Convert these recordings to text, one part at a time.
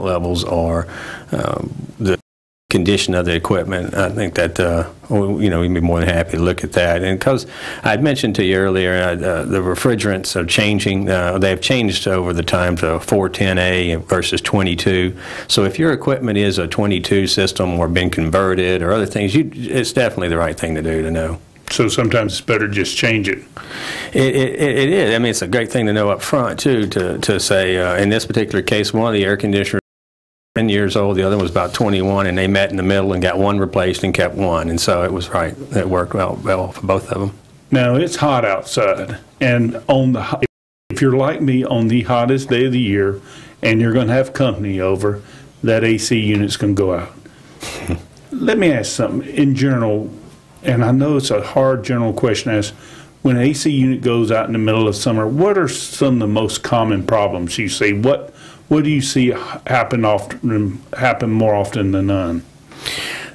levels or the condition of the equipment, I think that we'd be more than happy to look at that. And because I'd mentioned to you earlier, the refrigerants are changing. They've changed over the time to 410A versus 22. So if your equipment is a 22 system or been converted or other things, it's definitely the right thing to do to know. So sometimes it's better to just change it. It is. I mean, it's a great thing to know up front too. To say in this particular case, one of the air conditioners 10 years old, the other one was about 21, and they met in the middle and got one replaced and kept one, and so it was right. It worked well for both of them. Now it's hot outside, and if you're like me, on the hottest day of the year, and you're going to have company over, that AC unit's going to go out. Let me ask something in general, and I know it's a hard general question to ask. When an AC unit goes out in the middle of summer, what are some of the most common problems you see? What do you see happen more often than none?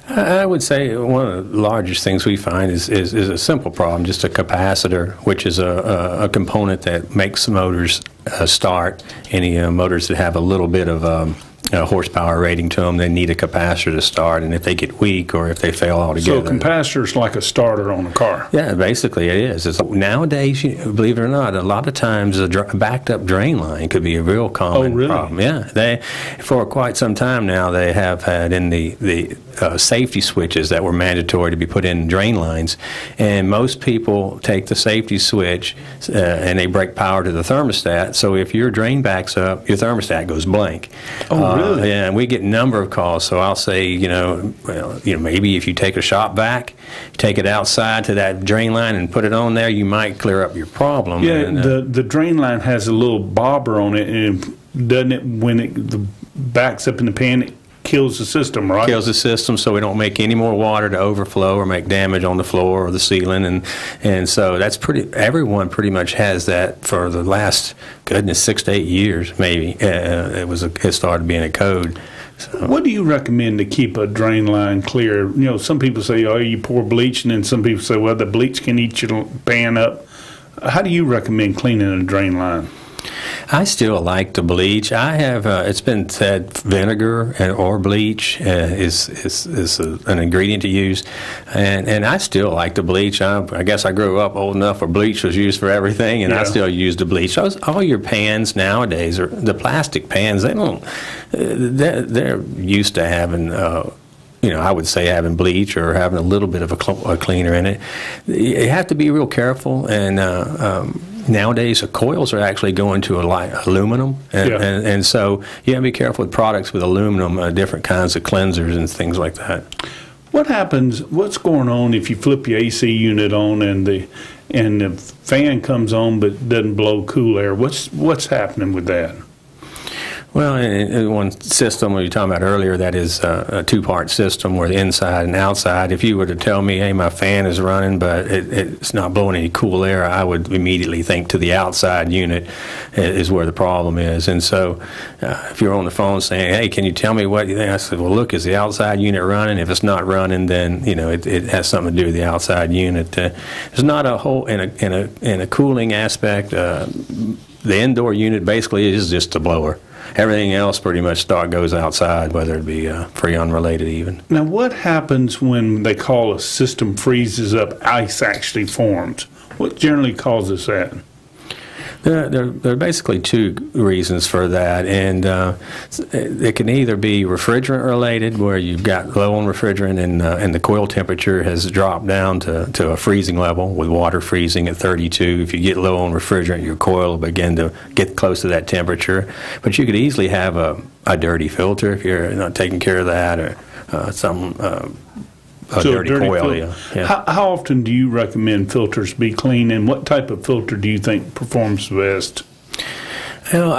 I would say one of the largest things we find is a simple problem, just a capacitor, which is a component that makes motors start. Any motors that have a little bit of horsepower rating to them, they need a capacitor to start, and if they get weak or if they fail altogether. So a capacitor is like a starter on a car. Yeah, basically it is. Nowadays, believe it or not, a lot of times a backed up drain line could be a real common problem. Yeah, for quite some time now they have had in the safety switches that were mandatory to be put in drain lines, and most people take the safety switch and they break power to the thermostat. So if your drain backs up, your thermostat goes blank. Oh, really? Yeah, and we get a number of calls. So I'll say, maybe if you take a shop vac, take it outside to that drain line and put it on there, you might clear up your problem. Yeah, and, the drain line has a little bobber on it, and doesn't it, when it backs up in the pan, it kills the system, right? Kills the system, so we don't make any more water to overflow or make damage on the floor or the ceiling, and so that's everyone pretty much has that for the last, goodness, 6 to 8 years maybe. It started being a code. So. What do you recommend to keep a drain line clear? Some people say, oh, you pour bleach, and then some people say, well, the bleach can eat your pan up. How do you recommend cleaning a drain line? I still like to bleach. I have. It's been said vinegar or bleach is an ingredient to use, and I still like to bleach. I guess I grew up old enough where bleach was used for everything, and I still use the bleach. All your pans nowadays are the plastic pans. They're used to having. I would say having bleach or having a little bit of a cleaner in it. You have to be real careful, and nowadays the coils are actually going to aluminum, and so you have to be careful with products with aluminum, different kinds of cleansers and things like that. What's going on if you flip your AC unit on and the fan comes on but doesn't blow cool air? What's happening with that? Well, in one system we were talking about earlier, that is a two-part system where the inside and outside. If you were to tell me, hey, my fan is running, but it's not blowing any cool air, I would immediately think to the outside unit is where the problem is. And so if you're on the phone saying, hey, can you tell me what you think? I said, well, look, is the outside unit running? If it's not running, then, it has something to do with the outside unit. There's not a whole, in a cooling aspect, the indoor unit basically is just a blower. Everything else pretty much goes outside, whether it be free unrelated even. Now, what happens when they call a system freezes up, ice actually forms? What generally causes that? There are basically two reasons for that, and it can either be refrigerant related, where you've got low on refrigerant and the coil temperature has dropped down to a freezing level, with water freezing at 32. If you get low on refrigerant, your coil will begin to get close to that temperature. But you could easily have a dirty filter if you're not taking care of that, or a dirty coil. Yeah. How often do you recommend filters be clean, and what type of filter do you think performs best? Well,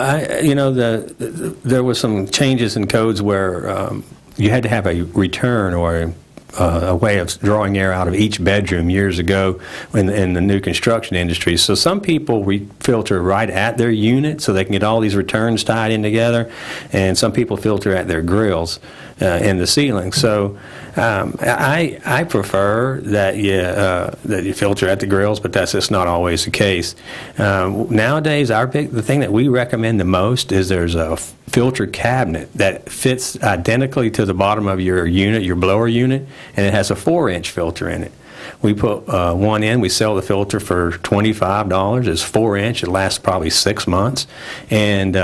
there was some changes in codes where you had to have a return or a way of drawing air out of each bedroom years ago in the new construction industry. So some people filter right at their unit so they can get all these returns tied in together, and some people filter at their grills in the ceiling. So I prefer that you filter at the grills, but that's just not always the case. Nowadays, the thing that we recommend the most is there's a filter cabinet that fits identically to the bottom of your unit, your blower unit, and it has a 4-inch filter in it. We put one in. We sell the filter for $25. It's 4-inch. It lasts probably 6 months, and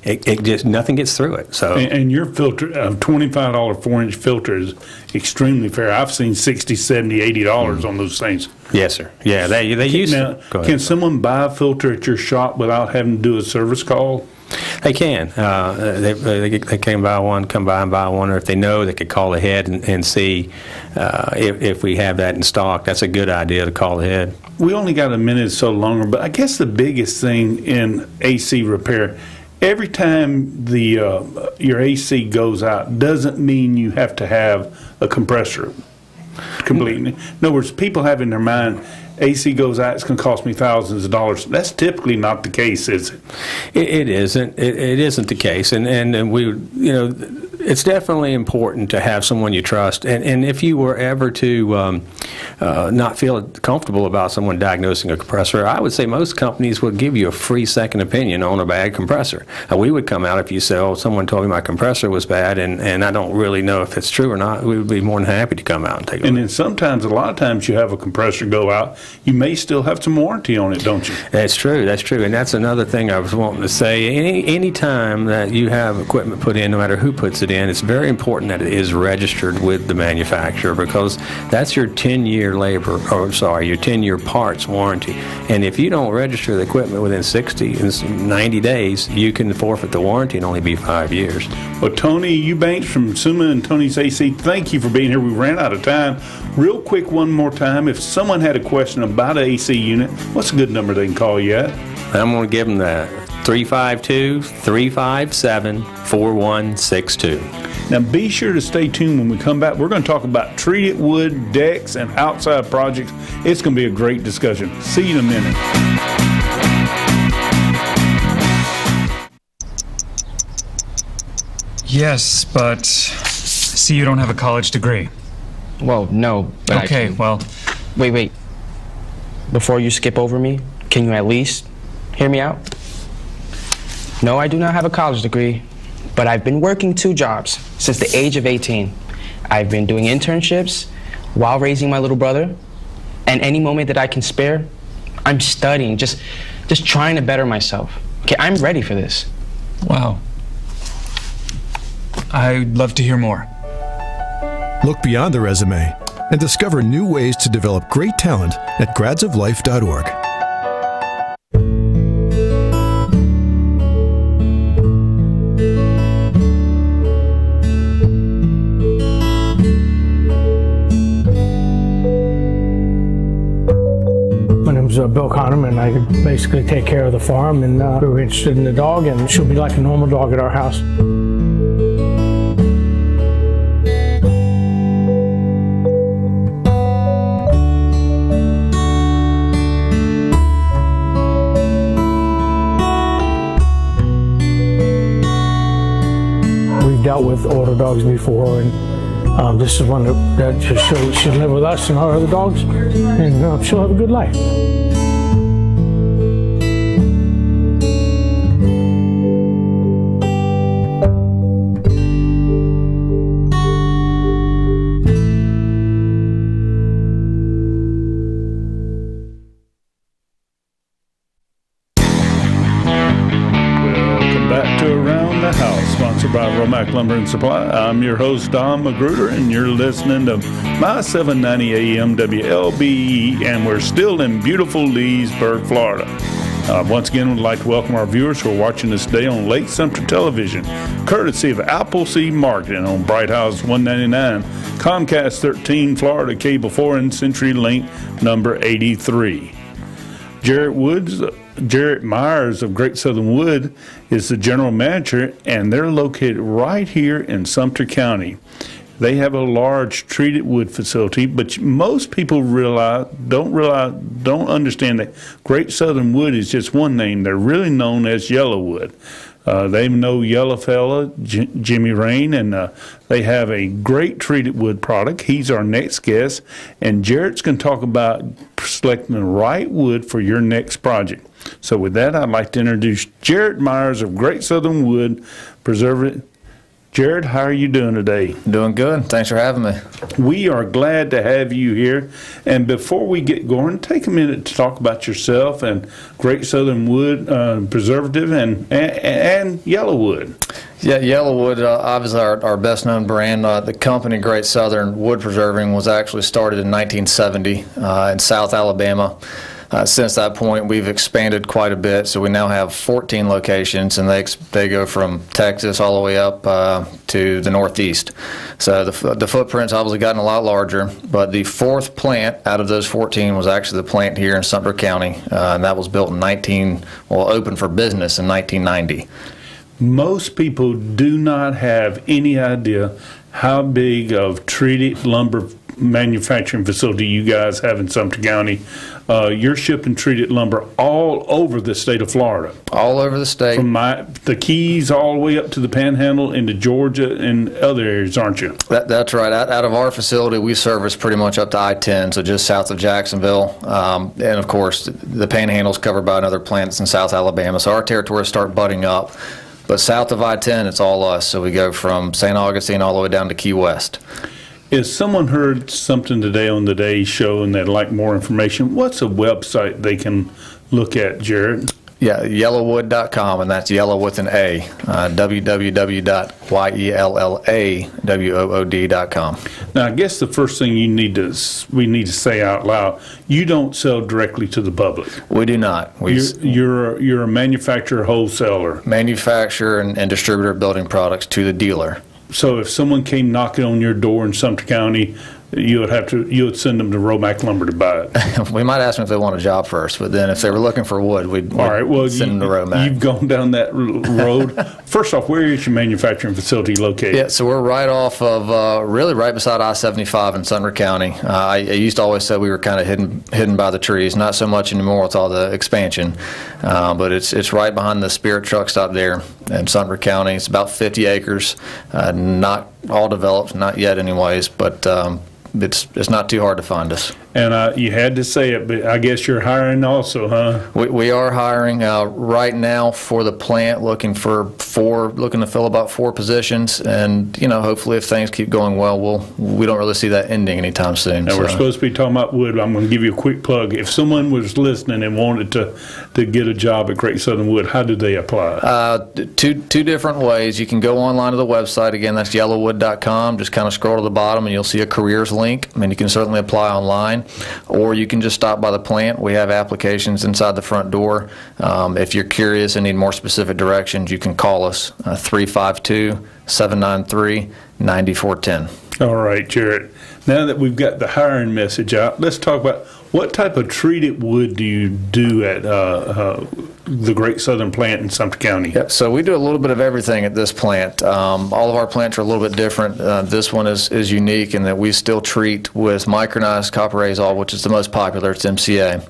it just nothing gets through it. So and your filter, $25 4-inch filter is extremely fair. I've seen $60, $70, $80 on those things. Yes, sir. Yeah, they used to. Can someone buy a filter at your shop without having to do a service call? They can. They can buy one, come by and buy one, or if they know, they could call ahead and see if we have that in stock. That's a good idea to call ahead. We only got a minute or so longer, but I guess the biggest thing in AC repair, every time your AC goes out doesn't mean you have to have a compressor completely. In other words, people have in their mind, AC goes out, it's going to cost me thousands of dollars. That's typically not the case, is it? It isn't. It isn't the case, and we, it's definitely important to have someone you trust. And if you were ever to not feel comfortable about someone diagnosing a compressor, I would say most companies would give you a free second opinion on a bad compressor. We would come out if you said, "Oh, someone told me my compressor was bad, and I don't really know if it's true or not." We would be more than happy to come out and take a look. And then sometimes, a lot of times, you have a compressor go out. You may still have some warranty on it, don't you? That's true. That's true. And that's another thing I was wanting to say. Any time that you have equipment put in, no matter who puts it in, it's very important that it is registered with the manufacturer, because that's your 10-year your 10-year parts warranty. And if you don't register the equipment within 60 and 90 days, you can forfeit the warranty and only be 5 years. Well, Tony Eubanks from Summa and Tony's AC, thank you for being here. We ran out of time. Real quick, one more time, if someone had a question about an AC unit, what's a good number they can call you at? I'm going to give them that, 352-357-4162. Now, be sure to stay tuned when we come back. We're going to talk about treated wood, decks, and outside projects. It's going to be a great discussion. See you in a minute. Yes, but I see you don't have a college degree. Well, no, but okay, well... Wait. Before you skip over me, can you at least hear me out? No, I do not have a college degree, but I've been working 2 jobs since the age of 18. I've been doing internships while raising my little brother, and any moment that I can spare, I'm studying, just trying to better myself. Okay, I'm ready for this. Wow. I'd love to hear more. Look beyond the resume and discover new ways to develop great talent at gradsoflife.org. My name's Bill Conham, and I basically take care of the farm, and we were interested in the dog, and she'll be like a normal dog at our house. Dealt with older dogs before, and this is one that she'll live with us and our other dogs, and she'll have a good life. By Romac Lumber and Supply. I'm your host, Don Magruder, and you're listening to my 790 AM WLBE, and we're still in beautiful Leesburg, Florida. Once again, we'd like to welcome our viewers who are watching us today on Lake-Sumter Television, courtesy of Appleseed Marketing on Bright House 199, Comcast 13, Florida Cable 4, and CenturyLink number 83. Jarrett Myers of Great Southern Wood is the general manager, and they're located right here in Sumter County. They have a large treated wood facility, but most people don't understand that Great Southern Wood is just one name. They're really known as Yellowwood. They know Yellow Fella, Jimmy Rain, and they have a great treated wood product. He's our next guest, and Jarrett's going to talk about selecting the right wood for your next project. So with that, I'd like to introduce Jarrett Myers of Great Southern Wood Preservative. Jarrett, how are you doing today? Doing good. Thanks for having me. We are glad to have you here. And before we get going, take a minute to talk about yourself and Great Southern Wood Preservative and Yellowwood. Yeah, Yellowwood, obviously our best known brand. The company Great Southern Wood Preserving was actually started in 1970 in South Alabama. Since that point, we've expanded quite a bit, so we now have 14 locations, and they go from Texas all the way up to the Northeast. So the footprint's obviously gotten a lot larger, but the fourth plant out of those 14 was actually the plant here in Sumter County, and that was built in opened for business in 1990. Most people do not have any idea how big of treated lumber manufacturing facility you guys have in Sumter County. You're shipping treated lumber all over the state of Florida. All over the state. From the Keys all the way up to the Panhandle into Georgia and other areas, aren't you? That's right. Out of our facility, we service pretty much up to I-10, so just south of Jacksonville. And, of course, the Panhandle is covered by another plant that's in South Alabama. So our territories start butting up. But south of I-10, it's all us. So we go from St. Augustine all the way down to Key West. If someone heard something today on the Day Show and they'd like more information, what's a website they can look at, Jarrett? Yeah, yellowwood.com, and that's yellow with an A, www.yellawwood.com. Now, I guess the first thing we need to say out loud, you don't sell directly to the public. We do not. You're a manufacturer, wholesaler. Manufacturer and distributor of building products to the dealer. So if someone came knocking on your door in Sumter County, you would send them to Romac Lumber to buy it. We might ask them if they want a job first, but then if they were looking for wood, we'd send them to Romac. You've gone down that road. First off, where is your manufacturing facility located? Yeah, so we're right off of, really right beside I-75 in Sumter County. I used to always say we were kind of hidden by the trees. Not so much anymore with all the expansion, but it's right behind the Spirit truck stop there in Sumter County. It's about 50 acres, not all developed, not yet anyways, but it's not too hard to find us. And you had to say it, but I guess you're hiring also, huh? We are hiring right now for the plant, looking to fill about 4 positions, and hopefully if things keep going well, we don't really see that ending anytime soon. Now we're supposed to be talking about wood. I'm going to give you a quick plug. If someone was listening and wanted to get a job at Great Southern Wood, how do they apply? Two different ways. You can go online to the website. Again, that's yellowwood.com. Just kind of scroll to the bottom and you'll see a careers link. I mean, you can certainly apply online, or you can just stop by the plant. We have applications inside the front door. If you're curious and need more specific directions, you can call us 352-793-9410. All right, Jarrett. Now that we've got the hiring message out, let's talk about what type of treated wood do you do at the Great Southern plant in Sumter County? Yep, so we do a little bit of everything at this plant. All of our plants are a little bit different. This one is unique in that we still treat with micronized copper azole, which is the most popular. It's MCA.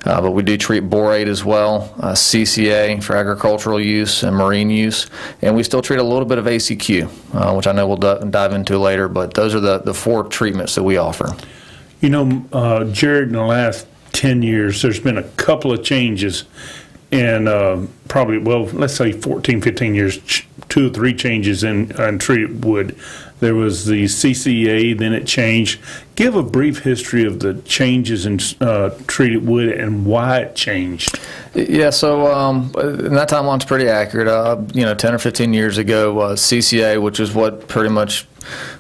But we do treat borate as well, CCA for agricultural use and marine use. And we still treat a little bit of ACQ, which I know we'll dive into later. But those are the 4 treatments that we offer. Jarrett, in the last 10 years, there's been a couple of changes in probably, let's say 14, 15 years, 2 or 3 changes in treated wood. There was the CCA, then it changed. Give a brief history of the changes in treated wood and why it changed. Yeah, so and that timeline's pretty accurate. 10 or 15 years ago, CCA, which is what pretty much,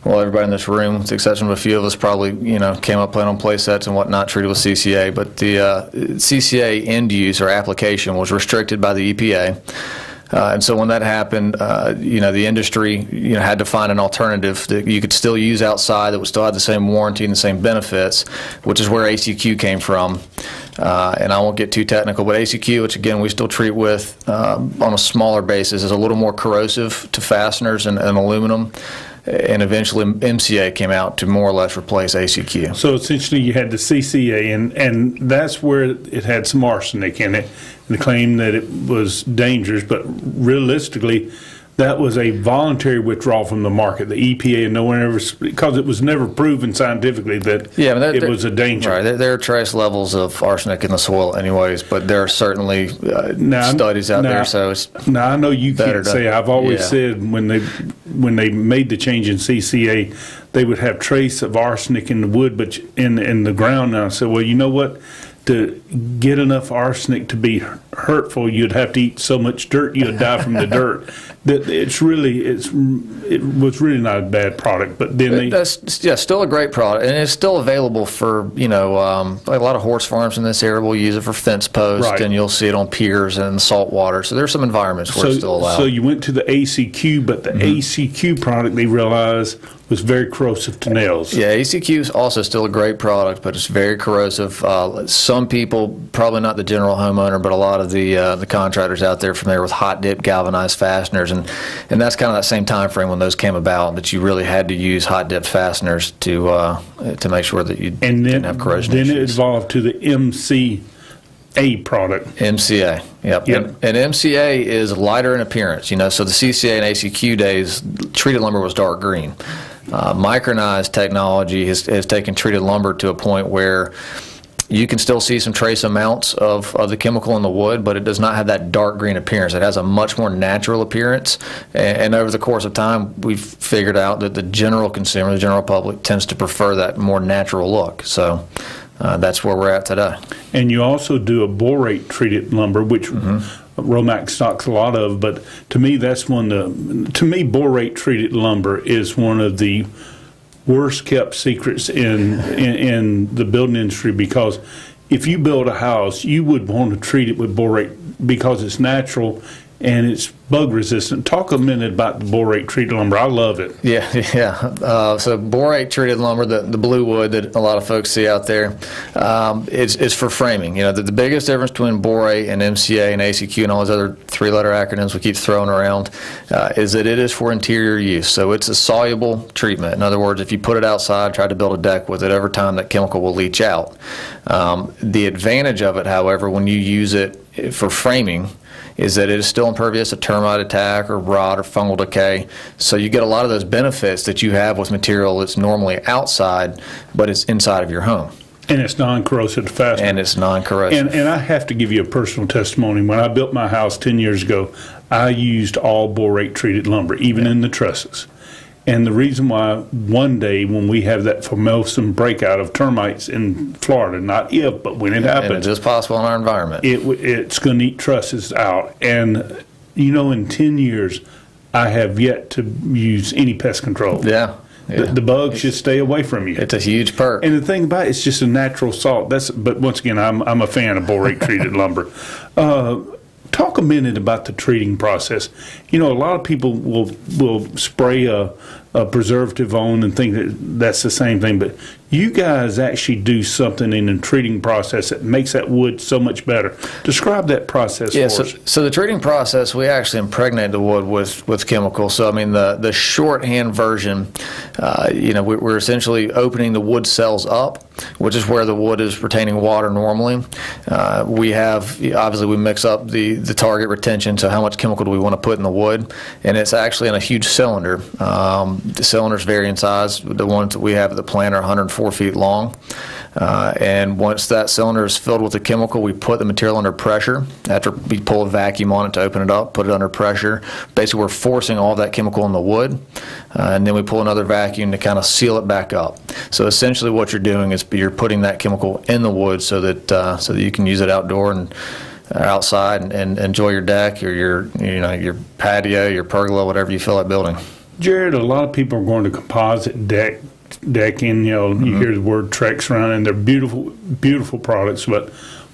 everybody in this room, with the exception of a few of us, probably came up playing on play sets and whatnot, treated with CCA. But the CCA end use or application was restricted by the EPA. And so when that happened, the industry, had to find an alternative that you could still use outside that would still have the same warranty and the same benefits, which is where ACQ came from. And I won't get too technical, but ACQ, which again we still treat with on a smaller basis, is a little more corrosive to fasteners and aluminum. and eventually MCA came out to more or less replace ACQ. So essentially you had the CCA, and that's where it had some arsenic in it, and the claim that it was dangerous, but realistically, that was a voluntary withdrawal from the market. The EPA and no one ever, because it was never proven scientifically that it was a danger. Right, there are trace levels of arsenic in the soil anyways, but there are certainly studies out there, so it's now I know you can't say, I've always said when they made the change in CCA, they would have trace of arsenic in the wood, but in the ground. Now I said, well, you know what? To get enough arsenic to be hurtful, you'd have to eat so much dirt you'd die from the dirt. That it was really not a bad product. But then that's still a great product, and it's still available for like a lot of horse farms in this area will use it for fence posts, and you'll see it on piers and salt water. So there's some environments where it's still allowed. So you went to the ACQ, but the ACQ product they realized was very corrosive to nails. Yeah, ACQ is also still a great product, but it's very corrosive. Some people, probably not the general homeowner, but a lot of the contractors out there familiar with hot dip galvanized fasteners, and that's kind of that same time frame when those came about, that you really had to use hot dip fasteners to make sure that you didn't have corrosion issues. Then it evolved to the MCA product. MCA, yep. And MCA is lighter in appearance. So the CCA and ACQ days, treated lumber was dark green. Micronized technology has taken treated lumber to a point where you can still see some trace amounts of the chemical in the wood, but it does not have that dark green appearance. It has a much more natural appearance, and over the course of time, we've figured out that the general consumer, the general public, tends to prefer that more natural look. So that's where we're at today. And you also do a borate treated lumber, which Romac stocks a lot of, but to me, that's borate treated lumber is one of the worst kept secrets in the building industry, because if you build a house, you would want to treat it with borate because it's natural and it's bug resistant. Talk a minute about the borate treated lumber. I love it. Yeah. So borate treated lumber, the blue wood that a lot of folks see out there, is for framing. The biggest difference between borate and MCA and ACQ and all those other three-letter acronyms we keep throwing around is that it is for interior use. So it's a soluble treatment. In other words, if you put it outside, try to build a deck with it, over time that chemical will leach out. The advantage of it, however, when you use it for framing, is that it is still impervious to termite attack or rot or fungal decay. So you get a lot of those benefits that you have with material that's normally outside, but it's inside of your home. And it's non-corrosive to fastener. And it's non-corrosive. And I have to give you a personal testimony. When I built my house 10 years ago, I used all borate treated lumber, even in the trusses. And the reason why, one day when we have that Formosan breakout of termites in Florida, not if, but when it happens. And it is possible in our environment. It's going to eat trusses out. And, in 10 years, I have yet to use any pest control. Yeah. The bugs should stay away from you. It's a huge perk. And the thing about it, it's just a natural salt. But once again, I'm a fan of borate treated lumber. Talk a minute about the treating process. A lot of people will spray a preservative on and think that that's the same thing, but you guys actually do something in the treating process that makes that wood so much better. Describe that process for us. So the treating process, we actually impregnate the wood with chemicals. So the shorthand version, we're essentially opening the wood cells up, which is where the wood is retaining water normally. We mix up the target retention, so how much chemical do we want to put in the wood, and it's actually in a huge cylinder. The cylinders vary in size. The ones that we have at the plant are 104 feet long. And once that cylinder is filled with the chemical, we put the material under pressure. After we pull a vacuum on it to open it up, put it under pressure. Basically, we're forcing all that chemical in the wood, and then we pull another vacuum to kind of seal it back up. So essentially what you're doing is you're putting that chemical in the wood so that you can use it outdoor and outside and enjoy your deck or your patio, your pergola, whatever you feel like building. Jared, a lot of people are going to composite decking. You hear the word Trex around, and they're beautiful, beautiful products. But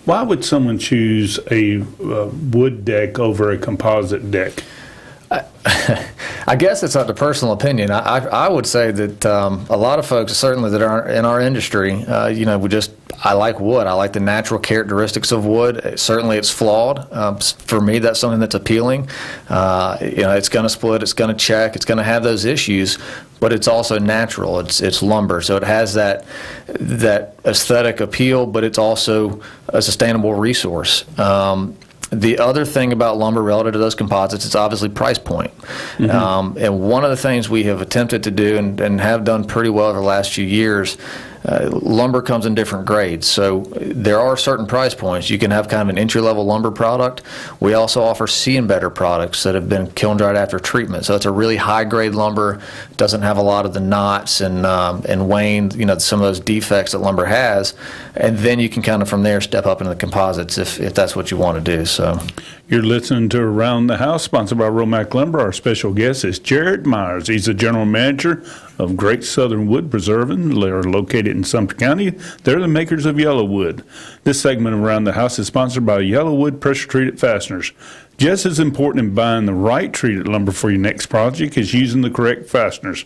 why would someone choose a wood deck over a composite deck? I guess it's up to personal opinion. I would say that a lot of folks, certainly that are in our industry, I like wood. I like the natural characteristics of wood. Certainly, it's flawed. For me, that's something that's appealing. It's going to split. It's going to check. It's going to have those issues, but it's also natural. It's lumber, so it has that aesthetic appeal, but it's also a sustainable resource. The other thing about lumber relative to those composites, it's obviously price point. And one of the things we have attempted to do and have done pretty well over the last few years, lumber comes in different grades. So there are certain price points. You can have kind of an entry-level lumber product. We also offer see-and-better products that have been kiln-dried after treatment. So it's a really high-grade lumber, doesn't have a lot of the knots and wane, some of those defects that lumber has. And then you can kind of from there step up into the composites if that's what you want to do. So you're listening to Around the House, sponsored by Romac Lumber. Our special guest is Jared Myers. He's the general manager of Great Southern Wood Preserving. They're located in Sumter County. They're the makers of Yellowwood. This segment of Around the House is sponsored by Yellowwood Pressure-Treated Fasteners. Just as important in buying the right treated lumber for your next project is using the correct fasteners.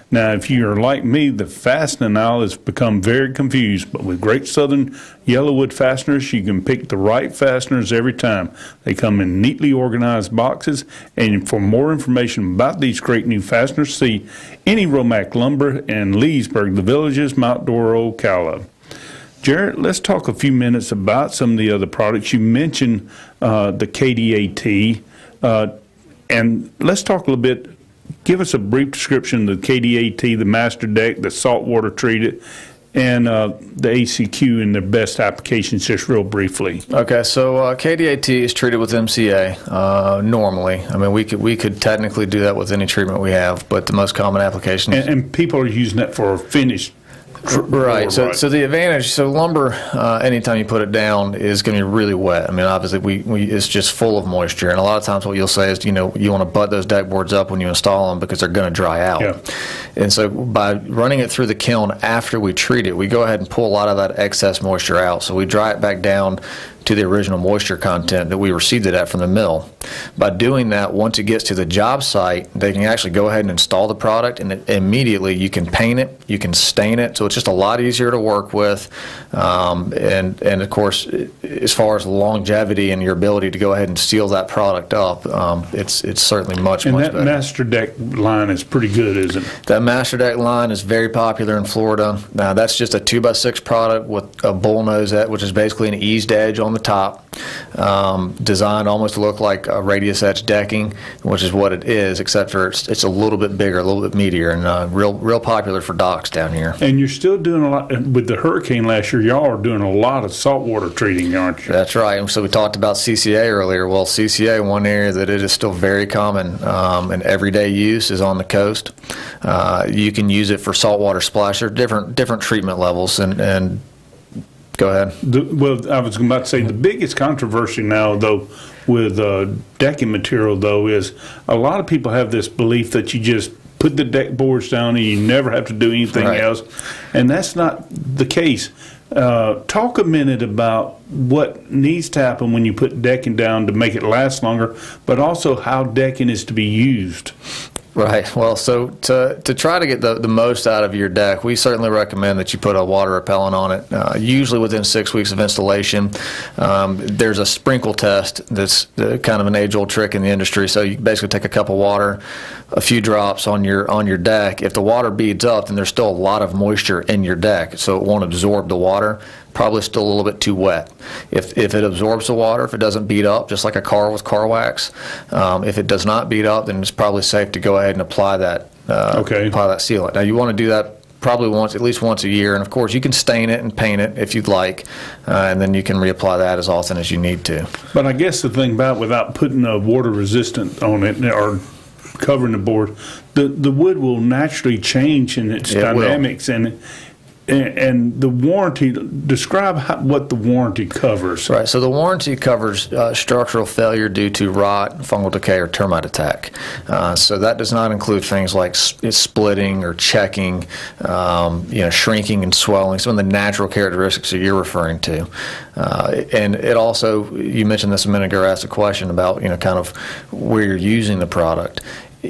Now, if you are like me, the fastening aisle has become very confused, but with Great Southern Yellowwood fasteners, you can pick the right fasteners every time. They come in neatly organized boxes, and for more information about these great new fasteners, see any Romac Lumber in Leesburg, the Villages, Mount Doro, Ocala. Jarrett, let's talk a few minutes about some of the other products. You mentioned the KDAT, and let's talk a little bit. Give us a brief description of the KDAT, the Master Deck, the saltwater treated, and the ACQ and their best applications, just real briefly. Okay, so KDAT is treated with MCA normally. I mean, we could technically do that with any treatment we have, but the most common application is... And people are using that for finished. Right. So the advantage, lumber, anytime you put it down, is going to be really wet. I mean, obviously, it's just full of moisture, and a lot of times what you'll say is, you want to butt those deck boards up when you install them because they're going to dry out. Yeah. And so by running it through the kiln after we treat it, we go ahead and pull a lot of that excess moisture out. So we dry it back down to the original moisture content that we received it at from the mill. By doing that, once it gets to the job site, they can actually go ahead and install the product, and immediately you can paint it, you can stain it, so it's just a lot easier to work with. And of course, as far as longevity and your ability to go ahead and seal that product up, it's certainly much better. And that Master Deck line is pretty good, isn't it? That Master Deck line is very popular in Florida. Now, that's just a 2x6 product with a bullnose, which is basically an eased edge on the top, designed almost to look like a radius edge decking, which is what it is, except for it's a little bit bigger, a little bit meatier, and real popular for docks down here. And you're still doing a lot with the hurricane last year. Y'all are doing a lot of saltwater treating, aren't you? That's right. And so we talked about CCA earlier. Well, CCA, one area that it is still very common and everyday use is on the coast. You can use it for saltwater splash. There are different treatment levels, and go ahead. Well, I was about to say the biggest controversy now, though, with decking material, though, is a lot of people have this belief that you just put the deck boards down and you never have to do anything else, and that's not the case. Talk a minute about what needs to happen when you put decking down to make it last longer, but also how decking is to be used. Right. Well, so to try to get the most out of your deck, we certainly recommend that you put a water repellent on it, usually within 6 weeks of installation. There's a sprinkle test that's kind of an age-old trick in the industry. So you basically take a cup of water, a few drops on your deck. If the water beads up, then there's still a lot of moisture in your deck, so it won't absorb the water. Probably still a little bit too wet. If it absorbs the water, if it doesn't bead up, just like a car with car wax, if it does not bead up, then it's probably safe to go ahead and apply that apply that sealant. Now you want to do that probably at least once a year, and of course you can stain it and paint it if you'd like, and then you can reapply that as often as you need to. But I guess the thing about without putting a water resistant on it or covering the board, the wood will naturally change in its dynamics and the warranty, describe what the warranty covers. Right, so the warranty covers structural failure due to rot, fungal decay, or termite attack. So that does not include things like splitting or checking, shrinking and swelling, some of the natural characteristics that you're referring to. And it also, you mentioned this a minute ago, asked a question about, kind of where you're using the product.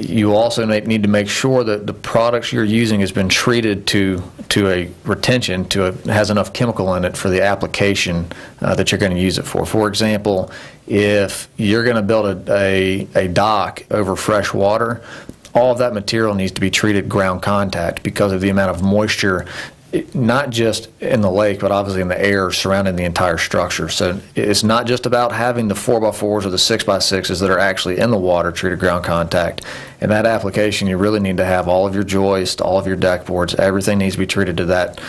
you also need to make sure that the products you're using has been treated to a retention, has enough chemical in it for the application that you're going to use it for. For example, if you're going to build a dock over fresh water, all of that material needs to be treated ground contact because of the amount of moisture, not just in the lake, but obviously in the air surrounding the entire structure. So it's not just about having the 4x4s or the 6x6s that are actually in the water treated ground contact. In that application, you really need to have all of your joists, all of your deck boards, everything needs to be treated to that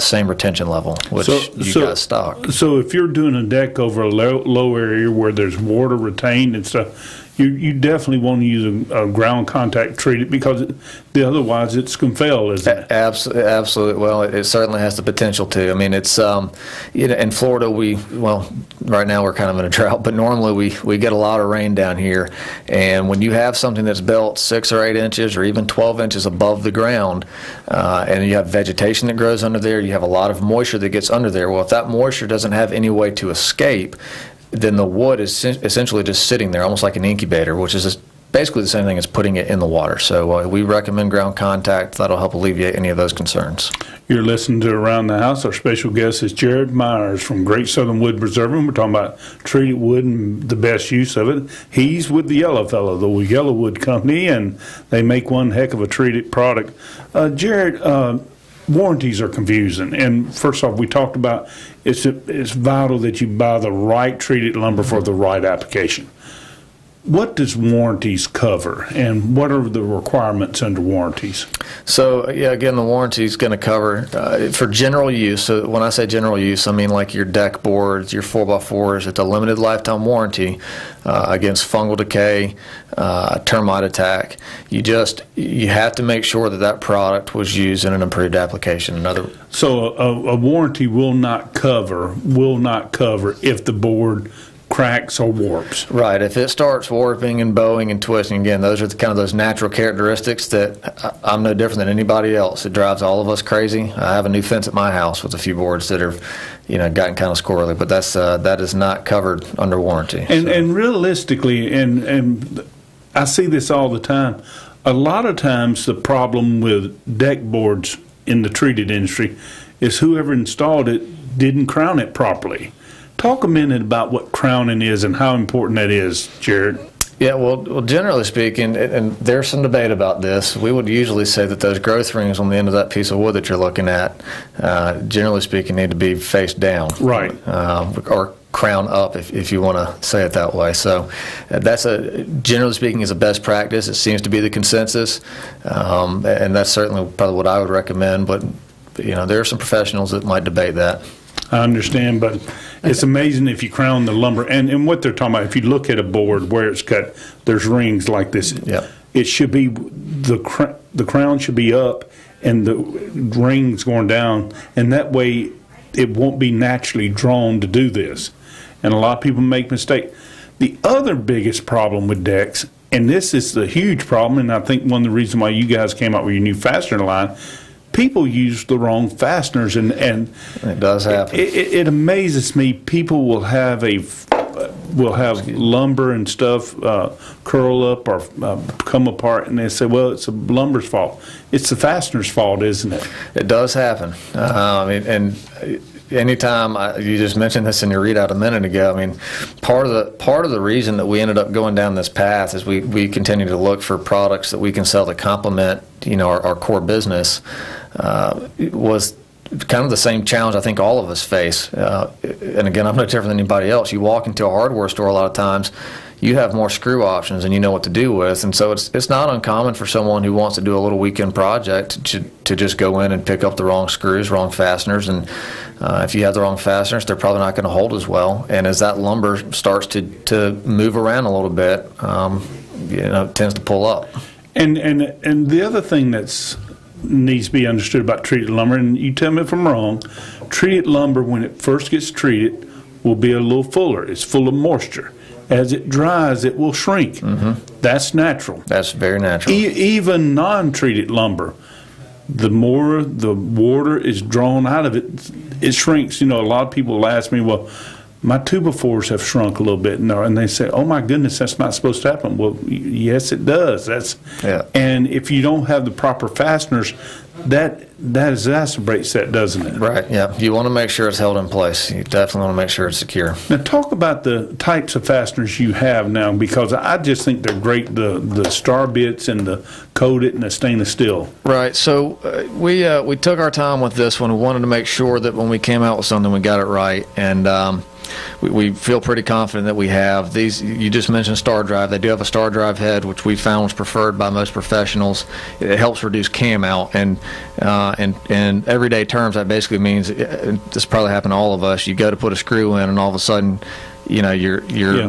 same retention level, which you guys stock. So if you're doing a deck over a low area where there's water retained and stuff, you definitely want to use a ground contact treated, because otherwise it's going to fail, isn't it? Absolutely. Well, it certainly has the potential to. I mean, it's in Florida, right now we're kind of in a drought, but normally we get a lot of rain down here, and when you have something that's built 6 or 8 inches or even 12 inches above the ground, and you have vegetation that grows under there, you have a lot of moisture that gets under there. Well, if that moisture doesn't have any way to escape, then the wood is essentially just sitting there, almost like an incubator, which is basically the same thing as putting it in the water. So we recommend ground contact. That'll help alleviate any of those concerns. You're listening to Around the House. Our special guest is Jared Myers from Great Southern Wood Preserving. We're talking about treated wood and the best use of it. He's with the Yellow Fellow, the Yellow Wood Company, and they make one heck of a treated product. Jared, warranties are confusing, and first off, we talked about it's vital that you buy the right treated lumber for the right application. What does warranties cover, and what are the requirements under warranties? So, yeah, again, the warranty is going to cover for general use. So when I say general use, I mean like your deck boards, your 4x4s. It's a limited lifetime warranty against fungal decay, termite attack. You have to make sure that product was used in an approved application. So a warranty will not cover if the board cracks or warps. Right. If it starts warping and bowing and twisting, again, those are kind of those natural characteristics that I'm no different than anybody else. It drives all of us crazy. I have a new fence at my house with a few boards that have, gotten kind of squirrely, but that is not covered under warranty. And realistically, and I see this all the time, a lot of times the problem with deck boards in the treated industry is whoever installed it didn't crown it properly. Talk a minute about what crowning is and how important that is, Jared. Yeah, well, generally speaking, and there's some debate about this, we would usually say that those growth rings on the end of that piece of wood that you're looking at, generally speaking, need to be face down. Right. Or crown up, if you want to say it that way. So that's generally speaking, is a best practice. It seems to be the consensus, and that's certainly probably what I would recommend. But there are some professionals that might debate that. I understand, but it's amazing if you crown the lumber. And what they're talking about, if you look at a board where it's cut, there's rings like this. Yep. It should be, the crown should be up and the rings going down, and that way it won't be naturally drawn to do this. And a lot of people make mistakes. The other biggest problem with decks, and this is the huge problem, and I think one of the reasons why you guys came out with your new fastener line, people use the wrong fasteners, and it does happen. It amazes me. People will have lumber and stuff curl up or come apart, and they say, "Well, it's the lumber's fault." It's the fastener's fault, isn't it? It does happen. And anytime you just mentioned this in your readout a minute ago, I mean, part of the reason that we ended up going down this path is we continue to look for products that we can sell to complement our core business. Was kind of the same challenge I think all of us face. And again, I'm no different than anybody else. You walk into a hardware store a lot of times, you have more screw options and you know what to do with. And so it's not uncommon for someone who wants to do a little weekend project to just go in and pick up the wrong screws, wrong fasteners. And if you have the wrong fasteners, they're probably not going to hold as well. And as that lumber starts to move around a little bit, it tends to pull up. And the other thing that's needs to be understood about treated lumber, and you tell me if I'm wrong, treated lumber when it first gets treated will be a little fuller. It's full of moisture. As it dries, it will shrink. Mm-hmm. That's natural. That's very natural. Even non-treated lumber, the more the water is drawn out of it, it shrinks. A lot of people ask me, well, my 2x4s have shrunk a little bit, and they say, "Oh my goodness, that's not supposed to happen." Well, yes, it does. And if you don't have the proper fasteners, that exacerbates that, doesn't it? Right. Yeah. You want to make sure it's held in place. You definitely want to make sure it's secure. Now, talk about the types of fasteners you have now, because I just think they're great. The star bits and the coated and the stainless steel. Right. So we took our time with this one. We wanted to make sure that when we came out with something, we got it right, and we feel pretty confident that we have these. You just mentioned star drive. They do have a star drive head, which we found was preferred by most professionals. It helps reduce cam out, and in everyday terms, that basically means, this probably happened to all of us. You go to put a screw in, and all of a sudden, your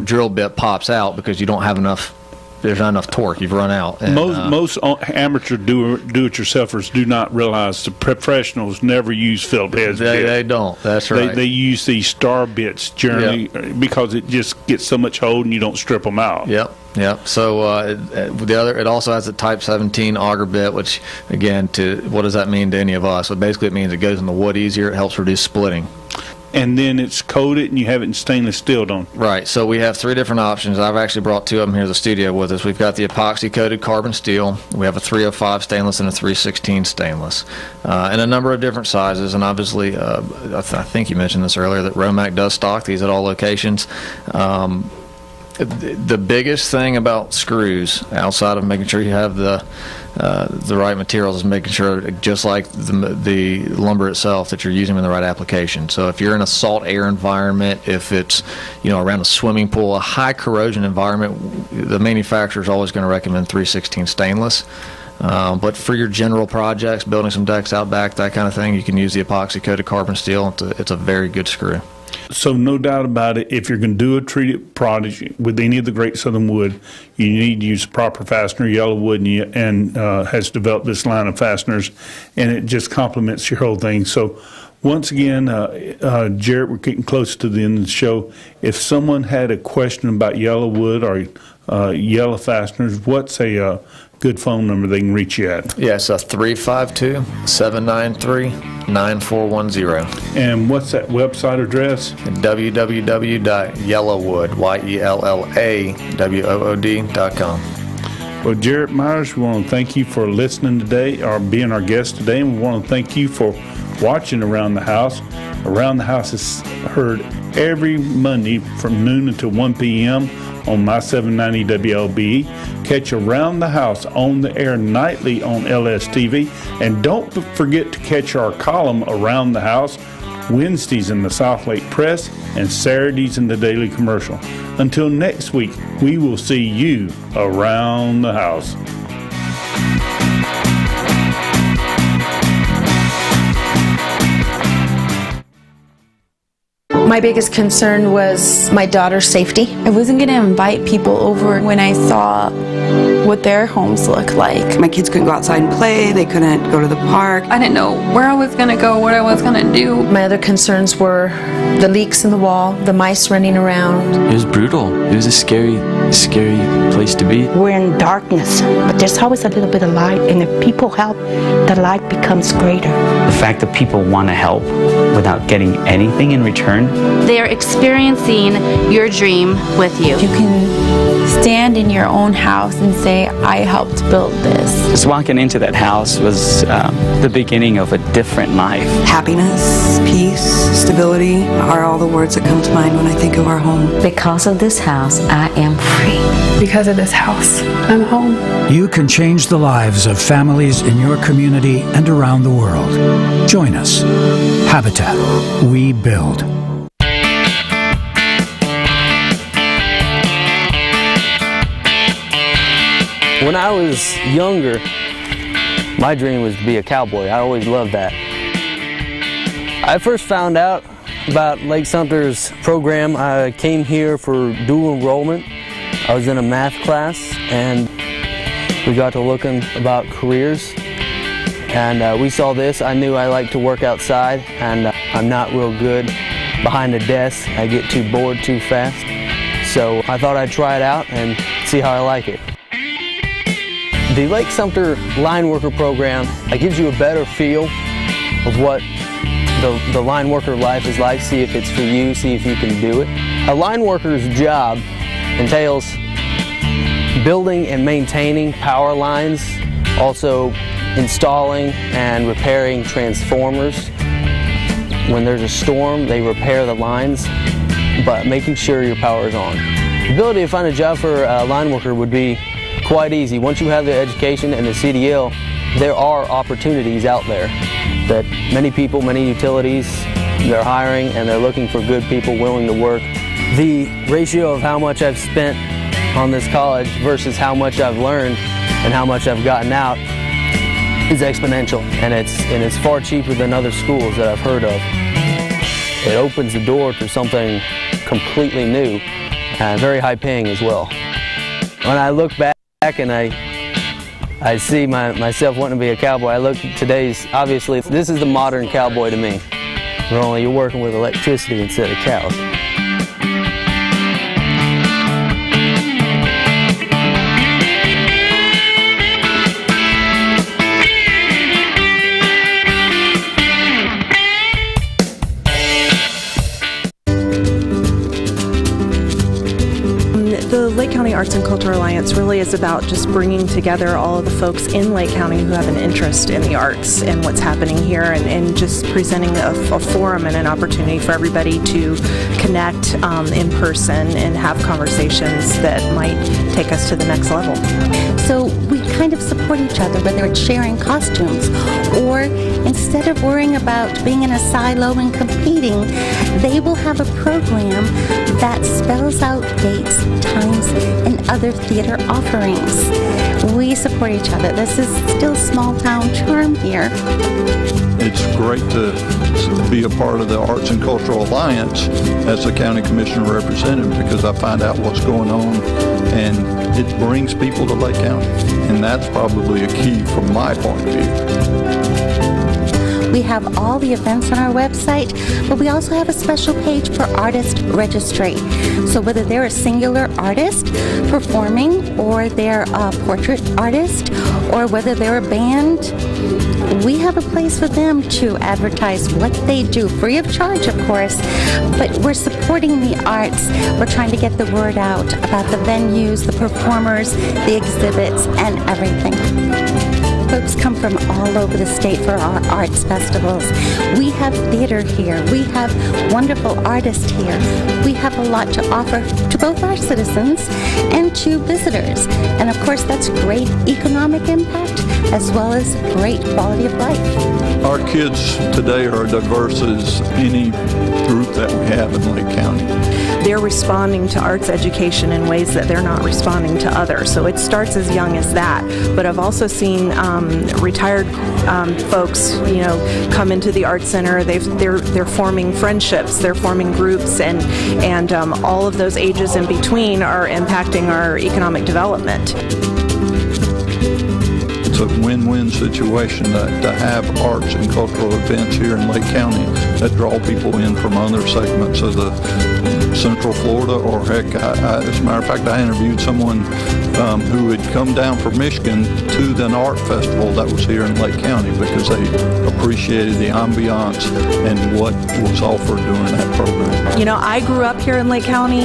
drill bit pops out because you don't have enough. There's not enough torque. You've run out. And, most amateur do-it-yourselfers do not realize the professionals never use Phillips heads. They don't. That's right. They use these star bits generally because it just gets so much hold and you don't strip them out. Yep. So it also has a Type 17 auger bit, which again, what does that mean to any of us? So basically, it means it goes in the wood easier. It helps reduce splitting. And then it's coated, and you have it in stainless steel, don't you? Right. So we have 3 different options. I've actually brought 2 of them here to the studio with us. We've got the epoxy-coated carbon steel. We have a 305 stainless and a 316 stainless, and a number of different sizes. And obviously, I think you mentioned this earlier, that Romac does stock these at all locations. The biggest thing about screws, outside of making sure you have the right materials, is making sure, just like the lumber itself, that you're using them in the right application. So if you're in a salt air environment, if it's around a swimming pool, a high corrosion environment, the manufacturer is always going to recommend 316 stainless. But for your general projects, building some decks out back, that kind of thing, you can use the epoxy coated carbon steel. It's a very good screw. So no doubt about it, if you're going to do a treated product with any of the Great Southern wood, you need to use proper fastener. Yellowwood and has developed this line of fasteners, and it just complements your whole thing. So once again, Jarrett, we're getting close to the end of the show. If someone had a question about Yellowwood or yellow fasteners, what's a good phone number they can reach you at? Yes, 352-793-9410. And what's that website address? www.yellowwood.com. Well, Jarrett Myers, we want to thank you for listening today, or being our guest today, and we want to thank you for watching Around the House. Around the House is heard every Monday from noon until 1 p.m. on my 790 WLBE. Catch Around the House on the air nightly on LSTV. And don't forget to catch our column Around the House Wednesdays in the South Lake Press and Saturdays in the Daily Commercial. Until next week, we will see you around the house. My biggest concern was my daughter's safety. I wasn't going to invite people over when I saw what their homes look like. My kids couldn't go outside and play. They couldn't go to the park. I didn't know where I was going to go, what I was going to do. My other concerns were the leaks in the wall, the mice running around. It was brutal. It was a scary place to be. We're in darkness, but there's always a little bit of light, and if people help, the light becomes greater. The fact that people want to help without getting anything in return. They are experiencing your dream with you. You can stand in your own house and say, I helped build this. Just walking into that house was the beginning of a different life. Happiness, peace, stability are all the words that come to mind when I think of our home. Because of this house, I am free. Because of this house, I'm home. You can change the lives of families in your community and around the world. Join us. Habitat. We build. When I was younger, my dream was to be a cowboy. I always loved that. I first found out about Lake-Sumter's program. I came here for dual enrollment. I was in a math class, and we got to looking about careers. And we saw this. I knew I liked to work outside, and I'm not real good behind a desk. I get too bored too fast. So I thought I'd try it out and see how I like it. The Lake-Sumter line worker program gives you a better feel of what the line worker life is like, see if it's for you, see if you can do it. A line worker's job entails building and maintaining power lines, also installing and repairing transformers. When there's a storm, they repair the lines, but making sure your power is on. The ability to find a job for a line worker would be quite easy. Once you have the education and the CDL, there are opportunities out there that many people, many utilities, they're hiring and they're looking for good people willing to work. The ratio of how much I've spent on this college versus how much I've learned and how much I've gotten out is exponential, and it's far cheaper than other schools that I've heard of. It opens the door to something completely new and very high paying as well. When I look back and I see myself wanting to be a cowboy, I look at today's, obviously this is the modern cowboy to me, but only you're working with electricity instead of cows. The Lake County Arts and Culture Alliance really is about just bringing together all of the folks in Lake County who have an interest in the arts and what's happening here, and just presenting a forum and an opportunity for everybody to connect in person and have conversations that might take us to the next level. So we kind of support each other, whether it's sharing costumes or instead of worrying about being in a silo and competing, they will have a program that spells out dates, times, and other theater offerings. We support each other. This is still small town charm here. It's great to be a part of the Arts and Cultural Alliance as a county commissioner representative, because I find out what's going on and it brings people to Lake County, and that's probably a key from my point of view. We have all the events on our website, but we also have a special page for artist registry. So whether they're a singular artist performing, or they're a portrait artist, or whether they're a band, we have a place for them to advertise what they do, free of charge, of course, but we're supporting the arts. We're trying to get the word out about the venues, the performers, the exhibits, and everything. Folks come from all over the state for our arts festivals. We have theater here. We have wonderful artists here. We have a lot to offer to both our citizens and to visitors. And of course, that's great economic impact as well as great quality of life. Our kids today are diverse as any group that we have in Lake County. They're responding to arts education in ways that they're not responding to others. So it starts as young as that. But I've also seen retired folks, come into the Arts Center. They're forming friendships. They're forming groups, and all of those ages in between are impacting our economic development. It's a win-win situation to have arts and cultural events here in Lake County that draw people in from other segments of the Central Florida, or heck, as a matter of fact, I interviewed someone who had come down from Michigan to an art festival that was here in Lake County because they appreciated the ambiance and what was offered during that program. I grew up here in Lake County,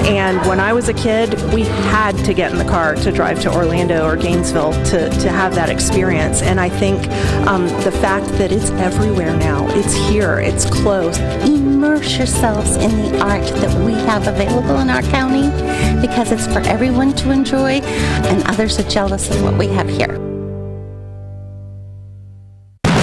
and when I was a kid, we had to get in the car to drive to Orlando or Gainesville to have that experience. And I think the fact that it's everywhere now, it's here, it's close. Immerse yourselves in the art that we have available in our county, because it's for everyone to enjoy, and others are jealous of what we have here.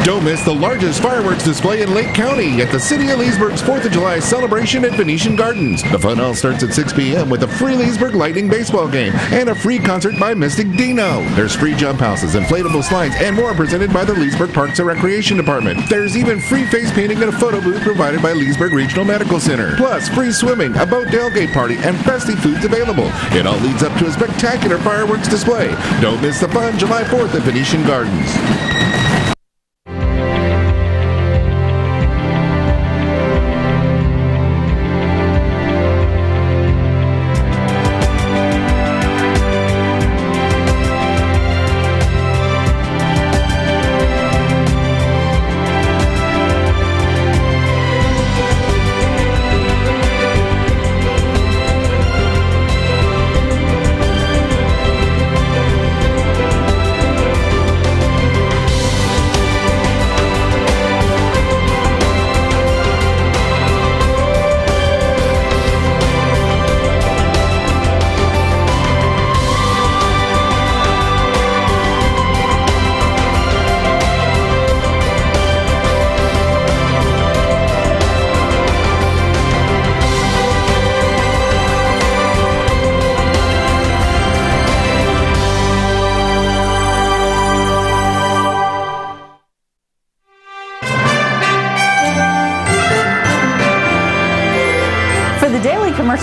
Don't miss the largest fireworks display in Lake County at the City of Leesburg's 4th of July celebration at Venetian Gardens. The fun all starts at 6 p.m. with a free Leesburg Lightning baseball game and a free concert by Mystic Dino. There's free jump houses, inflatable slides, and more presented by the Leesburg Parks and Recreation Department. There's even free face painting and a photo booth provided by Leesburg Regional Medical Center. Plus, free swimming, a boat tailgate party, and festive foods available. It all leads up to a spectacular fireworks display. Don't miss the fun July 4th at Venetian Gardens.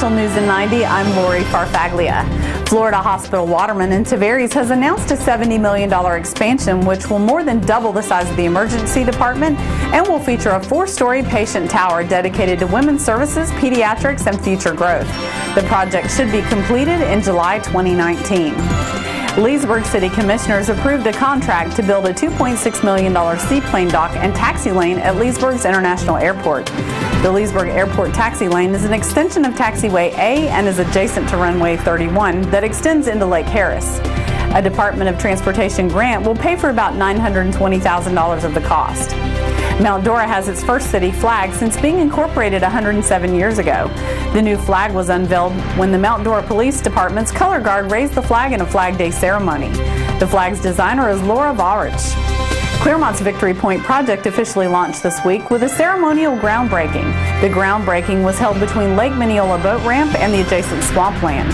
Commercial News in 90, I'm Lori Farfaglia. Florida Hospital Waterman in Tavares has announced a $70 million expansion which will more than double the size of the emergency department and will feature a 4-story patient tower dedicated to women's services, pediatrics, and future growth. The project should be completed in July 2019. Leesburg City Commissioners approved a contract to build a $2.6 million seaplane dock and taxi lane at Leesburg's International Airport. The Leesburg Airport taxi lane is an extension of Taxiway A and is adjacent to Runway 31 that extends into Lake Harris. A Department of Transportation grant will pay for about $920,000 of the cost. Mount Dora has its first city flag since being incorporated 107 years ago. The new flag was unveiled when the Mount Dora Police Department's color guard raised the flag in a Flag Day ceremony. The flag's designer is Laura Varich. Clearmont's Victory Point project officially launched this week with a ceremonial groundbreaking. The groundbreaking was held between Lake Mineola Boat Ramp and the adjacent swampland.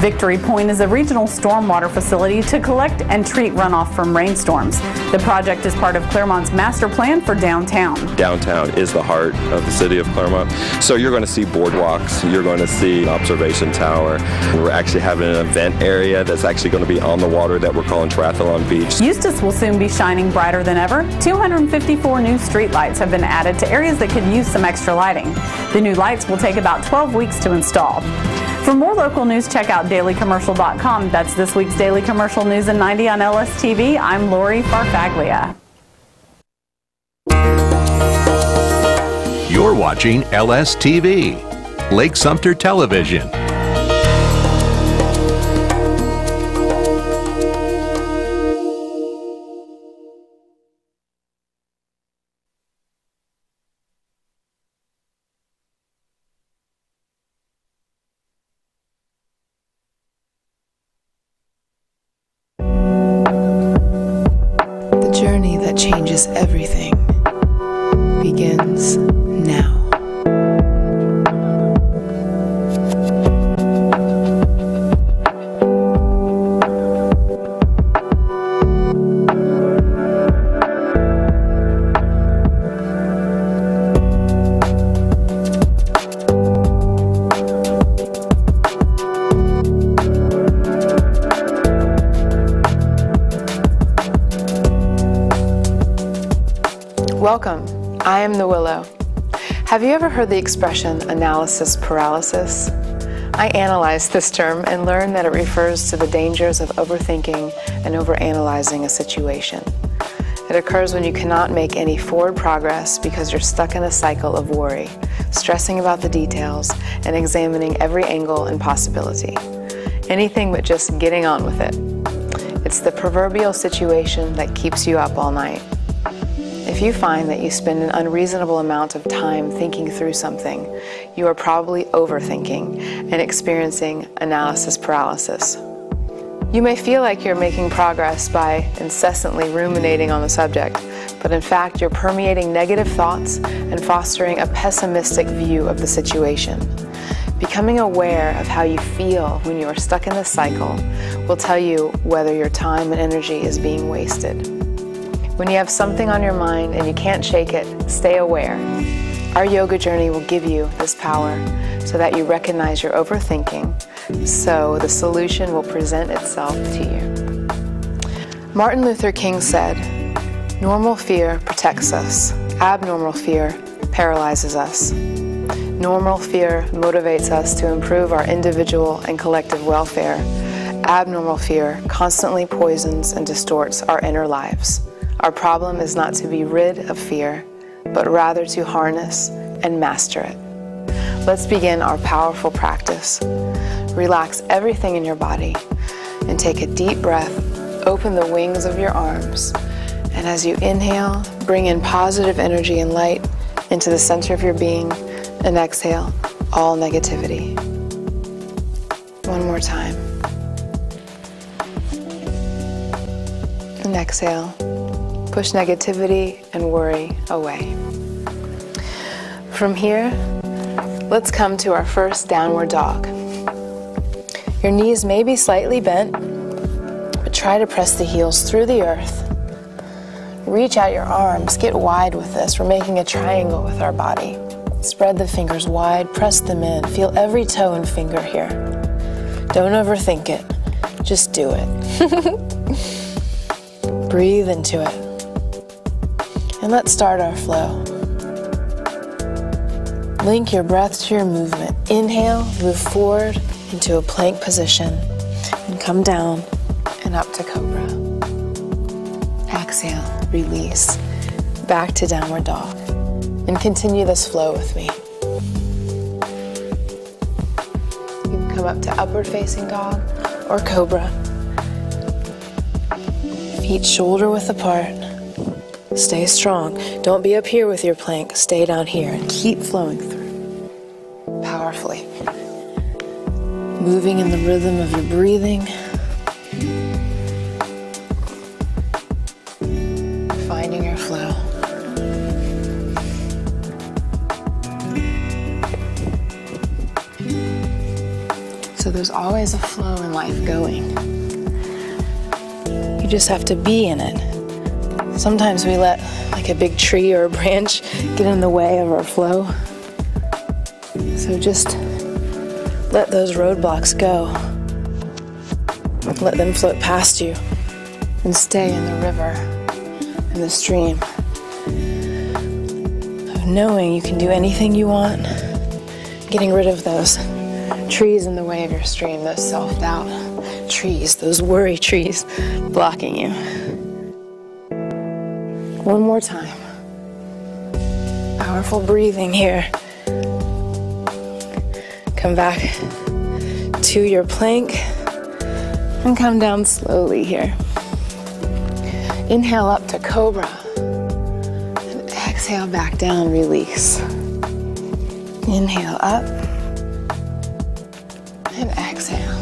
Victory Point is a regional stormwater facility to collect and treat runoff from rainstorms. The project is part of Clearmont's master plan for downtown. Downtown is the heart of the city of Clearmont. So you're going to see boardwalks, you're going to see an observation tower. We're actually having an event area that's actually going to be on the water that we're calling Triathlon Beach. Eustis will soon be shining brighter than ever. 254 new streetlights have been added to areas that could use some extra lighting. The new lights will take about 12 weeks to install. For more local news, check out dailycommercial.com. That's this week's Daily Commercial News in 90 on LSTV. I'm Lori Farfaglia. You're watching LSTV, Lake-Sumter Television. Changes everything begins now. Welcome, I am the Willow. Have you ever heard the expression analysis paralysis? I analyzed this term and learned that it refers to the dangers of overthinking and overanalyzing a situation. It occurs when you cannot make any forward progress because you're stuck in a cycle of worry, stressing about the details, and examining every angle and possibility. Anything but just getting on with it. It's the proverbial situation that keeps you up all night. If you find that you spend an unreasonable amount of time thinking through something, you are probably overthinking and experiencing analysis paralysis. You may feel like you're making progress by incessantly ruminating on the subject, but in fact you're permeating negative thoughts and fostering a pessimistic view of the situation. Becoming aware of how you feel when you are stuck in this cycle will tell you whether your time and energy is being wasted. When you have something on your mind and you can't shake it, stay aware. Our yoga journey will give you this power so that you recognize your overthinking, so the solution will present itself to you. Martin Luther King said, "Normal fear protects us. Abnormal fear paralyzes us. Normal fear motivates us to improve our individual and collective welfare. Abnormal fear constantly poisons and distorts our inner lives. Our problem is not to be rid of fear, but rather to harness and master it." Let's begin our powerful practice. Relax everything in your body and take a deep breath. Open the wings of your arms. And as you inhale, bring in positive energy and light into the center of your being, and exhale all negativity. One more time. And exhale. Push negativity and worry away. From here, let's come to our first downward dog. Your knees may be slightly bent, but try to press the heels through the earth. Reach out your arms, get wide with this. We're making a triangle with our body. Spread the fingers wide, press them in. Feel every toe and finger here. Don't overthink it, just do it. Breathe into it. And let's start our flow. Link your breath to your movement. Inhale, move forward into a plank position, and come down and up to cobra. Exhale, release, back to downward dog. And continue this flow with me. You can come up to upward facing dog or cobra. Feet shoulder width apart. Stay strong. Don't be up here with your plank. Stay down here and keep flowing through. Powerfully. Moving in the rhythm of your breathing. Finding your flow. So there's always a flow in life going. You just have to be in it. Sometimes we let like a big tree or a branch get in the way of our flow. So just let those roadblocks go. Let them float past you and stay in the river, in the stream. Of knowing you can do anything you want, getting rid of those trees in the way of your stream, those self-doubt trees, those worry trees blocking you. One more time. Powerful breathing here. Come back to your plank and come down slowly here. Inhale up to cobra and exhale back down, release. Inhale up and exhale.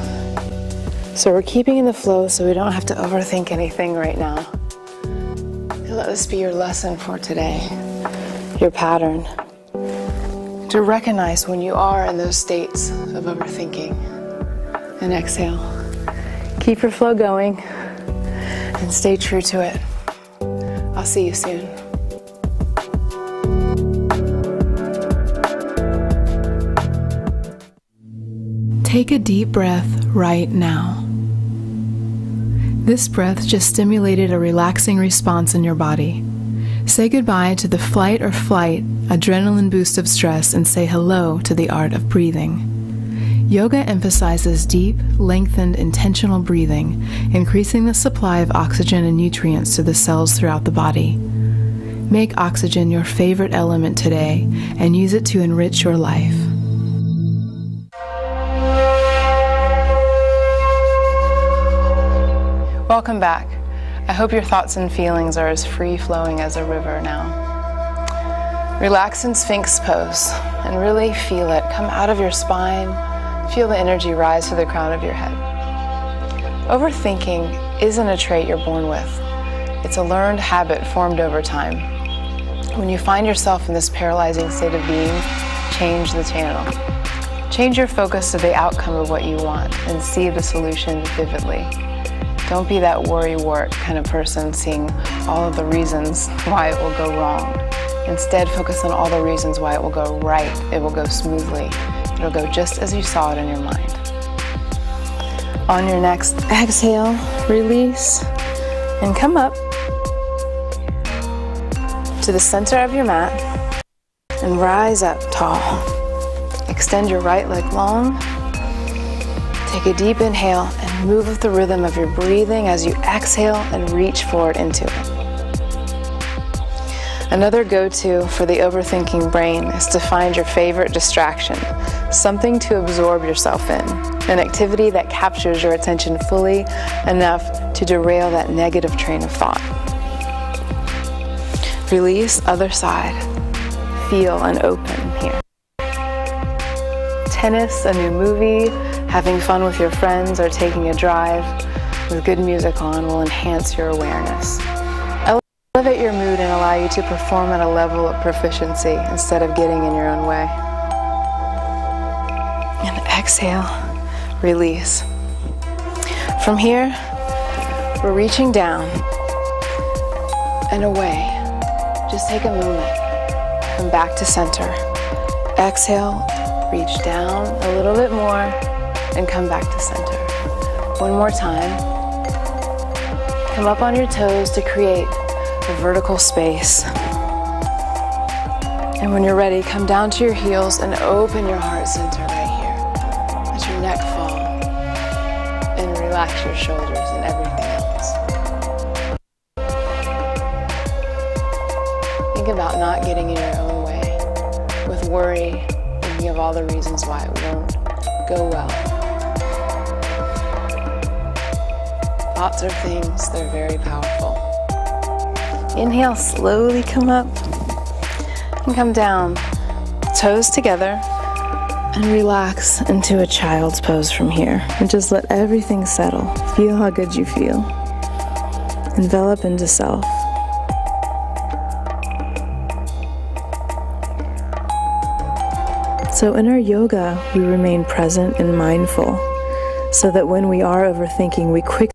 So we're keeping in the flow so we don't have to overthink anything right now. Let this be your lesson for today, your pattern, to recognize when you are in those states of overthinking. And exhale. Keep your flow going and stay true to it. I'll see you soon. Take a deep breath right now. This breath just stimulated a relaxing response in your body. Say goodbye to the fight or flight adrenaline boost of stress and say hello to the art of breathing. Yoga emphasizes deep, lengthened, intentional breathing, increasing the supply of oxygen and nutrients to the cells throughout the body. Make oxygen your favorite element today and use it to enrich your life. Welcome back. I hope your thoughts and feelings are as free-flowing as a river now. Relax in Sphinx pose and really feel it come out of your spine. Feel the energy rise to the crown of your head. Overthinking isn't a trait you're born with. It's a learned habit formed over time. When you find yourself in this paralyzing state of being, change the channel. Change your focus to the outcome of what you want and see the solution vividly. Don't be that worry-wart kind of person seeing all of the reasons why it will go wrong. Instead, focus on all the reasons why it will go right. It will go smoothly. It'll go just as you saw it in your mind. On your next exhale, release, and come up to the center of your mat and rise up tall. Extend your right leg long. Take a deep inhale and move with the rhythm of your breathing as you exhale and reach forward into it. Another go-to for the overthinking brain is to find your favorite distraction, something to absorb yourself in, an activity that captures your attention fully enough to derail that negative train of thought. Release, other side. Feel and open here. Tennis, a new movie, having fun with your friends, or taking a drive with good music on will enhance your awareness. Elevate your mood and allow you to perform at a level of proficiency instead of getting in your own way. And exhale, release. From here, we're reaching down and away. Just take a moment, come back to center, exhale, reach down a little bit more and come back to center. One more time. Come up on your toes to create a vertical space. And when you're ready, come down to your heels and open your heart center right here. Let your neck fall and relax your shoulders and everything else. Think about not getting in your own way with worry, thinking of all the reasons why it won't go well. Thoughts are things, they're very powerful. Inhale, slowly come up and come down, toes together, and relax into a child's pose from here. And just let everything settle. Feel how good you feel. Envelop into self. So in our yoga, we remain present and mindful so that when we are overthinking, we quickly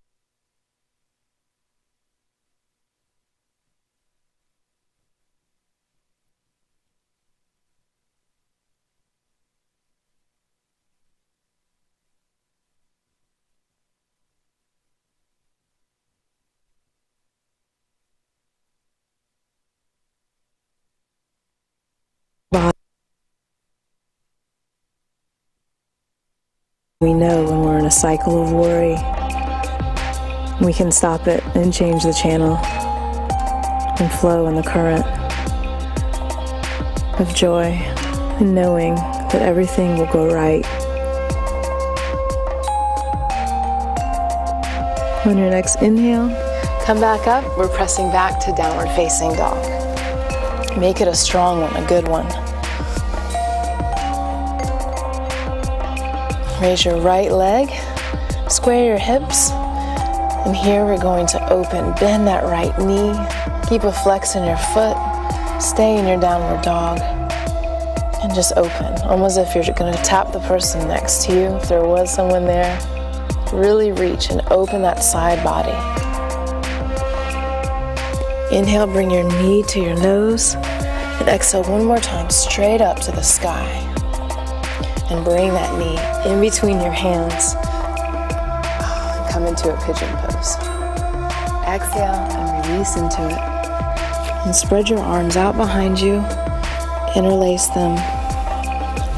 we know when we're in a cycle of worry. We can stop it and change the channel and flow in the current of joy and knowing that everything will go right. On your next inhale, come back up. We're pressing back to downward facing dog. Make it a strong one, a good one. Raise your right leg, square your hips, and here we're going to open. Bend that right knee, keep a flex in your foot, stay in your downward dog, and just open. Almost as if you're going to tap the person next to you, if there was someone there. Really reach and open that side body. Inhale, bring your knee to your nose, and exhale one more time, straight up to the sky. And bring that knee in between your hands. And come into a pigeon pose. Exhale and release into it. And spread your arms out behind you, interlace them,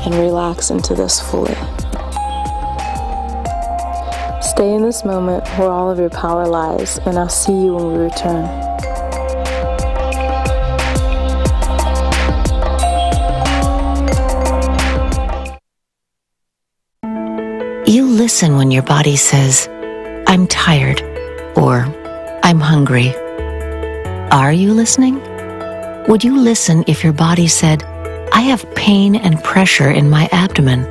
and relax into this fully. Stay in this moment where all of your power lies, and I'll see you when we return. You listen when your body says, I'm tired, or I'm hungry. Are you listening? Would you listen if your body said, I have pain and pressure in my abdomen.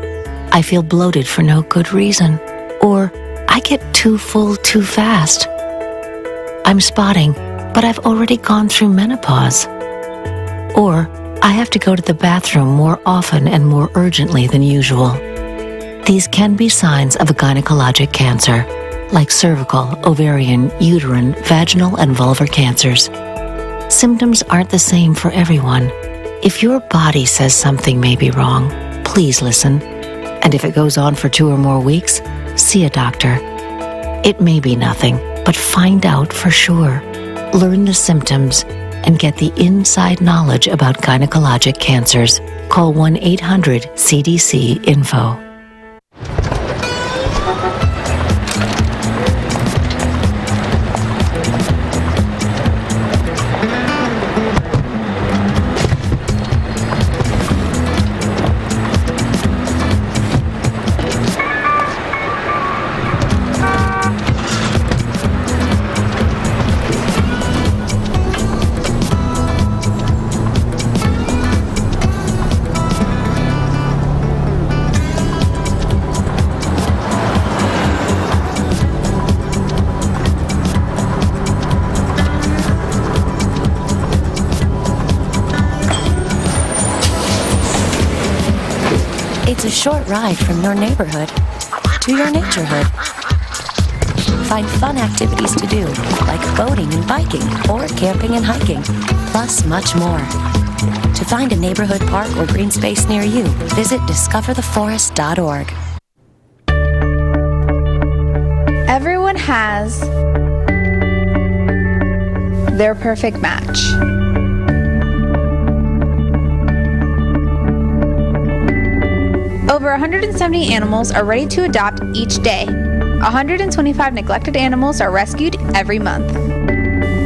I feel bloated for no good reason. Or I get too full too fast. I'm spotting, but I've already gone through menopause. Or I have to go to the bathroom more often and more urgently than usual. These can be signs of a gynecologic cancer, like cervical, ovarian, uterine, vaginal, and vulvar cancers. Symptoms aren't the same for everyone. If your body says something may be wrong, please listen. And if it goes on for 2 or more weeks, see a doctor. It may be nothing, but find out for sure. Learn the symptoms and get the inside knowledge about gynecologic cancers. Call 1-800-CDC-INFO. It's a short ride from your neighborhood to your naturehood. Find fun activities to do, like boating and biking, or camping and hiking, plus much more. To find a neighborhood park or green space near you, visit discovertheforest.org. Everyone has their perfect match. Over 170 animals are ready to adopt each day. 125 neglected animals are rescued every month.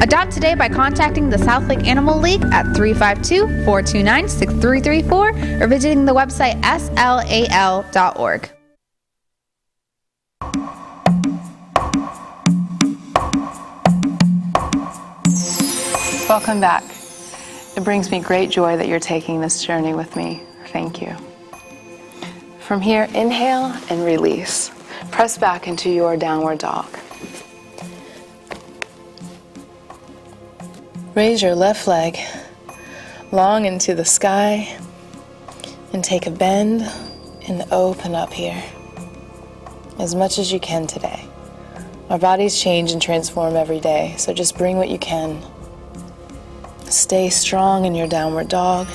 Adopt today by contacting the South Lake Animal League at 352-429-6334 or visiting the website slal.org. Welcome back. It brings me great joy that you're taking this journey with me. Thank you. From here, inhale and release. Press back into your downward dog. Raise your left leg long into the sky and take a bend and open up here as much as you can today. Our bodies change and transform every day, so just bring what you can. Stay strong in your downward dog.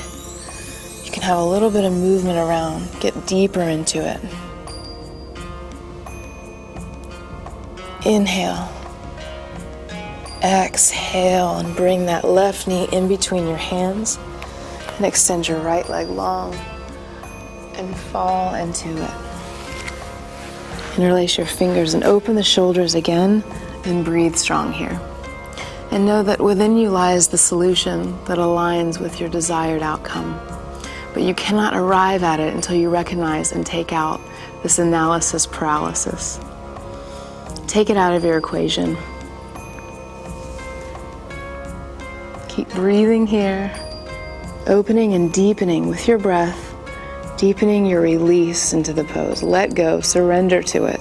You can have a little bit of movement around, get deeper into it. Inhale. Exhale and bring that left knee in between your hands and extend your right leg long and fall into it. Interlace your fingers and open the shoulders again and breathe strong here. And know that within you lies the solution that aligns with your desired outcome. But you cannot arrive at it until you recognize and take out this analysis paralysis. Take it out of your equation. Keep breathing here, opening and deepening with your breath, deepening your release into the pose. Let go, surrender to it.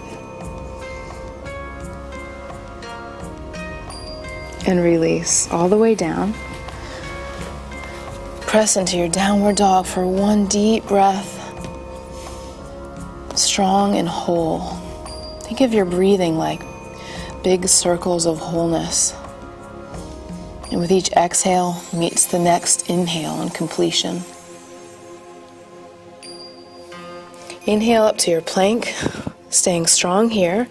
And release all the way down. Press into your downward dog for one deep breath, strong and whole. Think of your breathing like big circles of wholeness. And with each exhale meets the next inhale and completion. Inhale up to your plank, staying strong here,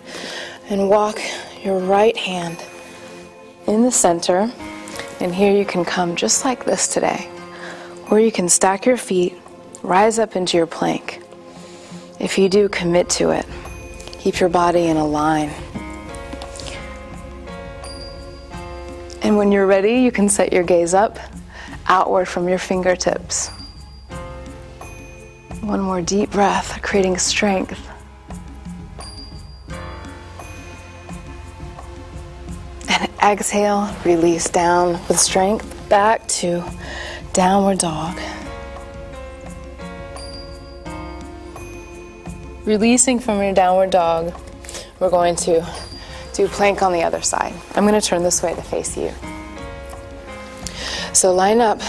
and walk your right hand in the center. And here you can come just like this today, or you can stack your feet, rise up into your plank. If you do, commit to it. Keep your body in a line. And when you're ready, you can set your gaze up, outward from your fingertips. One more deep breath, creating strength. And exhale, release down with strength, back to downward dog. Releasing from your downward dog, we're going to do plank on the other side. I'm going to turn this way to face you. So line up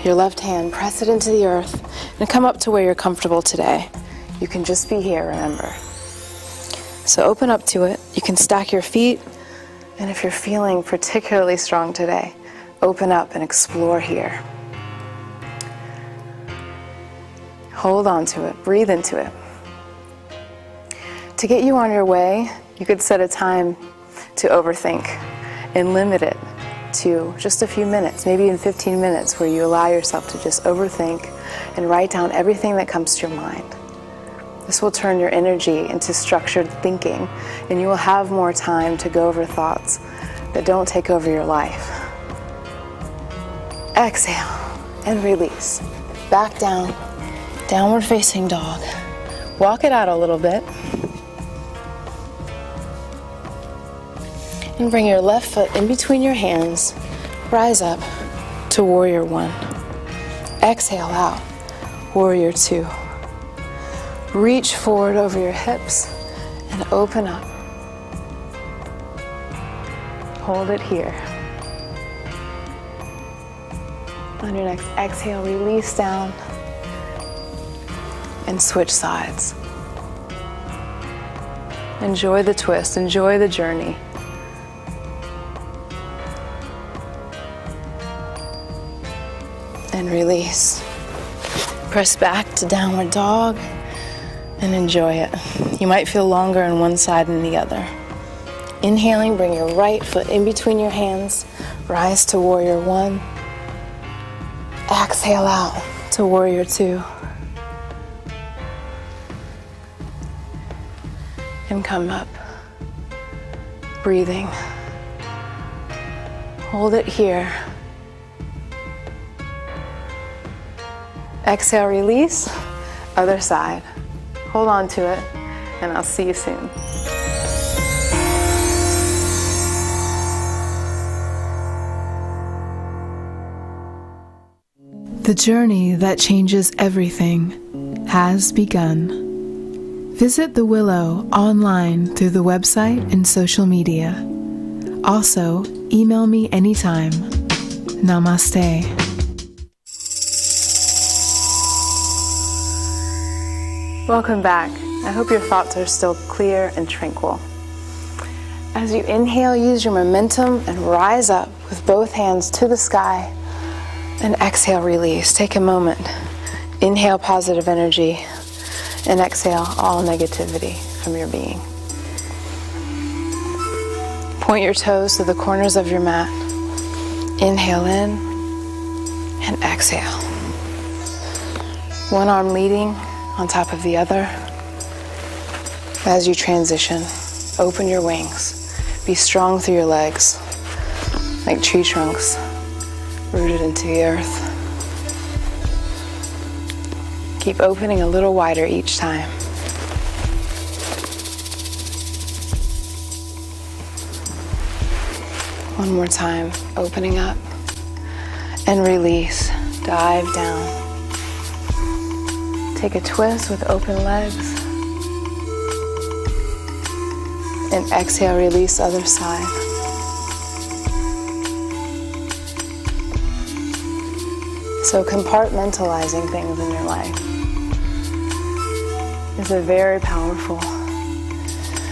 your left hand, press it into the earth, and come up to where you're comfortable today. You can just be here, remember. So open up to it. You can stack your feet, and if you're feeling particularly strong today, open up and explore here. Hold on to it, breathe into it. To get you on your way, you could set a time to overthink and limit it to just a few minutes, maybe even 15 minutes, where you allow yourself to just overthink and write down everything that comes to your mind. This will turn your energy into structured thinking, and you will have more time to go over thoughts that don't take over your life. Exhale and release. Back down, downward facing dog. Walk it out a little bit. And bring your left foot in between your hands. Rise up to warrior one. Exhale out, warrior two. Reach forward over your hips and open up. Hold it here. On your next exhale, release down and switch sides. Enjoy the twist, enjoy the journey. and release. Press back to downward dog and enjoy it. You might feel longer on one side than the other. Inhaling, bring your right foot in between your hands. Rise to warrior one. Exhale out to warrior two. And come up. Breathing. Hold it here. Exhale, release. Other side. Hold on to it, and I'll see you soon. The journey that changes everything has begun. Visit The Willow online through the website and social media. Also, email me anytime. Namaste. Welcome back. I hope your thoughts are still clear and tranquil. As you inhale, use your momentum and rise up with both hands to the sky. And exhale, release. Take a moment. Inhale positive energy and exhale all negativity from your being. Point your toes to the corners of your mat. Inhale in and exhale. One arm leading on top of the other. As you transition, open your wings. Be strong through your legs, like tree trunks rooted into the earth. Keep opening a little wider each time. One more time, opening up and release. Dive down. Take a twist with open legs. And exhale, release other side. So compartmentalizing things in your life is a very powerful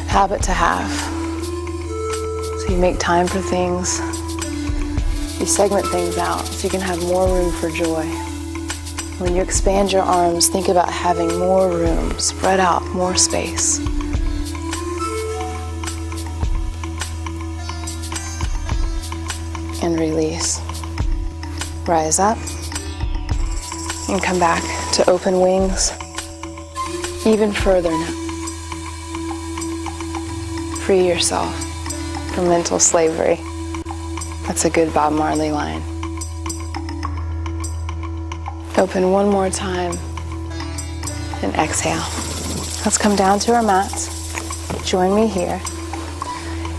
habit to have. So you make time for things, you segment things out so you can have more room for joy. When you expand your arms, think about having more room, spread out, more space. And release. Rise up and come back to open wings even further now. Free yourself from mental slavery. That's a good Bob Marley line. Open one more time and exhale. Let's come down to our mats. Join me here.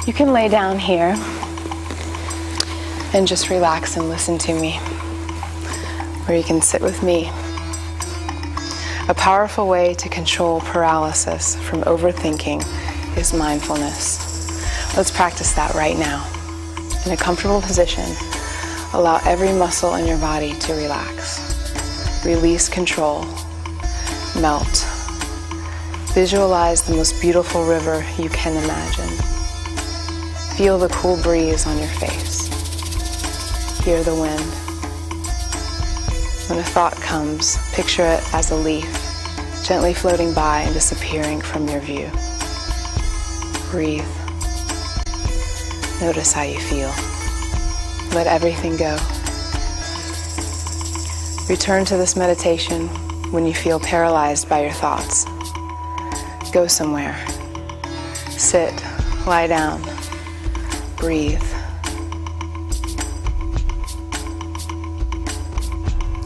You can lay down here and just relax and listen to me. Or you can sit with me. A powerful way to control paralysis from overthinking is mindfulness. Let's practice that right now. In a comfortable position, allow every muscle in your body to relax. Release control. Melt. Visualize the most beautiful river you can imagine. Feel the cool breeze on your face. Hear the wind. When a thought comes, picture it as a leaf, gently floating by and disappearing from your view. Breathe. Notice how you feel. Let everything go. Return to this meditation when you feel paralyzed by your thoughts. Go somewhere. Sit, lie down, breathe.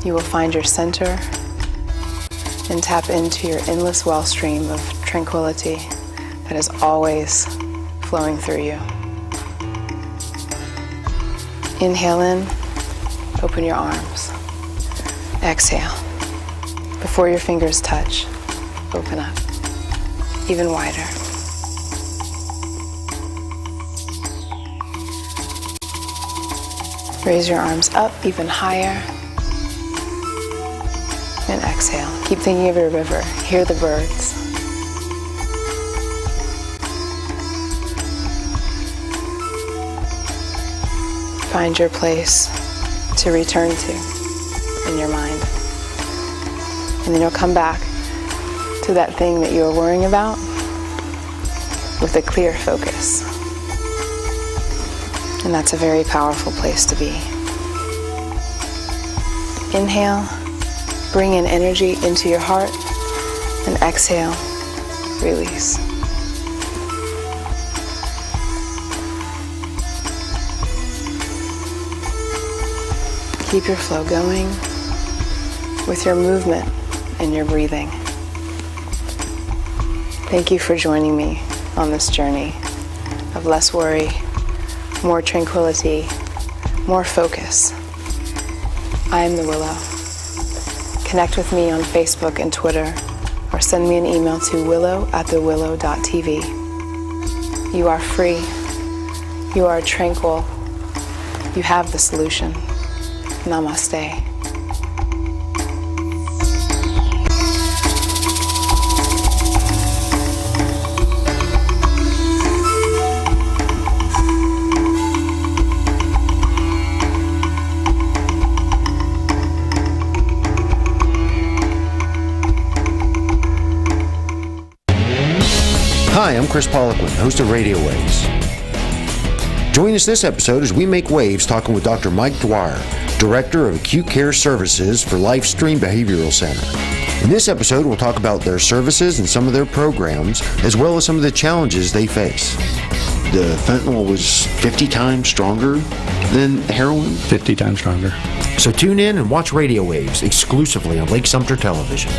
You will find your center and tap into your endless wellstream of tranquility that is always flowing through you. Inhale in, open your arms. Exhale. Before your fingers touch, open up, even wider. Raise your arms up even higher. And exhale. Keep thinking of your river. Hear the birds. Find your place to return to. in your mind. And then you'll come back to that thing that you were worrying about with a clear focus. And that's a very powerful place to be. Inhale, bring in energy into your heart, and exhale, release. Keep your flow going with your movement and your breathing. Thank you for joining me on this journey of less worry, more tranquility, more focus. I am the Willow. Connect with me on Facebook and Twitter, or send me an email to willow@thewillow.tv. You are free. You are tranquil. You have the solution. Namaste. Hi, I'm Chris Poliquin, host of Radio Waves. Join us this episode as we make waves talking with Dr. Mike Dwyer, Director of Acute Care Services for LifeStream Behavioral Center. In this episode, we'll talk about their services and some of their programs, as well as some of the challenges they face. The fentanyl was 50 times stronger than heroin? 50 times stronger. So tune in and watch Radio Waves exclusively on Lake-Sumter Television.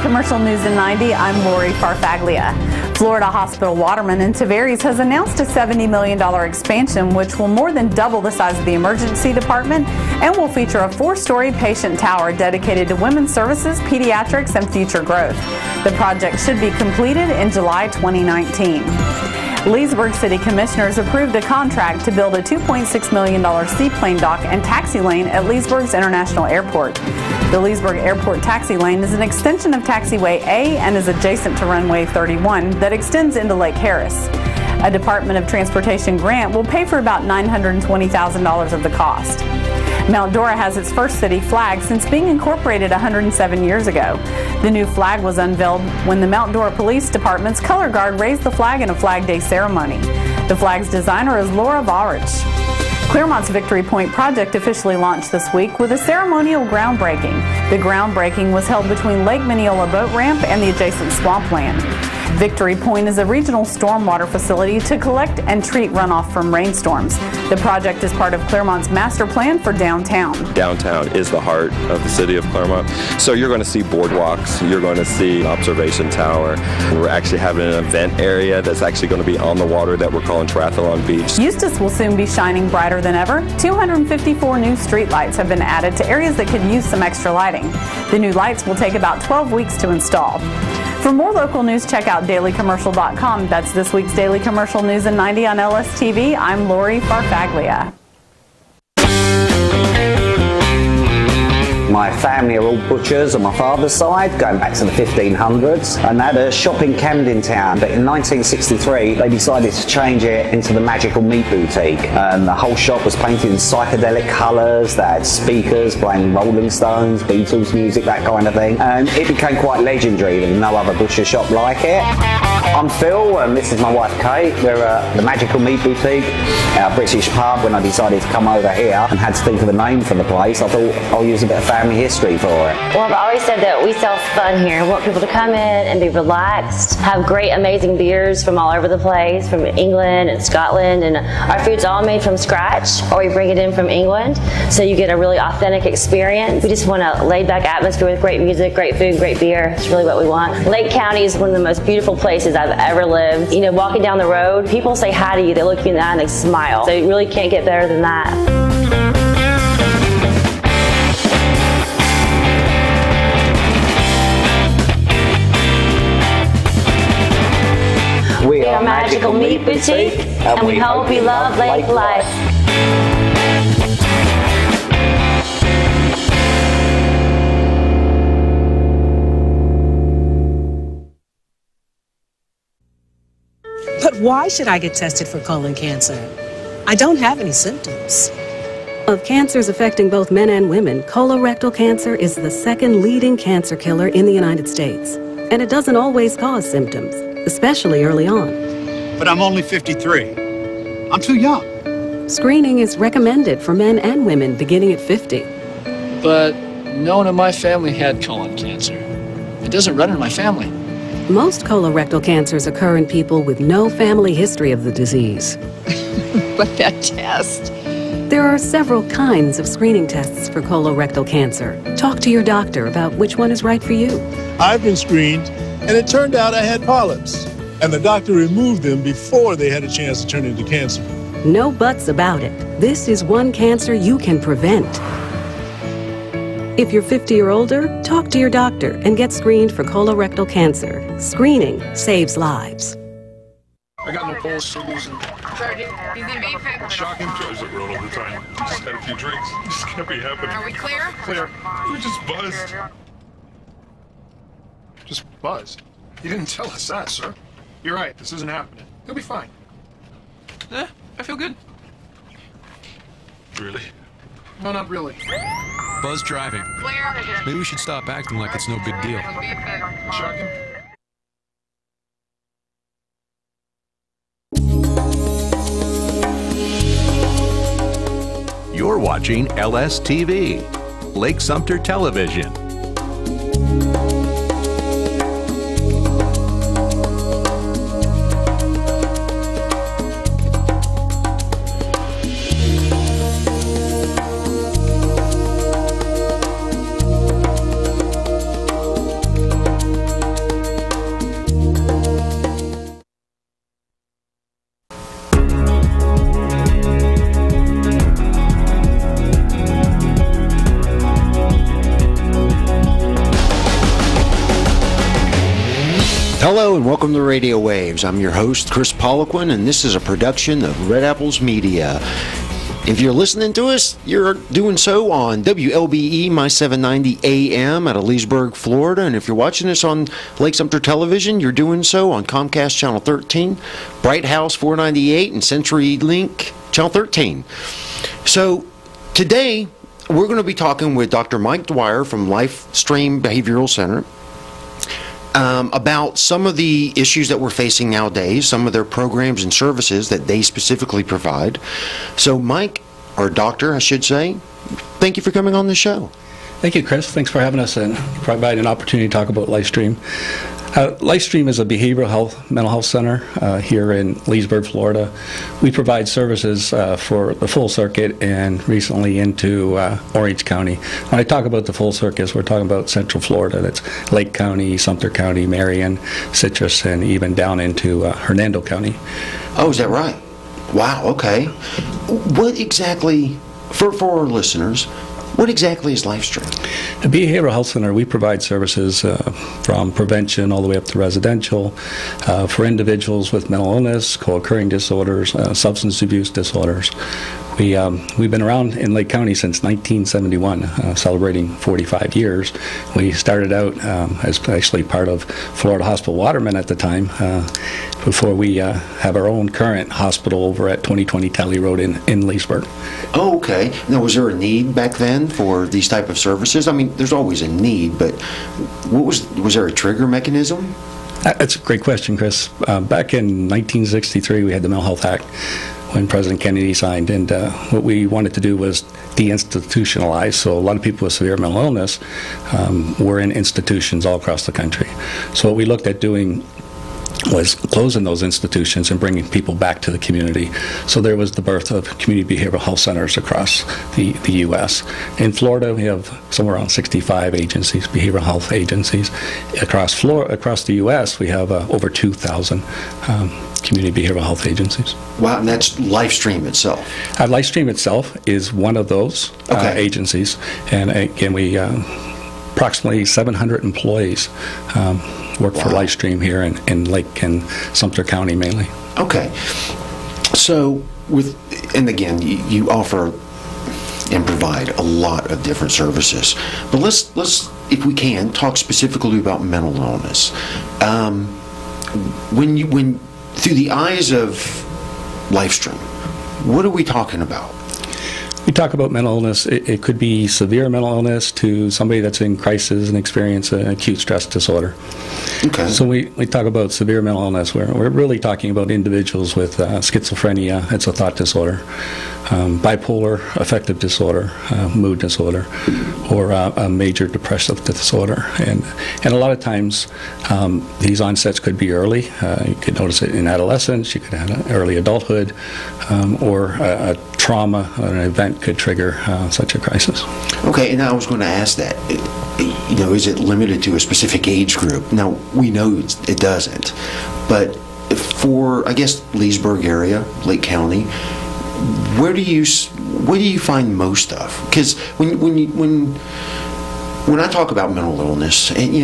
Commercial News in 90, I'm Lori Farfaglia. Florida Hospital Waterman in Tavares has announced a $70 million expansion which will more than double the size of the emergency department and will feature a 4-story patient tower dedicated to women's services, pediatrics, and future growth. The project should be completed in July 2019. Leesburg City Commissioners approved a contract to build a $2.6 million seaplane dock and taxi lane at Leesburg's International Airport. The Leesburg Airport taxi lane is an extension of Taxiway A and is adjacent to Runway 31 that extends into Lake Harris. A Department of Transportation grant will pay for about $920,000 of the cost. Mount Dora has its first city flag since being incorporated 107 years ago. The new flag was unveiled when the Mount Dora Police Department's color guard raised the flag in a Flag Day ceremony. The flag's designer is Laura Varich. Clearmont's Victory Point project officially launched this week with a ceremonial groundbreaking. The groundbreaking was held between Lake Mineola Boat Ramp and the adjacent swampland. Victory Point is a regional stormwater facility to collect and treat runoff from rainstorms. The project is part of Clearmont's master plan for downtown. Downtown is the heart of the city of Clermont. So you're going to see boardwalks, you're going to see an observation tower. We're actually having an event area that's actually going to be on the water that we're calling Triathlon Beach. Eustis will soon be shining brighter than ever. 254 new street lights have been added to areas that could use some extra lighting. The new lights will take about 12 weeks to install. For more local news, check out dailycommercial.com. That's this week's Daily Commercial News in 90 on LSTV. I'm Lori Farfaglia. My family are all butchers on my father's side, going back to the 1500s, and they had a shop in Camden Town. But in 1963, they decided to change it into the Magical Meat Boutique, and the whole shop was painted in psychedelic colours. They had speakers playing Rolling Stones, Beatles music, that kind of thing, and it became quite legendary. There's no other butcher shop like it. I'm Phil, and this is my wife Kate. We're at the Magical Meat Boutique, our British pub. When I decided to come over here and had to think of a name for the place, I thought I'll use a bit of family history for it. Well, I've always said that we sell fun here. We want people to come in and be relaxed, have great, amazing beers from all over the place, from England and Scotland, and our food's all made from scratch, or we bring it in from England, so you get a really authentic experience. We just want a laid-back atmosphere with great music, great food, great beer. It's really what we want. Lake County is one of the most beautiful places I've ever lived. You know, walking down the road, people say hi to you, they look you in the eye and they smile. So you really can't get better than that. We are Magical Meat Boutique, and we hope you love lake life. Why should I get tested for colon cancer? I don't have any symptoms. Of cancers affecting both men and women, colorectal cancer is the second leading cancer killer in the United States. And it doesn't always cause symptoms, especially early on. But I'm only 53. I'm too young. Screening is recommended for men and women beginning at 50. But no one in my family had colon cancer. It doesn't run in my family. Most colorectal cancers occur in people with no family history of the disease. But that test... There are several kinds of screening tests for colorectal cancer. Talk to your doctor about which one is right for you. I've been screened, and it turned out I had polyps. And the doctor removed them before they had a chance to turn into cancer. No buts about it. This is one cancer you can prevent. If you're 50 or older, talk to your doctor and get screened for colorectal cancer. Screening saves lives. I got no pulse, so losing. Shocking. Tries it run all the time. Just had a few drinks. Just can't be happening. Are we clear? Clear. We just buzzed. Just buzzed. You didn't tell us that, sir. You're right. This isn't happening. He'll be fine. I feel good. Really? No, not really. Buzz driving. Clear. Maybe we should stop acting like it's no big deal. Shocking. You're watching LSTV, Lake-Sumter Television. Hello and welcome to Radio Waves. I'm your host, Chris Poliquin, and this is a production of Red Apples Media. If you're listening to us, you're doing so on WLBE My 790 AM out of Leesburg, Florida. And if you're watching us on Lake-Sumter Television, you're doing so on Comcast Channel 13, Bright House 498, and CenturyLink Channel 13. So today, we're going to be talking with Dr. Mike Dwyer from LifeStream Behavioral Center about some of the issues that we're facing nowadays, some of their programs and services that they specifically provide. So Mike, or Doctor, I should say, thank you for coming on the show. Thank you, Chris. Thanks for having us and providing an opportunity to talk about LifeStream. LifeStream is a behavioral health, mental health center here in Leesburg, Florida. We provide services for the full circuit and recently into Orange County. When I talk about the full circuit, we're talking about Central Florida. That's Lake County, Sumter County, Marion, Citrus, and even down into Hernando County. Oh, is that right? Wow, okay. What exactly, for our listeners, what exactly is LifeStream? A behavioral health center, we provide services from prevention all the way up to residential for individuals with mental illness, co-occurring disorders, substance abuse disorders. We've been around in Lake County since 1971, celebrating 45 years. We started out as actually part of Florida Hospital Waterman at the time, before we have our own current hospital over at 2020 Tally Road in Leesburg. Oh, okay. Now, was there a need back then for these type of services? I mean, there's always a need, but was there a trigger mechanism? That's a great question, Chris. Back in 1963, we had the Mental Health Act when President Kennedy signed, and what we wanted to do was deinstitutionalize. So a lot of people with severe mental illness were in institutions all across the country. So what we looked at doing was closing those institutions and bringing people back to the community. So there was the birth of community behavioral health centers across the U.S. In Florida, we have somewhere around 65 agencies, behavioral health agencies. Across the U.S., we have over 2,000 community behavioral health agencies. Wow, and that's LifeStream itself? LifeStream itself is one of those agencies. And again, we approximately 700 employees work for LifeStream here in Lake and Sumter County mainly. Okay. So and again, you offer and provide a lot of different services. But let's if we can, talk specifically about mental illness. When through the eyes of LifeStream, what are we talking about? We talk about mental illness. It could be severe mental illness to somebody that's in crisis and experience an acute stress disorder. Okay. So we talk about severe mental illness. We're really talking about individuals with schizophrenia, it's a thought disorder, bipolar affective disorder, mood disorder, or a major depressive disorder. And a lot of times these onsets could be early. You could notice it in adolescence, you could have an early adulthood, or a trauma, an event could trigger such a crisis. Okay, and I was going to ask that. Is it limited to a specific age group? Now, we know it doesn't, but for, I guess, Leesburg area, Lake County, where do you find most of? Because when I talk about mental illness, and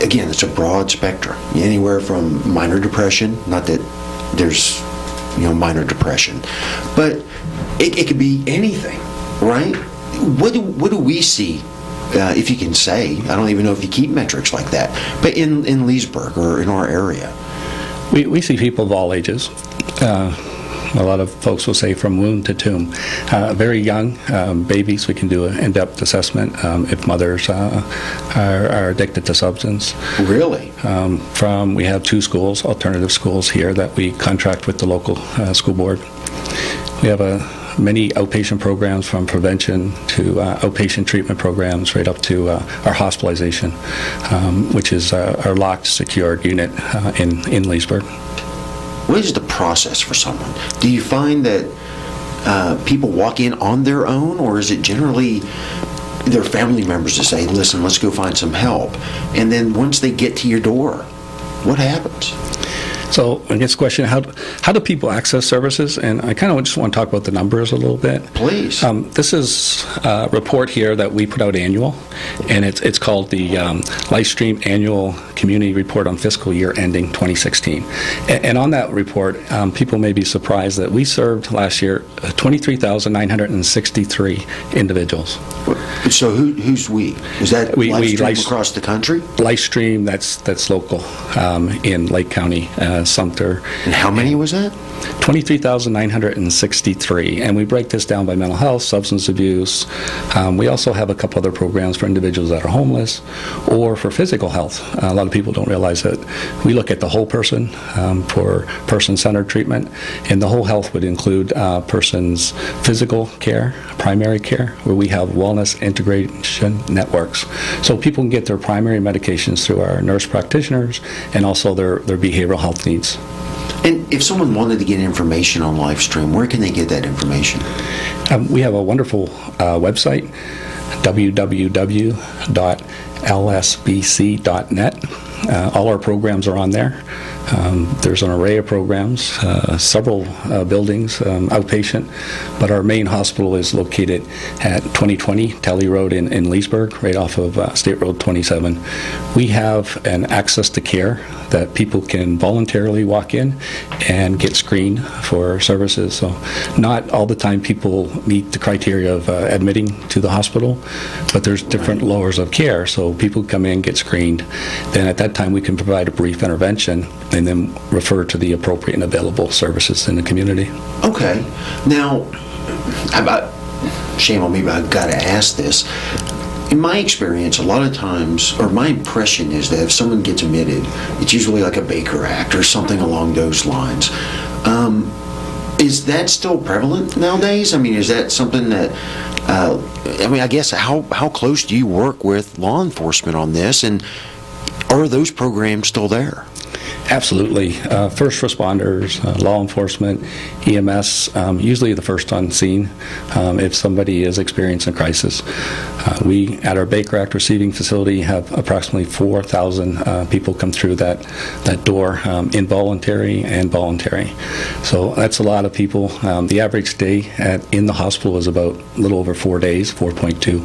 again, it's a broad spectrum, anywhere from minor depression, not that there's minor depression, but it could be anything, right? What do we see? If you can say, I don't even know if you keep metrics like that, but in Leesburg or in our area, we see people of all ages. A lot of folks will say from womb to tomb. Very young babies, we can do an in-depth assessment if mothers are addicted to substance. Really? We have 2 schools, alternative schools here, that we contract with the local school board. We have many outpatient programs, from prevention to outpatient treatment programs, right up to our hospitalization, which is our locked, secured unit in Leesburg. What is the process for someone? Do you find that people walk in on their own, or is it generally their family members that say, listen, let's go find some help? And then once they get to your door, what happens? So I guess the question, how do people access services? And I kind of just want to talk about the numbers a little bit. Please. This is a report here that we put out annual, and it's called the LifeStream Annual Community Report on Fiscal Year Ending 2016. And on that report, people may be surprised that we served last year 23,963 individuals. So who's we? Is that LifeStream across the country? LifeStream, that's local in Lake County, Sumter. And how many was that? 23,963, and we break this down by mental health, substance abuse. We also have a couple other programs for individuals that are homeless, or for physical health. A lot of people don't realize that we look at the whole person for person-centered treatment, and the whole health would include person's physical care, primary care, where we have wellness integration networks. So people can get their primary medications through our nurse practitioners, and also their behavioral health needs. And if someone wanted to get information on LifeStream, where can they get that information? We have a wonderful website, www.lsbc.net. All our programs are on there. There's an array of programs, several buildings, outpatient, but our main hospital is located at 2020 Telly Road in Leesburg, right off of State Road 27. We have an access to care that people can voluntarily walk in and get screened for services. So not all the time people meet the criteria of admitting to the hospital, but there's different levels of care. So people come in, get screened, then at that time we can provide a brief intervention and then refer to the appropriate and available services in the community. Okay. Now, shame on me, but I've got to ask this. In my experience, a lot of times, or my impression is that if someone gets admitted, it's usually like a Baker Act or something along those lines. Is that still prevalent nowadays? I mean, is that something that, I guess, how close do you work with law enforcement on this, and are those programs still there? Absolutely. First responders, law enforcement, EMS, usually the first on scene if somebody is experiencing a crisis. We, at our Baker Act receiving facility, have approximately 4,000 people come through that door, involuntary and voluntary. So that's a lot of people. The average stay in the hospital is about a little over 4 days, 4.2.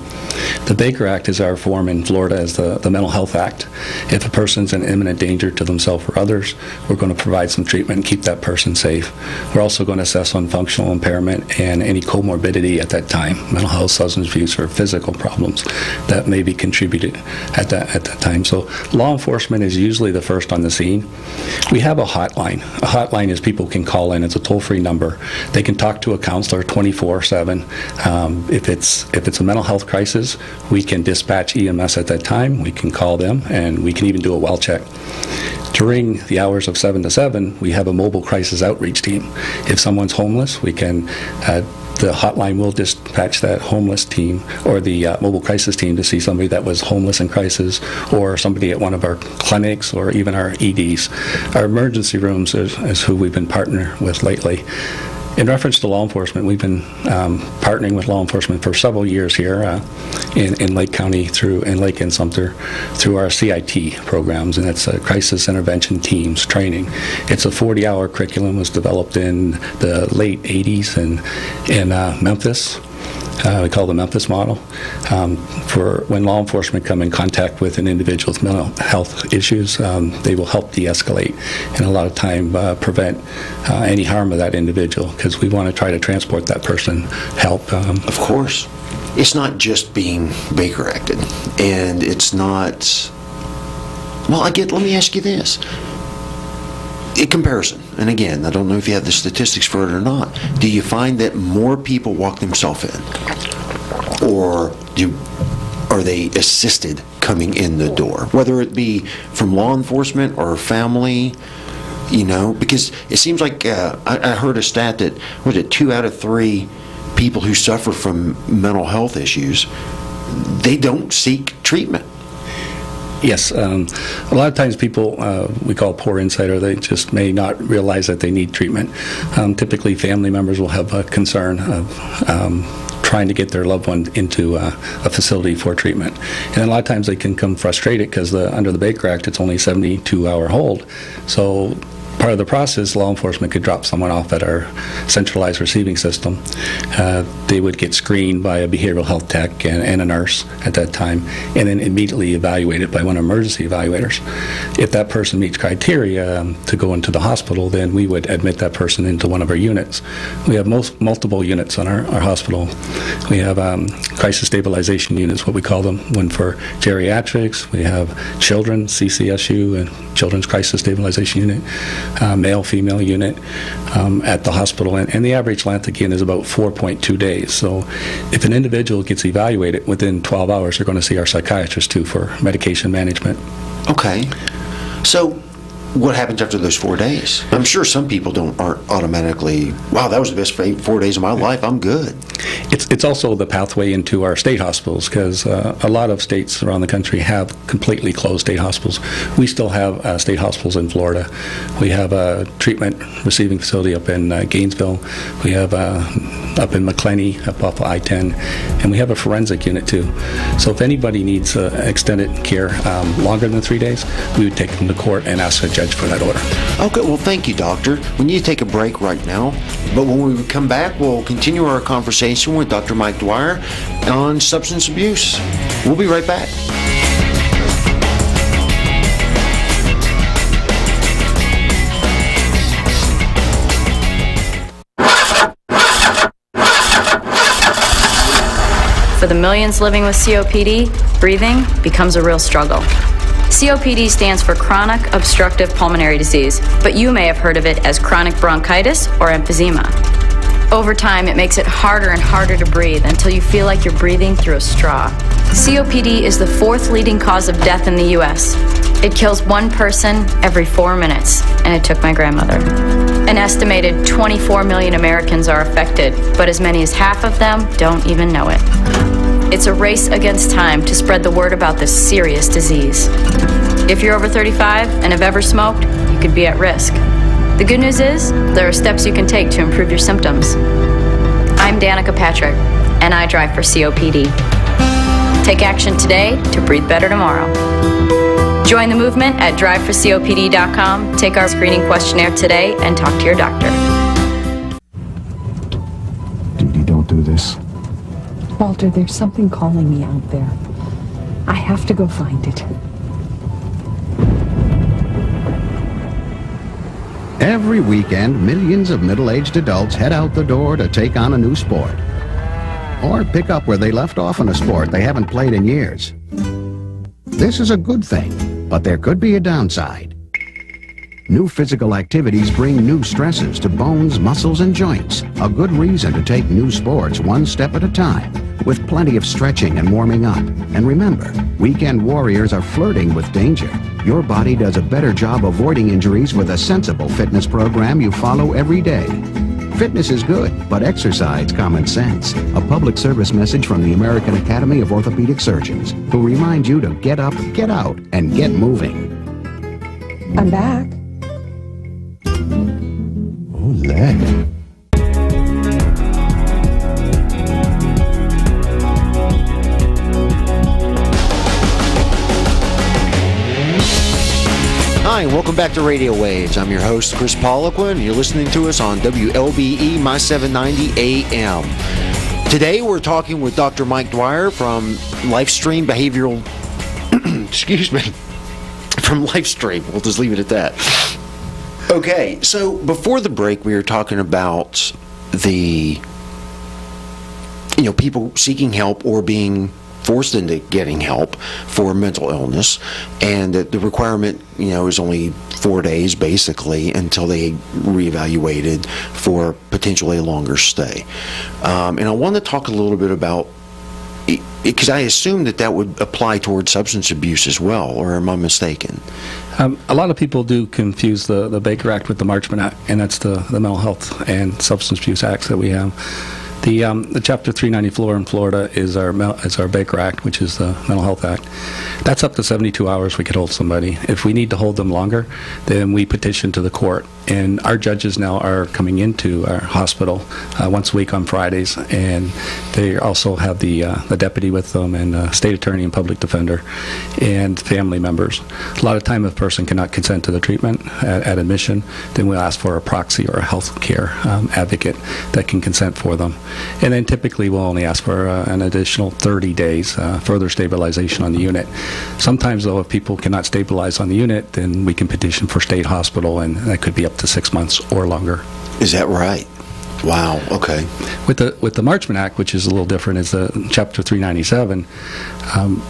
The Baker Act is our form in Florida as the Mental Health Act. If a person's in imminent danger to themselves for others. We're going to provide some treatment and keep that person safe. We're also going to assess on functional impairment and any comorbidity at that time, mental health, substance abuse, or physical problems that may be contributed at that time. So law enforcement is usually the first on the scene. We have a hotline. A hotline is people can call in. It's a toll-free number. They can talk to a counselor 24/7. If it's a mental health crisis, we can dispatch EMS at that time. We can call them, and we can even do a well check. During the hours of 7 to 7, we have a mobile crisis outreach team. If someone's homeless, we can the hotline will dispatch that homeless team or the mobile crisis team to see somebody that was homeless in crisis, or somebody at one of our clinics, or even our EDs. Our emergency rooms is who we've been partnering with lately. In reference to law enforcement, we've been partnering with law enforcement for several years here in Lake County in Lake and Sumter through our CIT programs, and that's Crisis Intervention Teams training. It's a 40-hour curriculum. It was developed in the late 80s in Memphis. We call it the Memphis model. For when law enforcement come in contact with an individual with mental health issues, they will help de-escalate and a lot of time prevent any harm of that individual, because we want to try to transport that person help. Of course. It's not just being Baker acted, and it's not, well, let me ask you this. In comparison, and again, I don't know if you have the statistics for it or not, do you find that more people walk themselves in? Or are they assisted coming in the door? Whether it be from law enforcement or family, because it seems like I heard a stat that, 2 out of 3 people who suffer from mental health issues, they don't seek treatment. Yes, a lot of times people we call poor insight, or they just may not realize that they need treatment. Typically, family members will have a concern of trying to get their loved one into a facility for treatment, and a lot of times they can come frustrated because under the Baker Act, it's only 72-hour hold. So part of the process, law enforcement could drop someone off at our centralized receiving system. They would get screened by a behavioral health tech and a nurse at that time, and then immediately evaluated by one of our emergency evaluators. If that person meets criteria to go into the hospital, then we would admit that person into one of our units. We have multiple units on our hospital. We have crisis stabilization units, what we call them, one for geriatrics. We have children, CCSU, and Children's Crisis Stabilization Unit. Male-female unit at the hospital, and the average length again is about 4.2 days. So if an individual gets evaluated within 12 hours, they're going to see our psychiatrist too for medication management. Okay, so what happens after those 4 days? I'm sure some people aren't automatically, wow, that was the best 4 days of my life, I'm good. It's also the pathway into our state hospitals, because a lot of states around the country have completely closed state hospitals. We still have state hospitals in Florida. We have a treatment receiving facility up in Gainesville. We have up in McClenny, up off of I-10, and we have a forensic unit too. So if anybody needs extended care longer than 3 days, we would take them to court and ask a judge for that order. Okay, well, thank you, Doctor. We need to take a break right now, but when we come back, we'll continue our conversation with Dr. Mike Dwyer on substance abuse. We'll be right back. For the millions living with COPD, breathing becomes a real struggle. COPD stands for chronic obstructive pulmonary disease, but you may have heard of it as chronic bronchitis or emphysema. Over time, it makes it harder and harder to breathe until you feel like you're breathing through a straw. COPD is the 4th leading cause of death in the U.S. It kills 1 person every 4 minutes, and it took my grandmother. An estimated 24 million Americans are affected, but as many as half of them don't even know it. It's a race against time to spread the word about this serious disease. If you're over 35 and have ever smoked, you could be at risk. The good news is, there are steps you can take to improve your symptoms. I'm Danica Patrick, and I drive for COPD. Take action today to breathe better tomorrow. Join the movement at driveforcopd.com, take our screening questionnaire today, and talk to your doctor. Dee, don't do this. Walter, there's something calling me out there. I have to go find it. Every weekend, millions of middle-aged adults head out the door to take on a new sport, or pick up where they left off in a sport they haven't played in years. This is a good thing, but there could be a downside. New physical activities bring new stresses to bones, muscles, and joints. A good reason to take new sports one step at a time, with plenty of stretching and warming up. And remember, weekend warriors are flirting with danger. Your body does a better job avoiding injuries with a sensible fitness program you follow every day. Fitness is good, but exercise common sense. A public service message from the American Academy of Orthopedic Surgeons, who remind you to get up, get out, and get moving. I'm back. Oh, leg. Hi, and welcome back to Radio Waves. I'm your host, Chris Poliquin, and you're listening to us on WLBE, My 790 AM. Today, we're talking with Dr. Mike Dwyer from LifeStream Behavioral... excuse me. From LifeStream. We'll just leave it at that. Okay, so before the break, we were talking about the... people seeking help or being forced into getting help for mental illness, and that the requirement, is only 4 days basically until they reevaluated for potentially a longer stay. And I want to talk a little bit about, because I assume that would apply towards substance abuse as well, or am I mistaken? A lot of people do confuse the Baker Act with the Marchman Act, and that's the Mental Health and Substance Abuse Acts that we have. The Chapter 394 in Florida is our Baker Act, which is the Mental Health Act. That's up to 72 hours we could hold somebody. If we need to hold them longer, then we petition to the court. And our judges now are coming into our hospital once a week on Fridays, and they also have the deputy with them, and state attorney and public defender, and family members. A lot of time, if a person cannot consent to the treatment at admission, then we'll ask for a proxy or a health care advocate that can consent for them. And then typically we'll only ask for an additional 30 days further stabilization on the unit. Sometimes, though, if people cannot stabilize on the unit, then we can petition for state hospital, and that could be up to 6 months or longer. Is that right? Wow, okay. With the Marchman Act, which is a little different, is Chapter 397.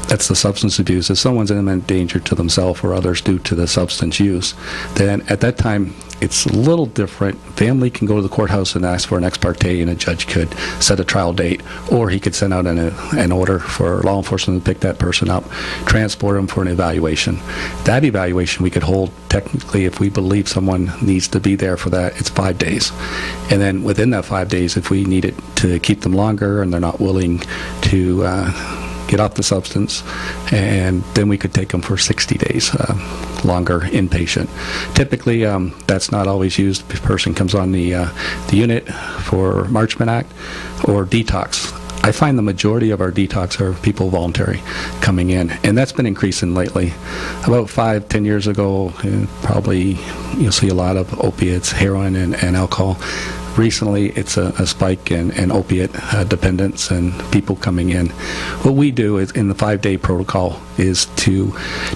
That's the substance abuse. If someone's in imminent danger to themselves or others due to the substance use, then at that time it's a little different. Family can go to the courthouse and ask for an ex parte, and a judge could set a trial date, or he could send out an order for law enforcement to pick that person up, transport them for an evaluation. That evaluation we could hold technically, if we believe someone needs to be there for that, it's 5 days. And then within that 5 days, if we need it to keep them longer and they're not willing to get off the substance, and then we could take them for 60 days longer inpatient. Typically, that's not always used. If a person comes on the unit for Marchman Act or detox. I find the majority of our detox are people voluntary coming in, and that's been increasing lately. About 5-10 years ago, probably you'll see a lot of opiates, heroin, and alcohol. Recently, it's a spike in opiate dependence and people coming in. What we do is, in the 5-day protocol, is to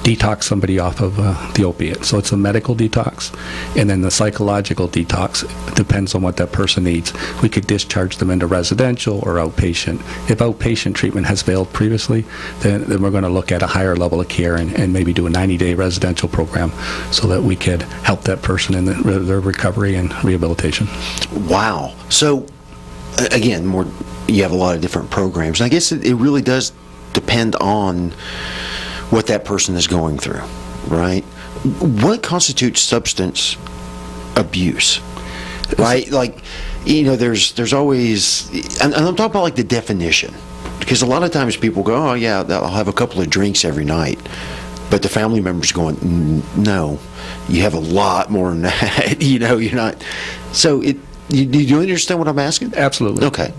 detox somebody off of the opiate. So it's a medical detox, and then the psychological detox depends on what that person needs. We could discharge them into residential or outpatient. If outpatient treatment has failed previously, then we're going to look at a higher level of care and maybe do a 90-day residential program so that we could help that person in their recovery and rehabilitation. Wow. So, again, you have a lot of different programs. And I guess it really does depend on what that person is going through, right? What constitutes substance abuse, right? Like, there's always, and I'm talking about like the definition, because a lot of times people go, oh yeah, I'll have a couple of drinks every night, but the family member's going, no, you have a lot more than that. You're not. So do you understand what I'm asking? Absolutely. Okay.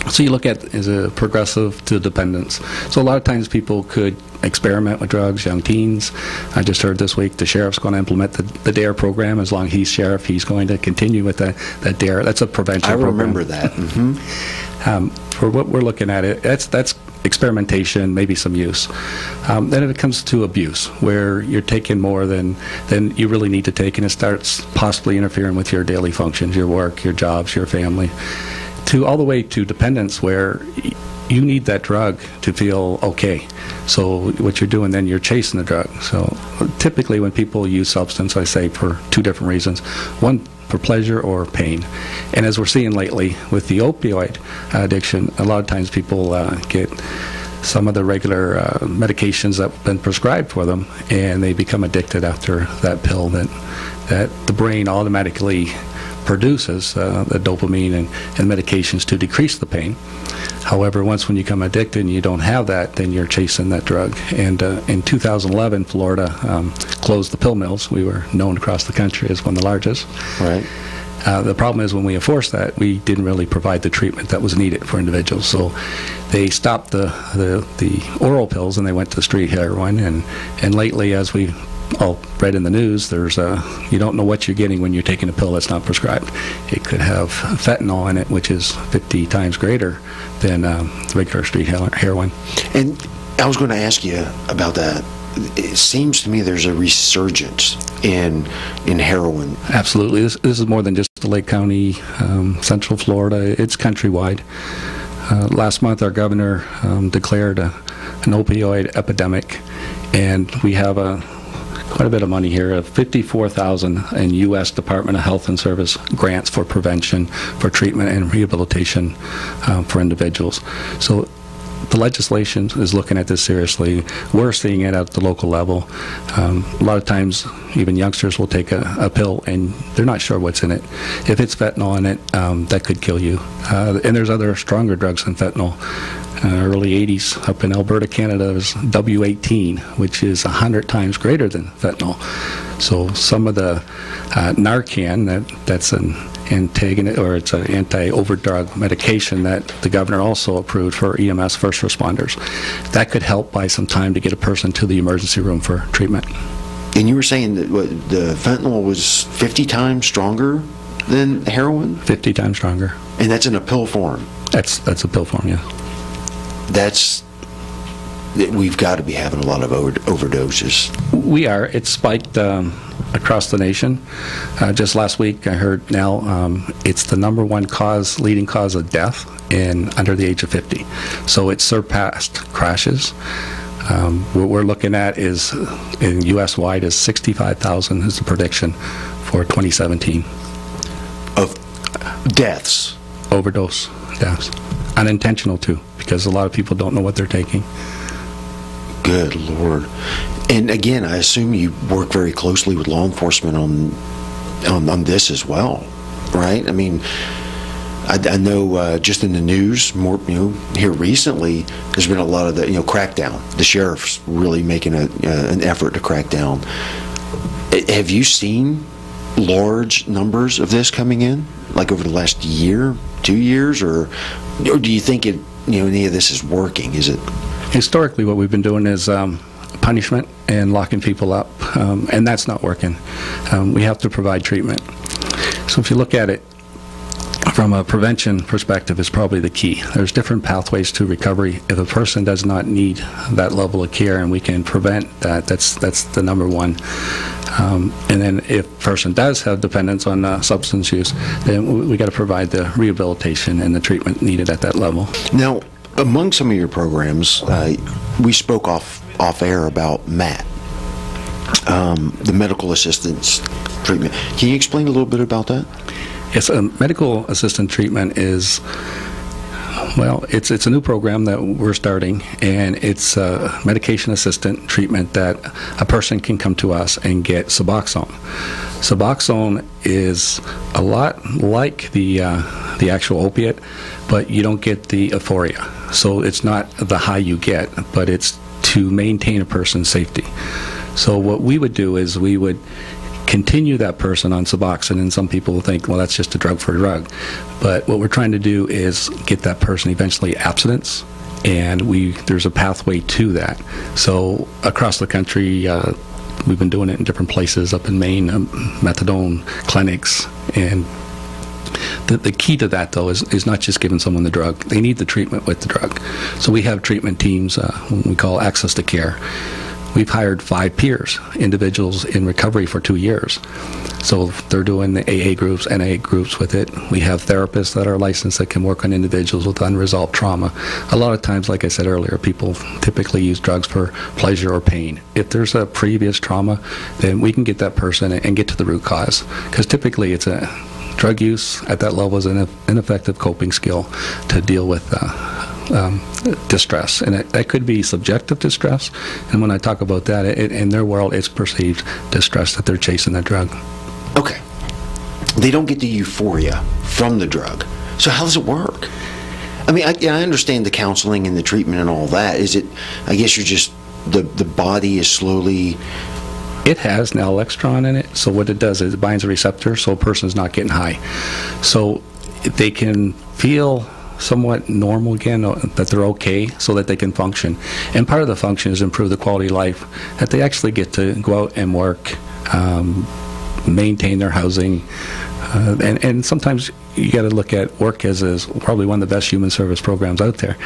So you look at as a progressive to dependence. So a lot of times people could experiment with drugs, young teens. I just heard this week the sheriff's going to implement the DARE program. As long as he's sheriff, he's going to continue with that DARE. That's a prevention program. I remember that. Mm-hmm. For what we're looking at, that's experimentation, maybe some use. Then it comes to abuse, where you're taking more than you really need to take, and it starts possibly interfering with your daily functions, your work, your jobs, your family, to all the way to dependence, where you need that drug to feel okay. So what you're doing then, you're chasing the drug. So typically when people use substance, I say for two different reasons. One, for pleasure or pain. And as we're seeing lately with the opioid addiction, a lot of times people get some of the regular medications that have been prescribed for them, and they become addicted after that pill that the brain automatically produces the dopamine and medications to decrease the pain. However, once when you become addicted and you don't have that, then you're chasing that drug. And in 2011, Florida closed the pill mills. We were known across the country as one of the largest. Right. The problem is when we enforced that, we didn't really provide the treatment that was needed for individuals. So they stopped the oral pills and they went to street heroin. And lately, as we all read in the news, there's you don't know what you're getting when you're taking a pill that's not prescribed. It could have fentanyl in it, which is 50 times greater than regular street heroin. And I was going to ask you about that. It seems to me there's a resurgence in heroin. Absolutely. This is more than just the Lake County, Central Florida. It's countrywide. Last month, our governor declared an opioid epidemic, and we have quite a bit of money here, $54,000 in U.S. Department of Health and Service grants for prevention, for treatment and rehabilitation for individuals. So the legislation is looking at this seriously. We're seeing it at the local level. A lot of times, even youngsters will take a pill and they're not sure what's in it. If it's fentanyl in it, that could kill you. And there's other stronger drugs than fentanyl. Early 80s, up in Alberta, Canada, was W18, which is 100 times greater than fentanyl. So some of the Narcan, that's an antagonist, or it's an anti-overdrug medication that the governor also approved for EMS first responders. That could help buy some time to get a person to the emergency room for treatment. And you were saying that the fentanyl was 50 times stronger than heroin? 50 times stronger. And that's in a pill form? That's a pill form, yeah. We've got to be having a lot of overdoses. We are. It's spiked across the nation. Just last week, I heard now it's the number one leading cause of death under the age of 50. So it surpassed crashes. What we're looking at is, in U.S.-wide, is 65,000 is the prediction for 2017. Of deaths? Overdose deaths. Unintentional, too, because a lot of people don't know what they're taking. Good Lord. And again, I assume you work very closely with law enforcement on this as well, right? I mean, I know just in the news, more here recently, there's been a lot of the crackdown. The sheriff's really making an effort to crack down. Have you seen large numbers of this coming in, like over the last year, 2 years, or do you think any of this is working? Is it? Historically, what we've been doing is punishment and locking people up, and that's not working. We have to provide treatment. So if you look at it from a prevention perspective, is probably the key. There's different pathways to recovery. If a person does not need that level of care and we can prevent that, that's the number one. And then if a person does have dependence on substance use, then we got to provide the rehabilitation and the treatment needed at that level. Now, among some of your programs, we spoke off air about MAT, the medical assistance treatment. Can you explain a little bit about that? Yes, medical assistant treatment is, well, it's a new program that we're starting, and it's a medication assistant treatment that a person can come to us and get Suboxone. Suboxone is a lot like the actual opiate, but you don't get the euphoria. So it's not the high you get, but it's to maintain a person's safety. So what we would do is we would continue that person on Suboxone, and some people will think, well, that's just a drug for a drug. But what we're trying to do is get that person eventually abstinence, and there's a pathway to that. So across the country, we've been doing it in different places, up in Maine, methadone clinics, and The key to that, though, is not just giving someone the drug. They need the treatment with the drug. So we have treatment teams, we call access to care. We've hired 5 peers, individuals in recovery for 2 years. So they're doing the AA groups, NA groups with it. We have therapists that are licensed that can work on individuals with unresolved trauma. A lot of times, like I said earlier, people typically use drugs for pleasure or pain. If there's a previous trauma, then we can get that person and get to the root cause. Because typically it's a drug use at that level is an ineffective coping skill to deal with distress, and that could be subjective distress, and when I talk about that, in their world it's perceived distress that they're chasing that drug. Okay. They don't get the euphoria from the drug. So how does it work? I mean, I understand the counseling and the treatment and all that. Is it, I guess you're just, the body is slowly... It has naltrexone in it, so what it does is it binds a receptor so a person's not getting high. So they can feel somewhat normal again, that they're okay, so that they can function. And part of the function is improve the quality of life, that they actually get to go out and work, maintain their housing, and sometimes you got to look at work as probably one of the best human service programs out there.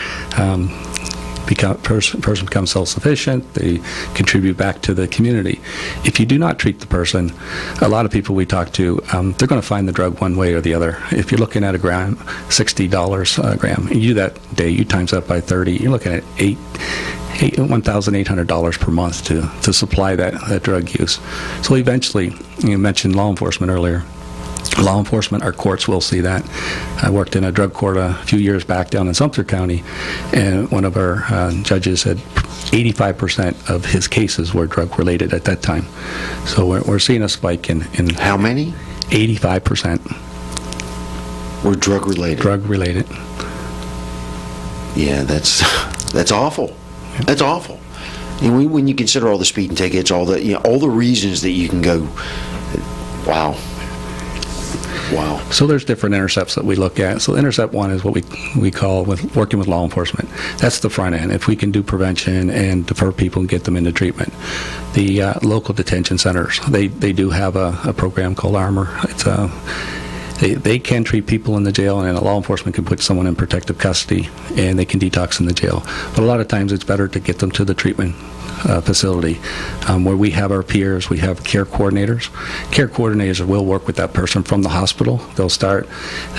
Person becomes self-sufficient, they contribute back to the community. If you do not treat the person, a lot of people we talk to, they're going to find the drug one way or the other. If you're looking at a gram, $60 a gram, and you do that day, you times that by 30, you're looking at $1,800 per month to supply that drug use. So eventually, you mentioned law enforcement earlier. Law enforcement, our courts will see that. I worked in a drug court a few years back down in Sumter County, and one of our judges said 85% of his cases were drug-related at that time. So we're seeing a spike in... How many? 85%. Were drug-related? Drug-related. Yeah, that's awful. That's awful. And when you consider all the speeding tickets, all the reasons that you can go, wow. Wow. So there's different intercepts that we look at. So intercept one is what we call working with law enforcement. That's the front end. If we can do prevention and defer people and get them into treatment. The local detention centers, they do have a program called ARMOR. It's they can treat people in the jail, and law enforcement can put someone in protective custody, and they can detox in the jail. But a lot of times it's better to get them to the treatment facility where we have our peers, we have care coordinators. Care coordinators will work with that person from the hospital. They'll start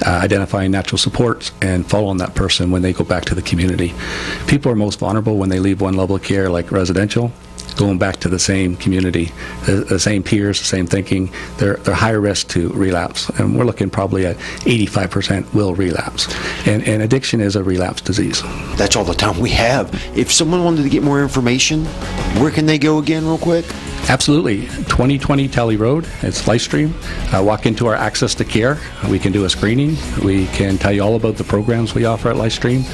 identifying natural supports and following that person when they go back to the community. People are most vulnerable when they leave one level of care, like residential, going back to the same community, the same peers, the same thinking. They're higher risk to relapse, and we're looking probably at 85% will relapse. And addiction is a relapse disease. That's all the time we have. If someone wanted to get more information, where can they go again real quick? Absolutely. 2020 Tally Road. It's live stream. Walk into our access to care. We can do a screening. We can tell you all about the programs we offer at Livestream,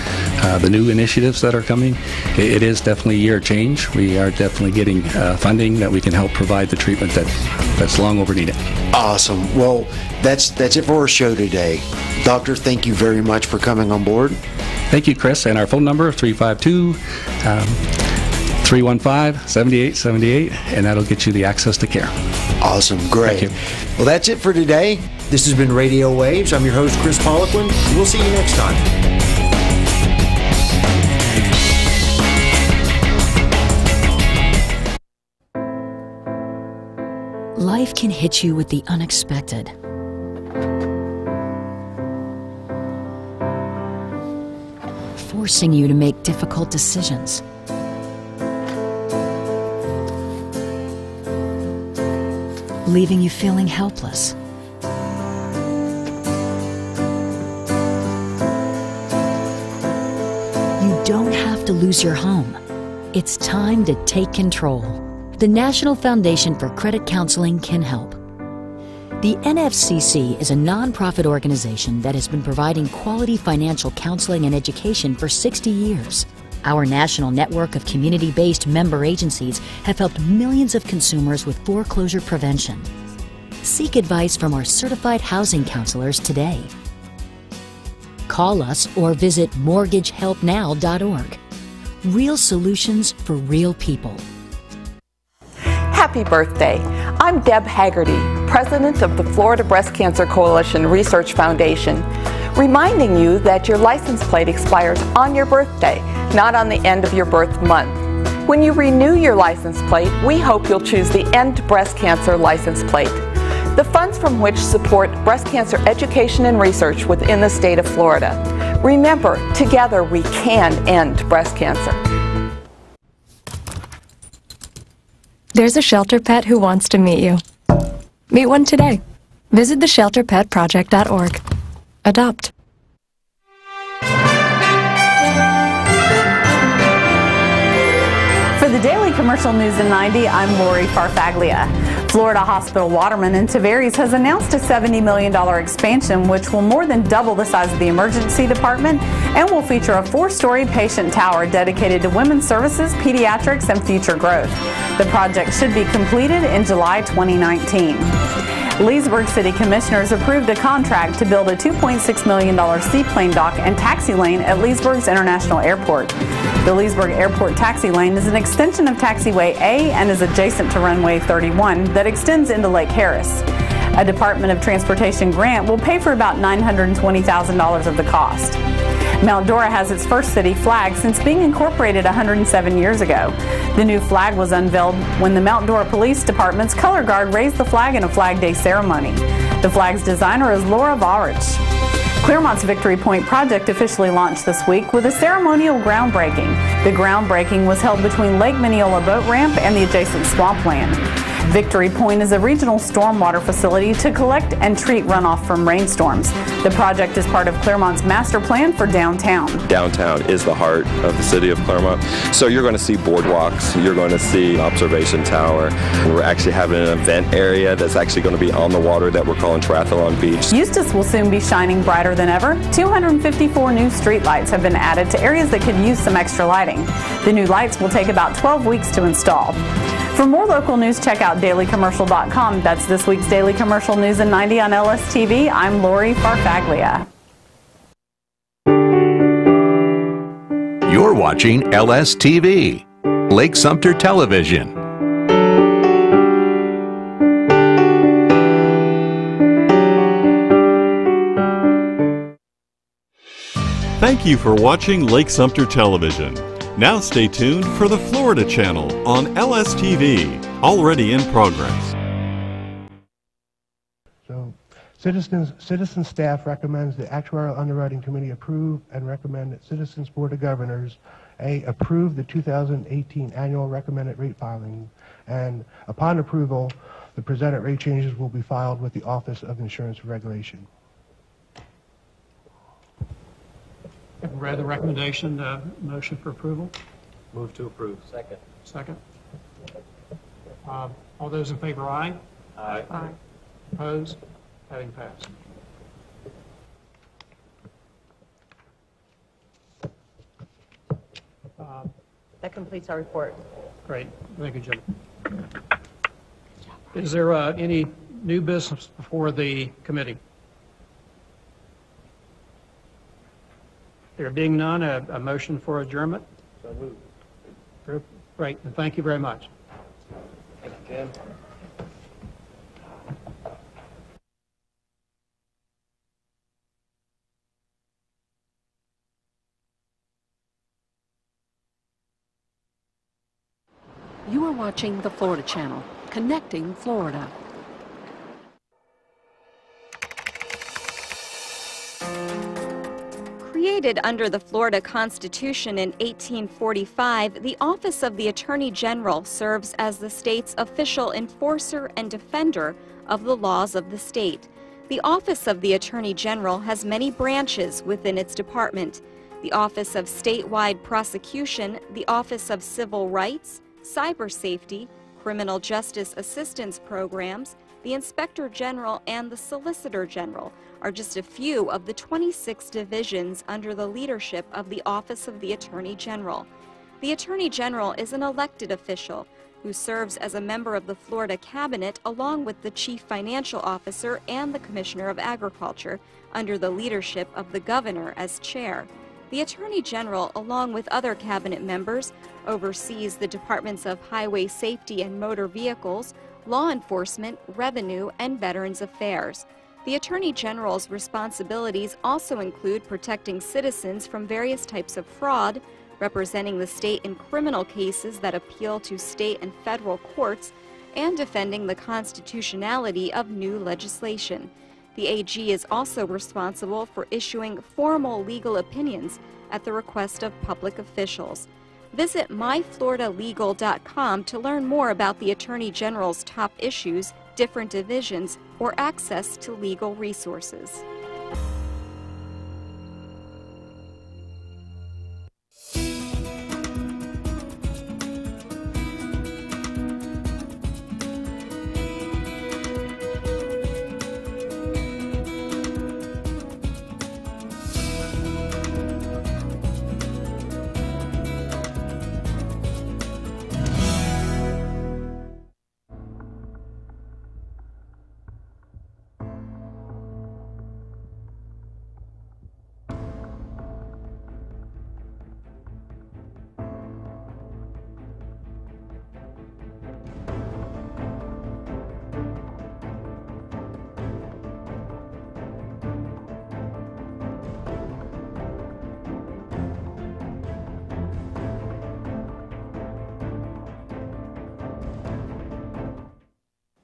the new initiatives that are coming. It is definitely a year of change. We are definitely getting funding that we can help provide the treatment that's long over needed. Awesome. Well, that's it for our show today. Doctor, thank you very much for coming on board. Thank you, Chris. And our phone number, 352-315-7878, and that'll get you the access to care. Awesome. Great. Thank you. Well, that's it for today. This has been Radio Waves. I'm your host, Chris Poliquin. We'll see you next time. Life can hit you with the unexpected. Forcing you to make difficult decisions. Leaving you feeling helpless. You don't have to lose your home. It's time to take control. The National Foundation for Credit Counseling can help. The NFCC is a nonprofit organization that has been providing quality financial counseling and education for 60 years. Our national network of community-based member agencies have helped millions of consumers with foreclosure prevention. Seek advice from our certified housing counselors today. Call us or visit mortgagehelpnow.org. Real solutions for real people. Happy birthday. I'm Deb Haggerty, President of the Florida Breast Cancer Coalition Research Foundation, reminding you that your license plate expires on your birthday, not on the end of your birth month. When you renew your license plate, we hope you'll choose the End Breast Cancer license plate, the funds from which support breast cancer education and research within the state of Florida. Remember, together we can end breast cancer. There's a shelter pet who wants to meet you. Meet one today. Visit theshelterpetproject.org. Adopt. For the Daily Commercial News in 90, I'm Lori Farfaglia. Florida Hospital Waterman in Tavares has announced a $70 million expansion which will more than double the size of the emergency department and will feature a 4-story patient tower dedicated to women's services, pediatrics, and future growth. The project should be completed in July 2019. Leesburg City Commissioners approved a contract to build a $2.6 million seaplane dock and taxi lane at Leesburg's International Airport. The Leesburg Airport taxi lane is an extension of Taxiway A and is adjacent to Runway 31 that extends into Lake Harris. A Department of Transportation grant will pay for about $920,000 of the cost. Mount Dora has its first city flag since being incorporated 107 years ago. The new flag was unveiled when the Mount Dora Police Department's color guard raised the flag in a Flag Day ceremony. The flag's designer is Laura Varich. Clermont's Victory Point project officially launched this week with a ceremonial groundbreaking. The groundbreaking was held between Lake Mineola Boat Ramp and the adjacent swampland. Victory Point is a regional stormwater facility to collect and treat runoff from rainstorms. The project is part of Clermont's master plan for downtown. Downtown is the heart of the city of Clermont. So you're going to see boardwalks, you're going to see an observation tower. We're actually having an event area that's actually going to be on the water that we're calling Triathlon Beach. Eustis will soon be shining brighter than ever. 254 new street lights have been added to areas that could use some extra lighting. The new lights will take about 12 weeks to install. For more local news, check out dailycommercial.com. That's this week's Daily Commercial News in 90 on LSTV. I'm Lori Farfaglia. You're watching LSTV, Lake-Sumter Television. Thank you for watching Lake-Sumter Television. Now stay tuned for the Florida Channel on LSTV, already in progress. So, Citizen staff recommends the Actuarial Underwriting Committee approve and recommend that Citizens Board of Governors approve the 2018 annual recommended rate filing, and upon approval, the presented rate changes will be filed with the Office of Insurance Regulation. I've read the recommendation, motion for approval. Move to approve. Second. Second. All those in favor, aye? Aye. Aye. Opposed? Having passed. That completes our report. Great. Thank you, Jim. Is there any new business before the committee? There being none, a motion for adjournment? So moved. Great, and thank you very much. Thank you, Jim. You are watching the Florida Channel, connecting Florida. Created under the Florida Constitution in 1845, the Office of the Attorney General serves as the state's official enforcer and defender of the laws of the state. The Office of the Attorney General has many branches within its department: the Office of Statewide Prosecution, the Office of Civil Rights, Cyber Safety, Criminal Justice Assistance Programs, the Inspector General, and the Solicitor General are just a few of the 26 divisions under the leadership of the Office of the Attorney General. The Attorney General is an elected official who serves as a member of the Florida Cabinet along with the Chief Financial Officer and the Commissioner of Agriculture under the leadership of the Governor as chair. The Attorney General, along with other Cabinet members, oversees the Departments of Highway Safety and Motor Vehicles, law enforcement, revenue, and Veterans Affairs. The Attorney General's responsibilities also include protecting citizens from various types of fraud, representing the state in criminal cases that appeal to state and federal courts, and defending the constitutionality of new legislation. The AG is also responsible for issuing formal legal opinions at the request of public officials. Visit myfloridalegal.com to learn more about the Attorney General's top issues, different divisions, or access to legal resources.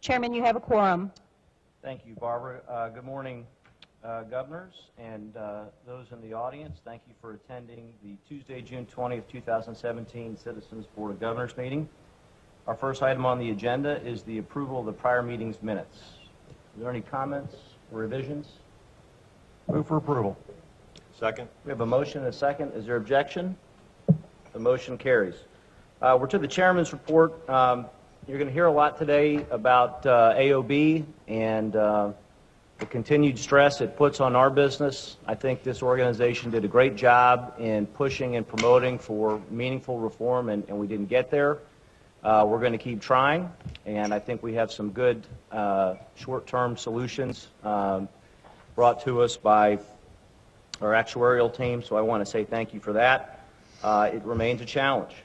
Chairman, you have a quorum. Thank you, Barbara. Good morning, governors and those in the audience. Thank you for attending the Tuesday, June 20th, 2017 Citizens Board of Governors meeting. Our first item on the agenda is the approval of the prior meeting's minutes. Are there any comments or revisions? Move for approval. Second. We have a motion and a second. Is there objection? The motion carries. We're to the chairman's report. You're going to hear a lot today about AOB and the continued stress it puts on our business. I think this organization did a great job in pushing and promoting for meaningful reform, and we didn't get there. We're going to keep trying, and I think we have some good short-term solutions brought to us by our actuarial team, so I want to say thank you for that. It remains a challenge.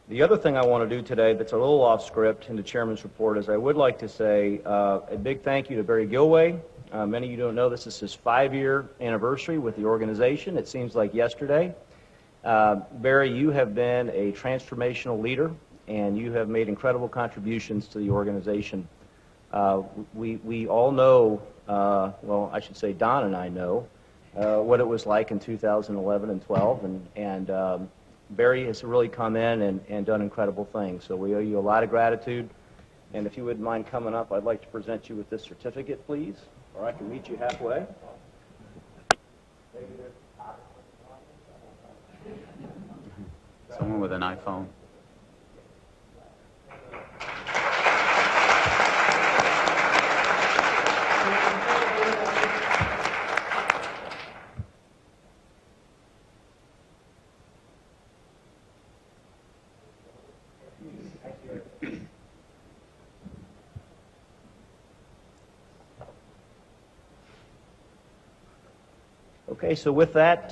The other thing I want to do today that's a little off script in the chairman's report is I would like to say a big thank you to Barry Gilway. Many of you don't know this is his 5-year anniversary with the organization. It seems like yesterday. Barry, you have been a transformational leader, and you have made incredible contributions to the organization. We all know, well, I should say Don and I know, what it was like in 2011 and 12, and Barry has really come in and done incredible things. So we owe you a lot of gratitude. And if you wouldn't mind coming up, I'd like to present you with this certificate, please, or I can meet you halfway. Someone with an iPhone. Okay, so with that,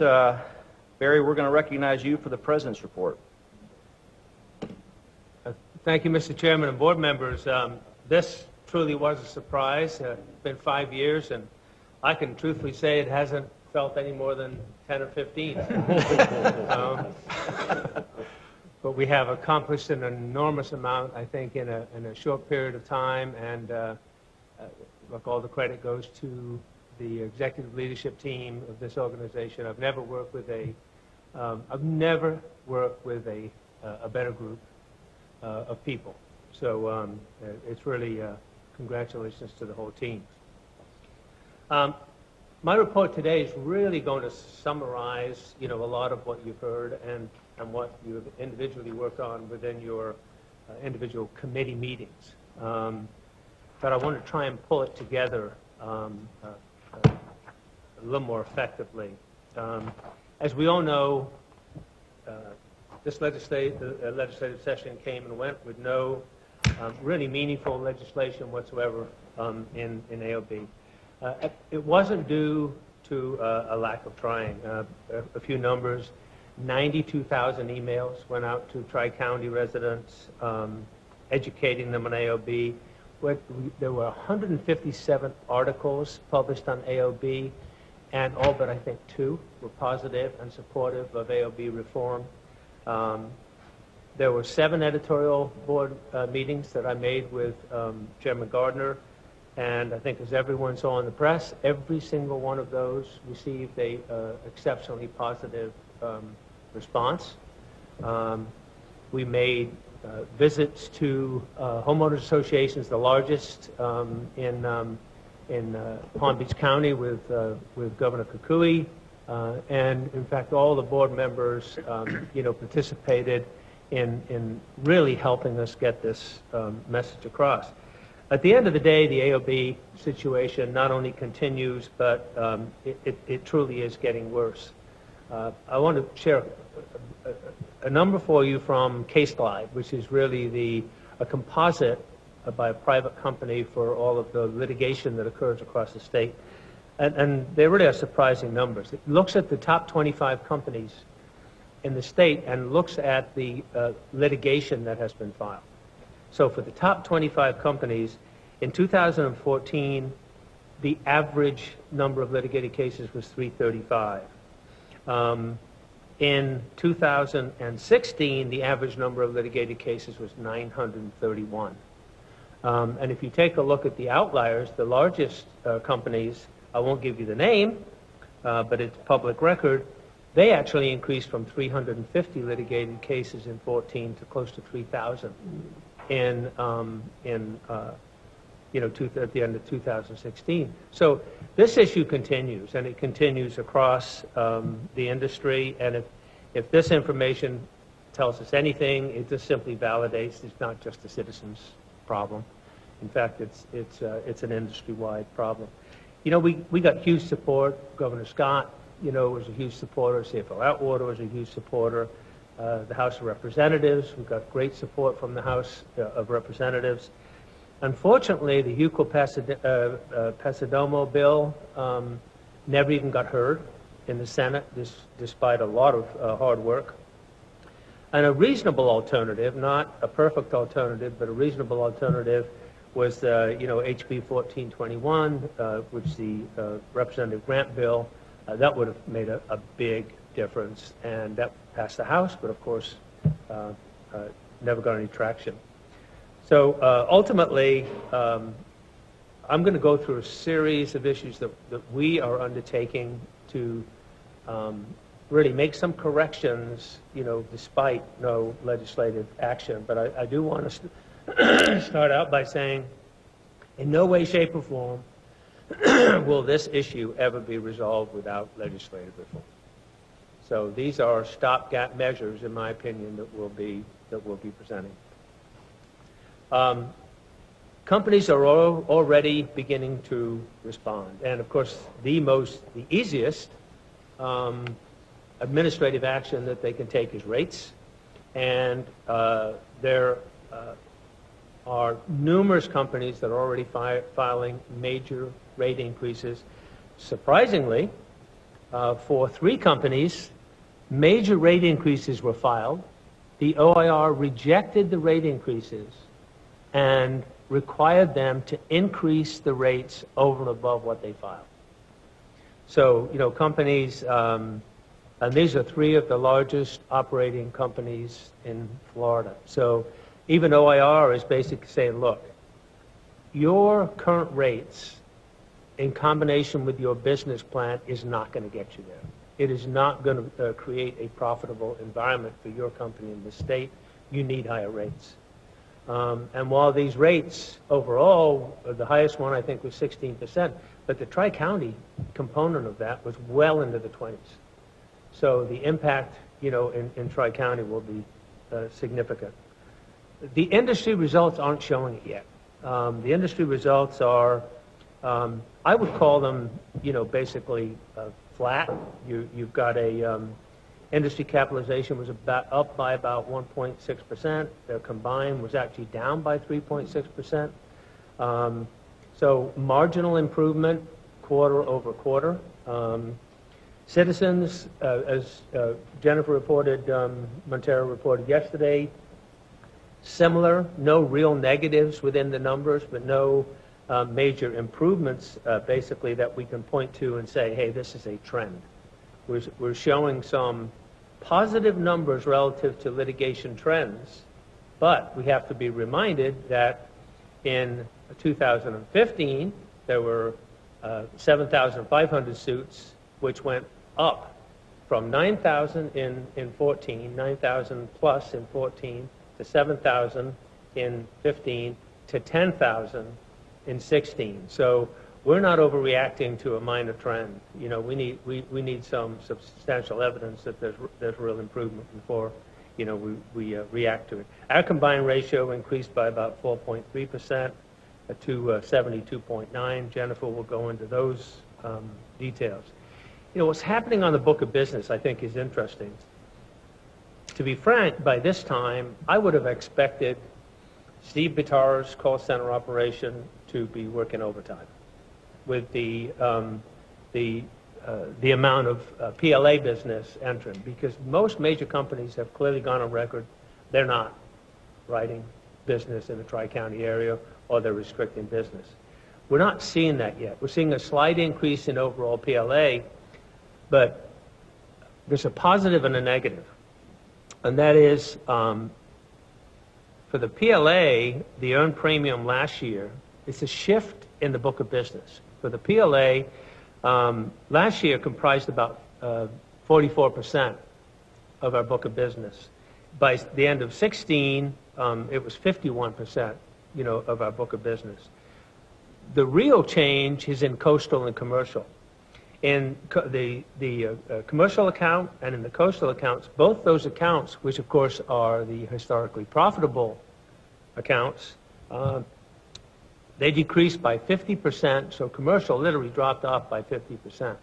Barry, we're going to recognize you for the President's report. Thank you, Mr. Chairman and board members. This truly was a surprise. It's been 5 years, and I can truthfully say it hasn't felt any more than 10 or 15. But we have accomplished an enormous amount, I think, in a short period of time, and look, all the credit goes to the executive leadership team of this organization. I've never worked with a better group of people. So it's really congratulations to the whole team. My report today is really going to summarize, a lot of what you've heard and what you've individually worked on within your individual committee meetings. But I want to try and pull it together a little more effectively. As we all know, this legislative session came and went with no really meaningful legislation whatsoever in AOB. It wasn't due to a lack of trying. A few numbers: 92,000 emails went out to Tri-County residents. educating them on AOB. There were 157 articles published on AOB, and all but I think 2 were positive and supportive of AOB reform. There were 7 editorial board meetings that I made with Chairman Gardner, and I think as everyone saw in the press, every single one of those received a exceptionally positive response. We made visits to homeowners associations, the largest in Palm Beach County with Governor Kukui, and in fact all the board members participated in really helping us get this message across. At the end of the day, the AOB situation not only continues, but it truly is getting worse. I want to share a number for you from CaseGlide, which is really a composite by a private company for all of the litigation that occurs across the state. And they really are surprising numbers. It looks at the top 25 companies in the state and looks at the litigation that has been filed. So for the top 25 companies, in 2014, the average number of litigated cases was 335. In 2016, the average number of litigated cases was 931. And if you take a look at the outliers, the largest companies, I won't give you the name, but it's public record, they actually increased from 350 litigated cases in 14 to close to 3,000 at the end of 2016. So this issue continues, and it continues across the industry. And if this information tells us anything, it just simply validates it's not just a citizens' problem. In fact, it's an industry-wide problem. We got huge support. Governor Scott, was a huge supporter. CFO Atwater was a huge supporter. The House of Representatives, we got great support from the House of Representatives. Unfortunately, the Huco-Pasadomo bill never even got heard in the Senate, despite a lot of hard work. And a reasonable alternative, not a perfect alternative, but a reasonable alternative was HB 1421, which the Representative Grant bill, that would have made a big difference, and that passed the House, but of course never got any traction. So ultimately, I'm going to go through a series of issues that we are undertaking to really make some corrections, despite no legislative action. But I do want to start out by saying, in no way, shape, or form will this issue ever be resolved without legislative reform. So these are stopgap measures, in my opinion, that we'll be presenting. Companies are already beginning to respond, and of course, the easiest administrative action that they can take is rates, and there are numerous companies that are already filing major rate increases. Surprisingly, for 3 companies, major rate increases were filed. The OIR rejected the rate increases and required them to increase the rates over and above what they filed. So, companies, and these are 3 of the largest operating companies in Florida. So even OIR is basically saying, look, your current rates in combination with your business plan is not going to get you there. It is not going to create a profitable environment for your company in the state. You need higher rates. And while these rates overall, the highest one I think was 16%, but the Tri-County component of that was well into the 20s. So the impact, in Tri-County will be significant. The industry results aren't showing it yet. The industry results are, I would call them, basically flat. You've got a industry capitalization was up by about 1.6%. Their combined was actually down by 3.6%. So marginal improvement quarter over quarter. Citizens, as Jennifer reported, Montero reported yesterday, similar, no real negatives within the numbers, but no major improvements basically that we can point to and say, hey, this is a trend. We're showing some positive numbers relative to litigation trends, but we have to be reminded that in 2015 there were 7,500 suits, which went up from 9,000 in 14, 9,000 plus in 14, to 7,000 in 15, to 10,000 in 16. So we're not overreacting to a minor trend. You know, we need some substantial evidence that there's real improvement before, you know, we react to it. Our combined ratio increased by about 4.3% to 72.9. Jennifer will go into those details. You know, what's happening on the book of business, I think, is interesting. To be frank, by this time, I would have expected Steve Bitar's call center operation to be working overtime with the amount of PLA business entering, because most major companies have clearly gone on record they're not writing business in the Tri-County area, or they're restricting business. We're not seeing that yet. We're seeing a slight increase in overall PLA, but there's a positive and a negative. And that is, for the PLA, the earned premium last year, it's a shift in the book of business. For the PLA, last year comprised about 44% of our book of business. By the end of 16, it was 51%, you know, of our book of business. The real change is in coastal and commercial. In the commercial account and in the coastal accounts, both those accounts, which of course are the historically profitable accounts, they decreased by 50%, so commercial literally dropped off by 50%.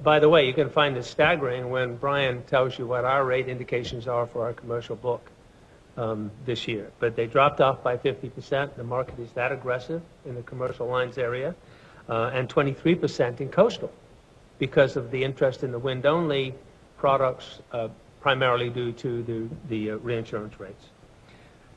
By the way, you can find this staggering when Brian tells you what our rate indications are for our commercial book this year. But they dropped off by 50%. The market is that aggressive in the commercial lines area, and 23% in coastal, because of the interest in the wind-only products, primarily due to the reinsurance rates.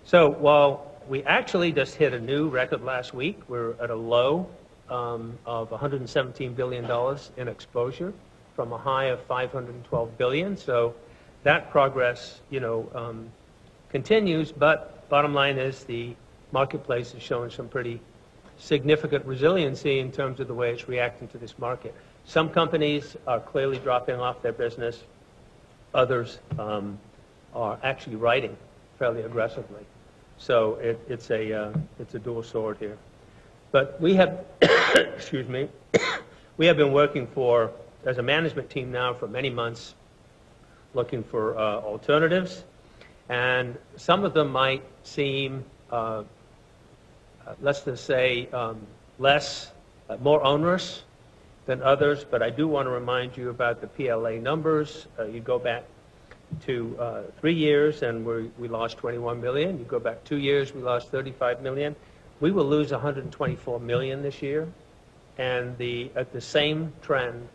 So while we actually just hit a new record last week, we're at a low of $117 billion in exposure from a high of $512 billion. So that progress, you know, continues, but bottom line is the marketplace is showing some pretty significant resiliency in terms of the way it's reacting to this market. Some companies are clearly dropping off their business. Others are actually writing fairly aggressively. So it's a dual sword here. But we have, excuse me, we have been working as a management team now for many months, looking for alternatives. And some of them might seem, let's just say, more onerous than others, but I do want to remind you about the PLA numbers. You go back to 3 years and we lost 21 million. You go back 2 years, we lost 35 million. We will lose 124 million this year. And at the same trend,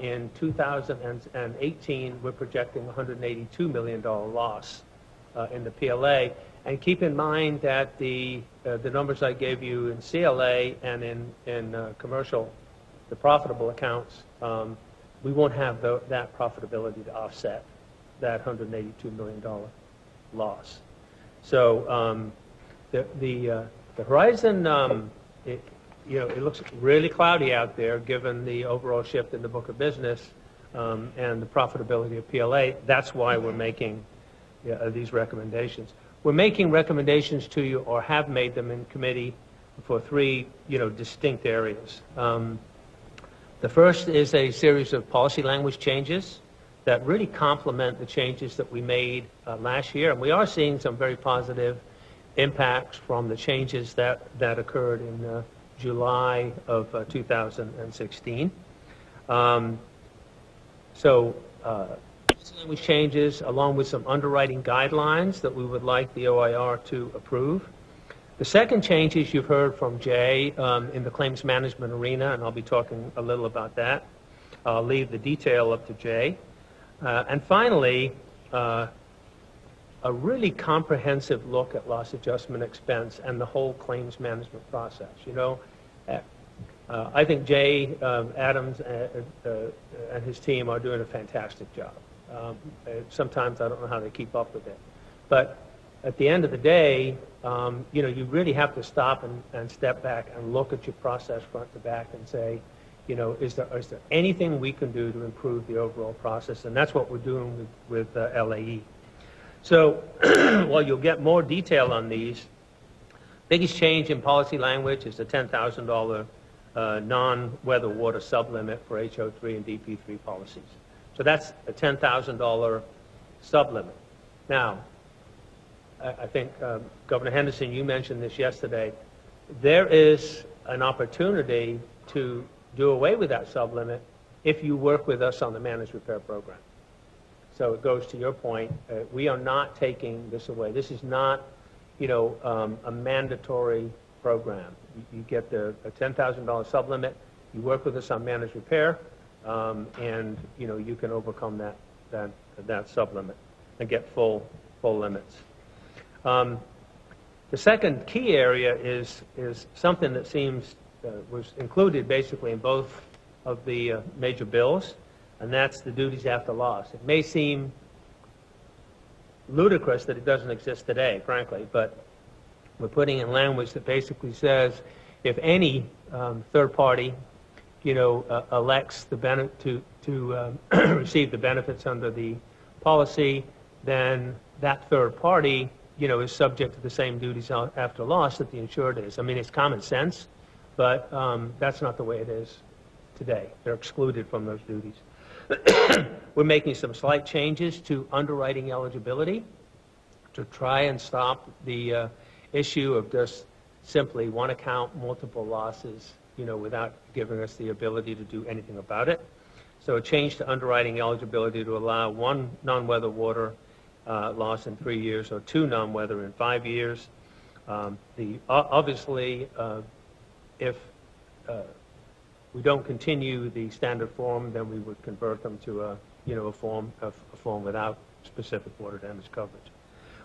in 2018, we're projecting $182 million loss in the PLA. And keep in mind that the numbers I gave you in CLA and in commercial, the profitable accounts, we won't have that profitability to offset that $182 million loss. So the horizon, it looks really cloudy out there given the overall shift in the book of business and the profitability of PLA. That's why we're making these recommendations. We're making recommendations to you, or have made them in committee, for three distinct areas. The first is a series of policy language changes that really complement the changes that we made last year. And we are seeing some very positive impacts from the changes that occurred in July of 2016. Language changes, along with some underwriting guidelines that we would like the OIR to approve. The second changes you've heard from Jay in the claims management arena, and I'll be talking a little about that. I'll leave the detail up to Jay. And finally, a a really comprehensive look at loss adjustment expense and the whole claims management process. You know, I think Jay Adams and his team are doing a fantastic job. Sometimes I don't know how they keep up with it. But at the end of the day, you know, you really have to stop and step back and look at your process front to back and say, you know, is there anything we can do to improve the overall process? And that's what we're doing with LAE. So while you'll get more detail on these, biggest change in policy language is the $10,000 non-weather water sublimit for HO3 and DP3 policies. So that's a $10,000 sublimit. Now, I think Governor Henderson, you mentioned this yesterday. There is an opportunity to do away with that sublimit if you work with us on the managed repair program. So it goes to your point. We are not taking this away. This is not, you know, a mandatory program. You get a $10,000 sublimit. You work with us on managed repair, and you know you can overcome that sublimit and get full limits. The second key area is something that seems was included basically in both of the major bills, and that's the duties after loss. It may seem ludicrous that it doesn't exist today, frankly, but we're putting in language that basically says if any third party, you know, elects to receive the benefits under the policy, then that third party, you know, is subject to the same duties after loss that the insured is. I mean, it's common sense, but that's not the way it is today. They're excluded from those duties. We're making some slight changes to underwriting eligibility to try and stop the issue of just simply one account, multiple losses, you know, without giving us the ability to do anything about it. So a change to underwriting eligibility to allow one non-weather water loss in 3 years or two non-weather in 5 years. Obviously, if we don't continue the standard form, then we would convert them to a form without specific water damage coverage.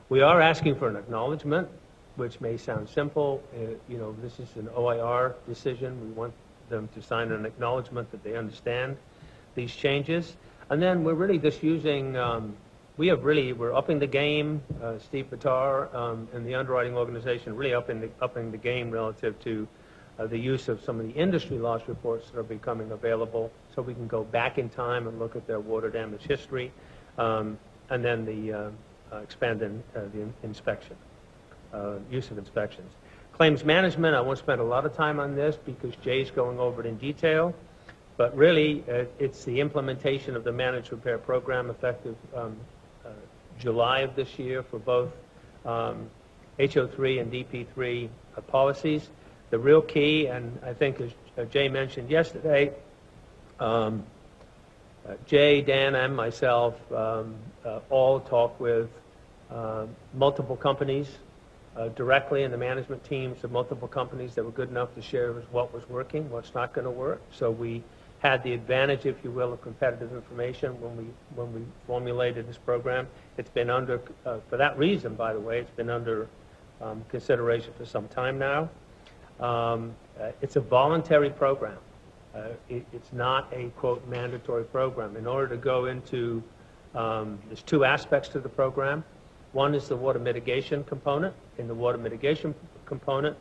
We are asking for an acknowledgement, which may sound simple. You know, this is an OIR decision. We want them to sign an acknowledgement that they understand these changes. And then we're really just using, we're upping the game. Steve Pitar and the underwriting organization really upping the game relative to the use of some of the industry loss reports that are becoming available, so we can go back in time and look at their water damage history, and then the expanding the inspection, use of inspections. Claims management, I won't spend a lot of time on this because Jay's going over it in detail, but really it's the implementation of the managed repair program effective July of this year for both HO3 and DP3 policies. The real key, and I think as Jay mentioned yesterday, Jay, Dan, and myself all talk with multiple companies directly in the management teams of multiple companies that were good enough to share what was working, what's not going to work. So we had the advantage, if you will, of competitive information when we formulated this program. It's been under, for that reason, by the way, it's been under consideration for some time now. It's a voluntary program. It's not a, quote, mandatory program. In order to go into, there's two aspects to the program. One is the water mitigation component. In the water mitigation component,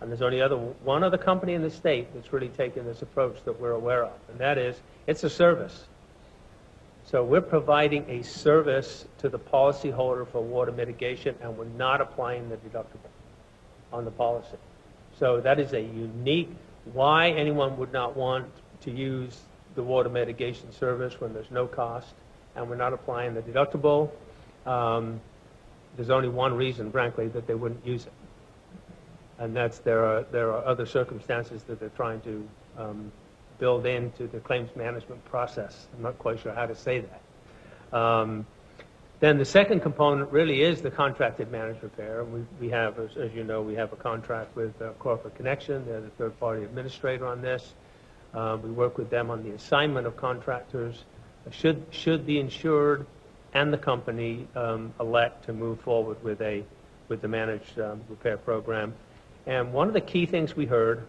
and there's only one other company in the state that's really taken this approach that we're aware of, and that is, it's a service. So we're providing a service to the policyholder for water mitigation, and we're not applying the deductible on the policy. So that is a unique, why anyone would not want to use the water mitigation service when there's no cost and we're not applying the deductible. There's only one reason, frankly, that they wouldn't use it. And that's there are other circumstances that they're trying to build into the claims management process. I'm not quite sure how to say that. Then the second component really is the contracted managed repair. We have, as you know, we have a contract with Corporate Connection. They're the third-party administrator on this. We work with them on the assignment of contractors. Should the insured and the company elect to move forward with the managed repair program. And one of the key things we heard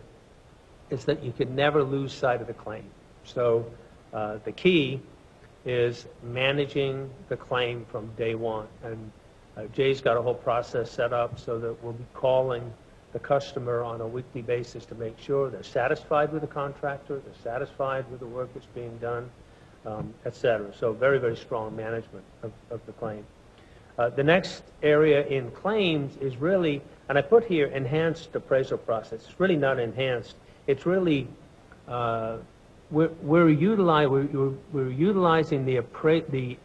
is that you could never lose sight of the claim. So the key is managing the claim from day one. And Jay's got a whole process set up so that we'll be calling the customer on a weekly basis to make sure they're satisfied with the contractor, they're satisfied with the work that's being done, et cetera. So very, very strong management of the claim. The next area in claims is really, and I put here enhanced appraisal process. It's really not enhanced. It's really, we're utilizing the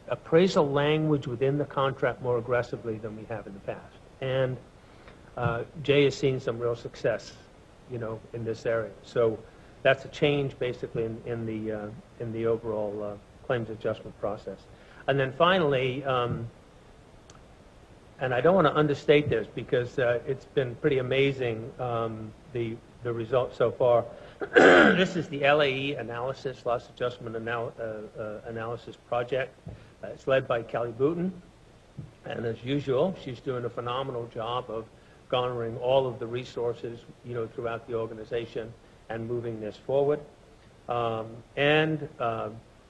appraisal language within the contract more aggressively than we have in the past. And Jay has seen some real success, in this area. So that's a change basically in the overall claims adjustment process. And then finally, and I don't want to understate this because it's been pretty amazing, the results so far. This is the LAE analysis, loss adjustment analysis project. It's led by Kelly Booten, and as usual, she's doing a phenomenal job of garnering all of the resources, throughout the organization and moving this forward.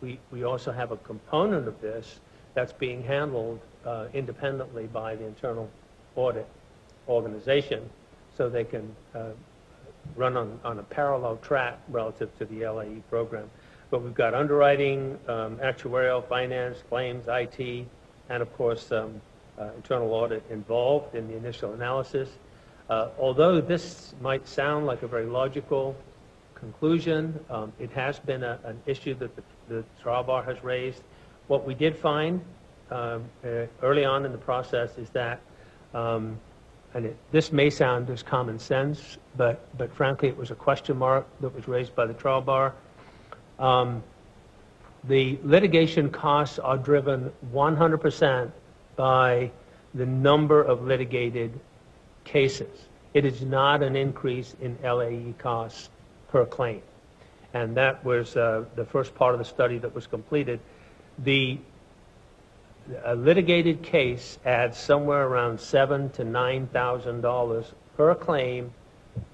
We also have a component of this that's being handled independently by the internal audit organization, so they can run on a parallel track relative to the LAE program. But we've got underwriting, actuarial, finance, claims, IT, and of course internal audit involved in the initial analysis. Although this might sound like a very logical conclusion, it has been an issue that the trial bar has raised. What we did find early on in the process is that, this may sound as common sense, but frankly it was a question mark that was raised by the trial bar. The litigation costs are driven 100% by the number of litigated cases. It is not an increase in LAE costs per claim. And that was the first part of the study that was completed. A litigated case adds somewhere around $7,000 to $9,000 per claim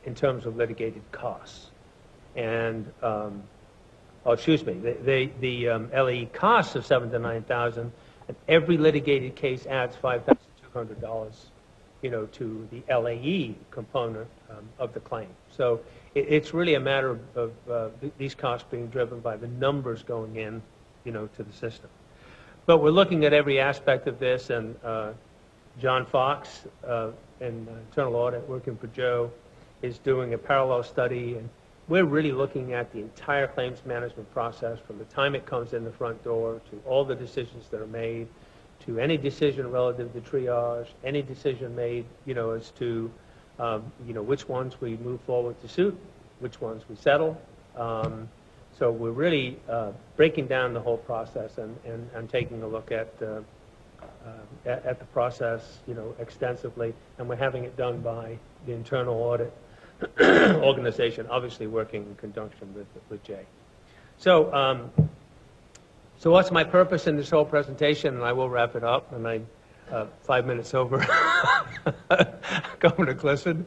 in terms of litigated costs. And, the LAE costs of $7,000 to $9,000, and every litigated case adds $5,200, to the LAE component of the claim. So it's really a matter of these costs being driven by the numbers going in, to the system. But we're looking at every aspect of this, and John Fox in internal audit, working for Joe, is doing a parallel study, and we're really looking at the entire claims management process from the time it comes in the front door to all the decisions that are made, to any decision relative to triage, any decision made, as to, which ones we move forward to suit, which ones we settle. So we're really breaking down the whole process and taking a look at the process, extensively, and we're having it done by the internal audit organization, obviously working in conjunction with Jay. So, so what's my purpose in this whole presentation? And I will wrap it up, and I'm 5 minutes over Governor Clifford.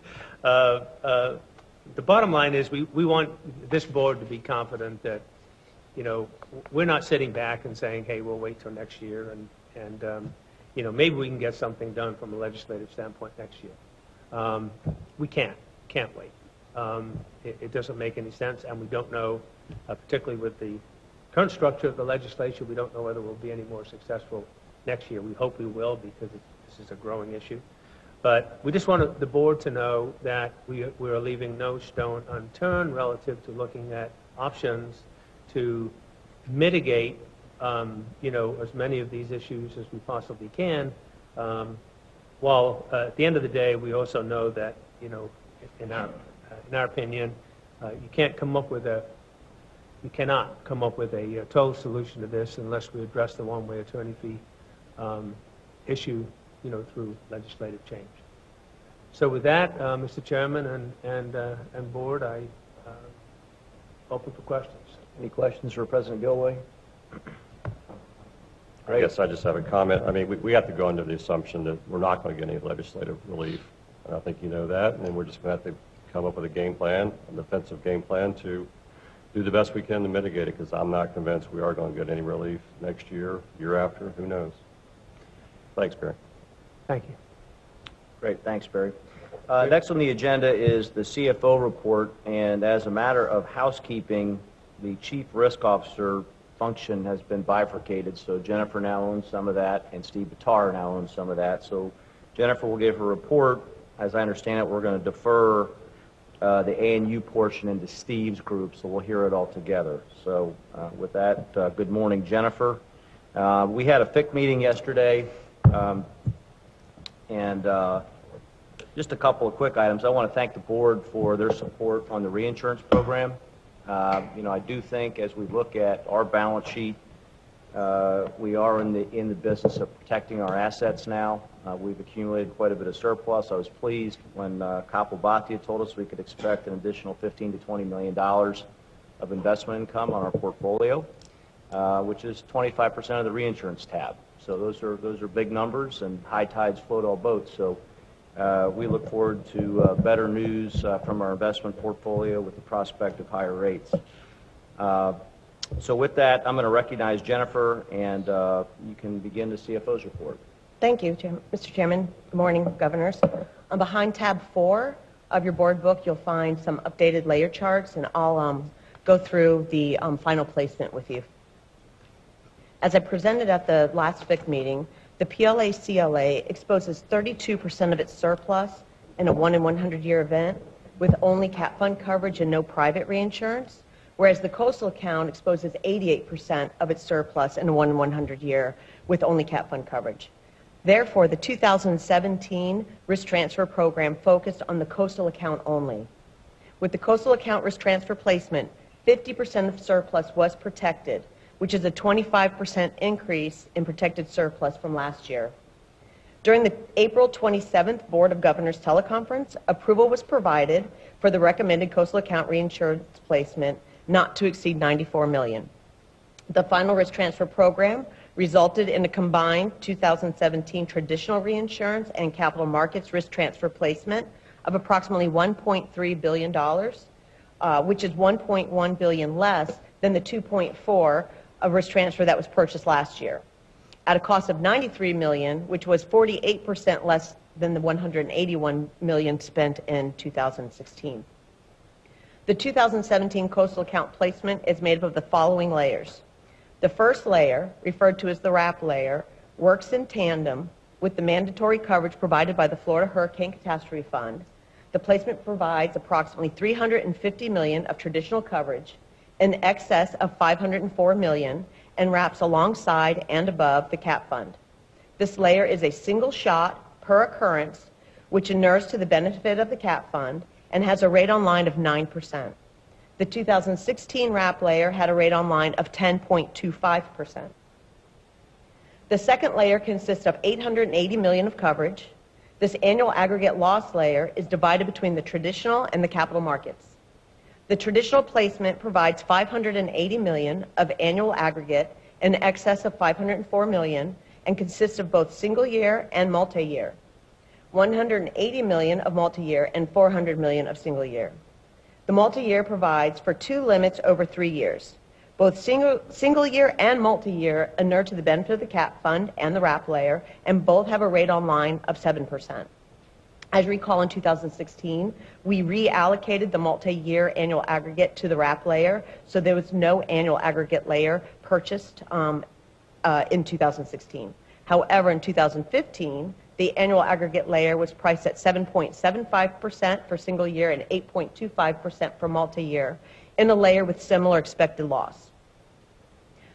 The bottom line is we want this board to be confident that, we're not sitting back and saying, hey, we'll wait till next year, and maybe we can get something done from a legislative standpoint next year. We can't wait. It doesn't make any sense, and we don't know, particularly with the current structure of the legislature, we don't know whether we'll be any more successful next year. We hope we will, because this is a growing issue. But we just want the board to know that we are leaving no stone unturned relative to looking at options to mitigate, as many of these issues as we possibly can. While at the end of the day, we also know that, in our opinion, you cannot come up with a total solution to this unless we address the one-way attorney fee issue, through legislative change. So with that, Mr. Chairman and board, I open for questions. Any questions for President Gilway? I guess I just have a comment. I mean, we have to go under the assumption that we're not going to get any legislative relief, and I think you know that, and then we're just going to have to come up with a game plan, a defensive game plan to do the best we can to mitigate it, because I'm not convinced we are going to get any relief next year, year after, who knows. Thanks, Barry. Thank you. Great, thanks, Barry. Next on the agenda is the CFO report, and as a matter of housekeeping, the Chief Risk Officer function has been bifurcated, so Jennifer now owns some of that, and Steve Bitar now owns some of that. So Jennifer will give her report. As I understand it, we're going to defer the A&U portion into Steve's group, so we'll hear it all together. So with that, good morning, Jennifer. We had a FIC meeting yesterday, and just a couple of quick items. I want to thank the board for their support on the reinsurance program. You know, I do think as we look at our balance sheet, we are in the business of protecting our assets now. We've accumulated quite a bit of surplus. I was pleased when Kapil Bhatia told us we could expect an additional $15 to $20 million of investment income on our portfolio, which is 25% of the reinsurance tab. So those are big numbers, and high tides float all boats. So we look forward to better news from our investment portfolio with the prospect of higher rates. So with that, I'm going to recognize Jennifer, and you can begin the CFO's report. Thank you, Mr. Chairman. Good morning, governors. Behind tab 4 of your board book, you'll find some updated layer charts, and I'll go through the final placement with you. As I presented at the last FIC meeting, the PLA-CLA exposes 32% of its surplus in a 1 in 100 year event with only cat fund coverage and no private reinsurance, whereas the coastal account exposes 88% of its surplus in a 1 in 100 year with only cat fund coverage. Therefore, the 2017 risk transfer program focused on the coastal account only. With the coastal account risk transfer placement, 50% of surplus was protected, which is a 25% increase in protected surplus from last year. During the April 27th Board of Governors teleconference, approval was provided for the recommended coastal account reinsurance placement not to exceed $94 million. The final risk transfer program resulted in a combined 2017 traditional reinsurance and capital markets risk transfer placement of approximately $1.3 billion, which is $1.1 billion less than the $2.4 of risk transfer that was purchased last year, at a cost of $93 million, which was 48% less than the $181 million spent in 2016. The 2017 coastal account placement is made up of the following layers. The first layer, referred to as the RAP layer, works in tandem with the mandatory coverage provided by the Florida Hurricane Catastrophe Fund. The placement provides approximately $350 million of traditional coverage in excess of $504 million and wraps alongside and above the cat fund. This layer is a single shot per occurrence, which inures to the benefit of the cat fund and has a rate on line of 9%. The 2016 RAP layer had a rate on line of 10.25%. The second layer consists of $880 million of coverage. This annual aggregate loss layer is divided between the traditional and the capital markets. The traditional placement provides $580 million of annual aggregate in excess of $504 million and consists of both single-year and multi-year, $180 million of multi-year and $400 million of single-year. The multi-year provides for 2 limits over 3 years. Both single-year and multi-year inure to the benefit of the cat fund and the RAP layer, and both have a rate on line of 7%. As you recall, in 2016, we reallocated the multi-year annual aggregate to the RAP layer, so there was no annual aggregate layer purchased in 2016. However, in 2015, the annual aggregate layer was priced at 7.75% for single year and 8.25% for multi-year in a layer with similar expected loss.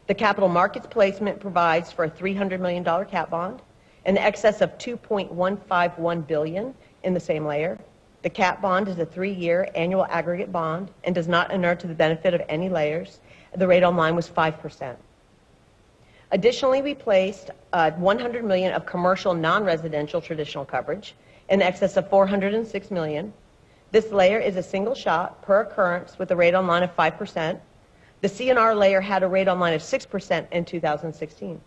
The capital markets placement provides for a $300 million cat bond, in excess of $2.151 billion in the same layer. The cat bond is a 3-year annual aggregate bond and does not inure to the benefit of any layers. The rate on line was 5%. Additionally, we placed $100 million of commercial non-residential traditional coverage in excess of $406 million. This layer is a single shot per occurrence with a rate on line of 5%. The CNR layer had a rate on line of 6% in 2016.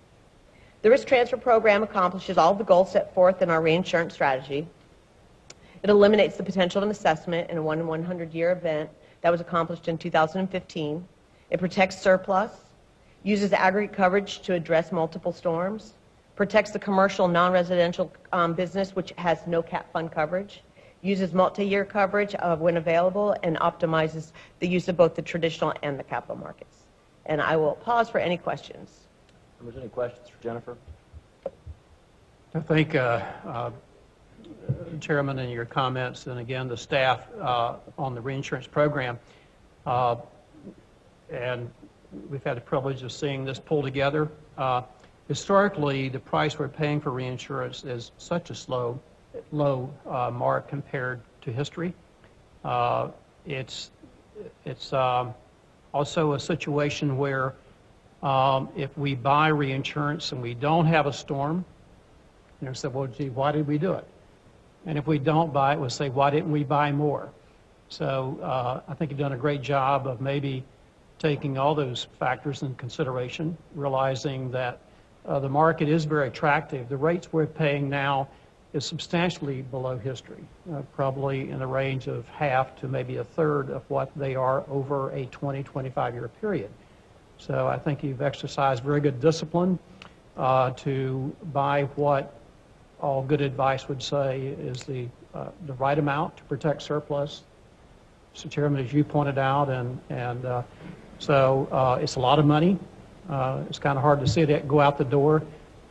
The risk transfer program accomplishes all of the goals set forth in our reinsurance strategy. It eliminates the potential of an assessment in a 1-in-100-year event that was accomplished in 2015. It protects surplus, uses aggregate coverage to address multiple storms, protects the commercial non-residential business, which has no cap fund coverage, uses multi-year coverage when available, and optimizes the use of both the traditional and the capital markets. And I will pause for any questions. Members, any questions for Jennifer? I think, Chairman, in your comments, and again, the staff on the reinsurance program, and we've had the privilege of seeing this pull together. Historically, the price we're paying for reinsurance is such a low mark compared to history. It's also a situation where if we buy reinsurance and we don't have a storm, you know, say, well, gee, why did we do it? And if we don't buy it, we'll say, why didn't we buy more? So I think you've done a great job of maybe taking all those factors into consideration, realizing that the market is very attractive. The rates we're paying now is substantially below history, probably in the range of half to maybe a third of what they are over a 20-25-year period. So I think you've exercised very good discipline to buy what all good advice would say is the right amount to protect surplus, Mr. Chairman, as you pointed out, so it's a lot of money. It's kind of hard to see it go out the door,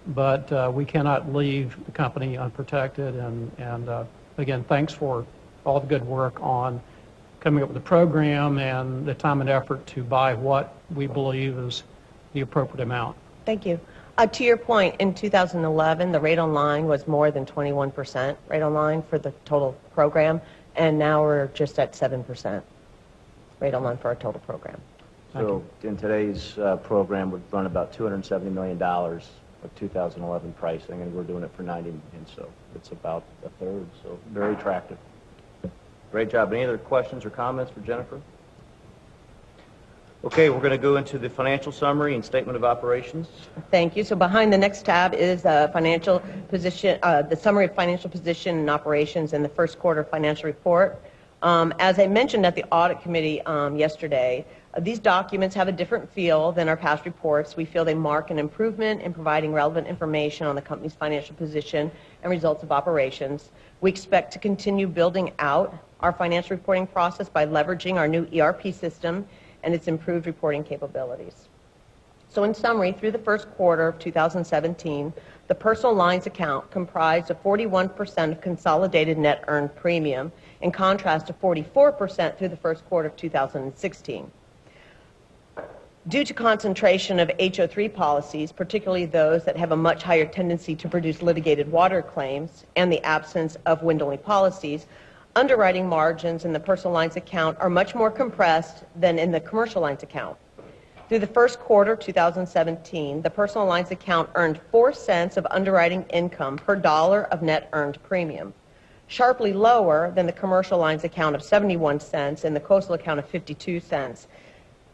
but we cannot leave the company unprotected. And again, thanks for all the good work on coming up with the program and the time and effort to buy what we believe is the appropriate amount. Thank you. To your point, in 2011, the rate on line was more than 21% rate on line for the total program, and now we're just at 7% rate on line for our total program. So in today's program would run about $270 million of 2011 pricing, and we're doing it for $90 million, so it's about a third, so very attractive. Great job. Any other questions or comments for Jennifer? Okay, we're going to go into the financial summary and statement of operations. Thank you. So behind the next tab is financial position, the summary of financial position and operations in the first quarter financial report. As I mentioned at the audit committee yesterday, these documents have a different feel than our past reports. We feel they mark an improvement in providing relevant information on the company's financial position and results of operations. We expect to continue building out our financial reporting process by leveraging our new ERP system and its improved reporting capabilities. So in summary, through the first quarter of 2017, the personal lines account comprised of 41% of consolidated net earned premium, in contrast to 44% through the first quarter of 2016. Due to concentration of HO3 policies, particularly those that have a much higher tendency to produce litigated water claims, and the absence of wind-only policies, underwriting margins in the personal lines account are much more compressed than in the commercial lines account. Through the first quarter of 2017, the personal lines account earned 4 cents of underwriting income per dollar of net earned premium, sharply lower than the commercial lines account of 71 cents and the coastal account of 52 cents.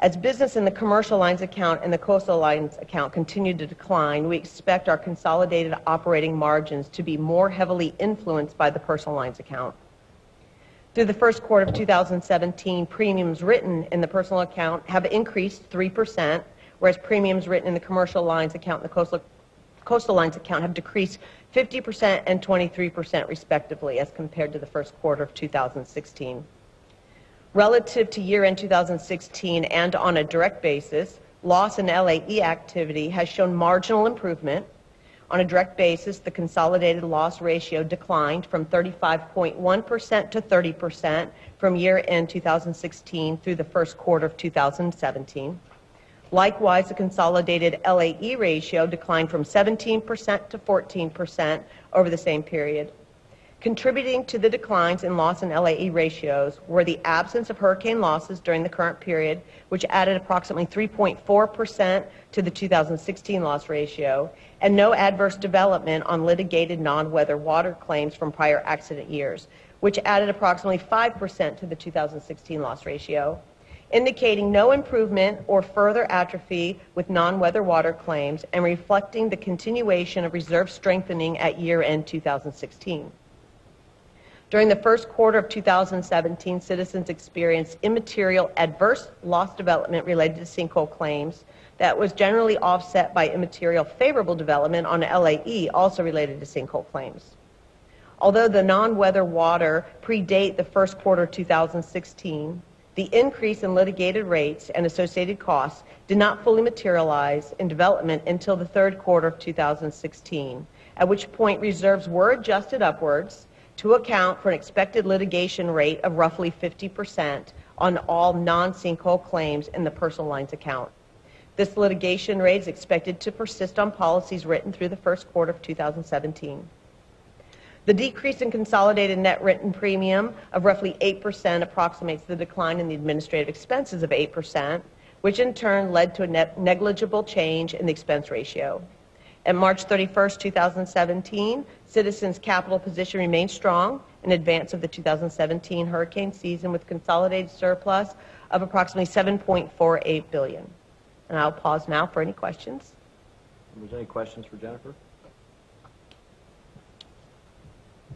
As business in the commercial lines account and the coastal lines account continue to decline, we expect our consolidated operating margins to be more heavily influenced by the personal lines account. Through the first quarter of 2017, premiums written in the personal account have increased 3%, whereas premiums written in the commercial lines account and the coastal lines account have decreased 50% and 23% respectively as compared to the first quarter of 2016. Relative to year-end 2016 and on a direct basis, loss and LAE activity has shown marginal improvement. On a direct basis, the consolidated loss ratio declined from 35.1% to 30% from year-end 2016 through the first quarter of 2017. Likewise, the consolidated LAE ratio declined from 17% to 14% over the same period. Contributing to the declines in loss and LAE ratios were the absence of hurricane losses during the current period, which added approximately 3.4% to the 2016 loss ratio, and no adverse development on litigated non-weather water claims from prior accident years, which added approximately 5% to the 2016 loss ratio. indicating no improvement or further atrophy with non-weather water claims and reflecting the continuation of reserve strengthening at year-end 2016. During the first quarter of 2017, citizens experienced immaterial adverse loss development related to sinkhole claims that was generally offset by immaterial favorable development on LAE, also related to sinkhole claims. Although the non-weather water predate the first quarter of 2016, the increase in litigated rates and associated costs did not fully materialize in development until the third quarter of 2016, at which point reserves were adjusted upwards to account for an expected litigation rate of roughly 50% on all non-sinkhole claims in the personal lines account. This litigation rate is expected to persist on policies written through the first quarter of 2017. The decrease in consolidated net written premium of roughly 8% approximates the decline in the administrative expenses of 8%, which in turn led to a negligible change in the expense ratio. At March 31st, 2017, Citizens' capital position remained strong in advance of the 2017 hurricane season with consolidated surplus of approximately $7.48 billion. And I'll pause now for any questions. If there's any questions for Jennifer?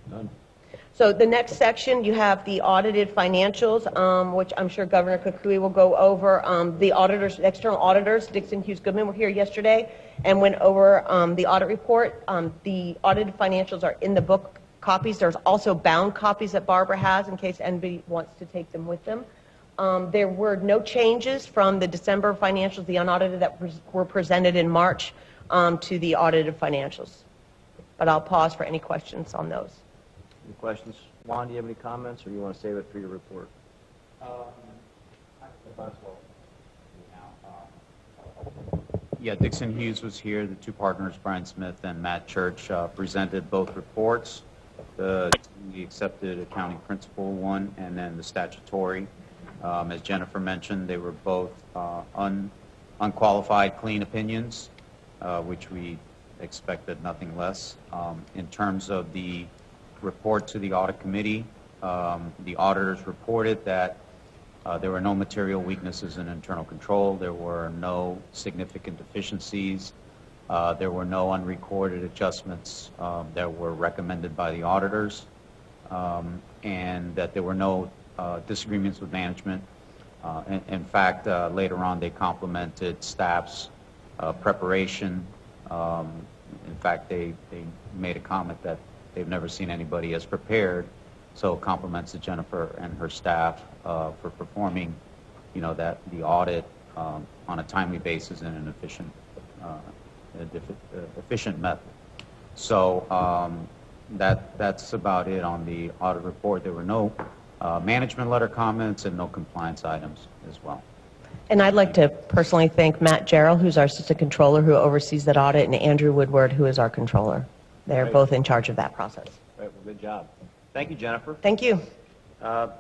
None. So the next section, you have the audited financials, which I'm sure Governor Kukui will go over. The auditors, external auditors, Dixon Hughes Goodman, were here yesterday and went over the audit report. The audited financials are in the book copies. There's also bound copies that Barbara has in case anybody wants to take them with them. There were no changes from the December financials, the unaudited that were presented in March, to the audited financials. But I'll pause for any questions on those. Any questions? Juan, do you have any comments, or you want to save it for your report? Yeah, Dixon Hughes was here. The two partners, Brian Smith and Matt Church, presented both reports, the accepted accounting principle one and then the statutory. As Jennifer mentioned, they were both unqualified, clean opinions, which we expected nothing less. In terms of the report to the audit committee, the auditors reported that there were no material weaknesses in internal control, there were no significant deficiencies, there were no unrecorded adjustments that were recommended by the auditors, and that there were no disagreements with management. In fact, later on they complimented staff's preparation. In fact, they made a comment that they've never seen anybody as prepared, so compliments to Jennifer and her staff for performing, the audit on a timely basis in an efficient method. So that's about it on the audit report. There were no management letter comments and no compliance items as well. And I'd like to personally thank Matt Jarrell, who's our assistant controller who oversees that audit, and Andrew Woodward, who is our controller. They're both in charge of that process. Right, well, good job. Thank you, Jennifer. Thank you.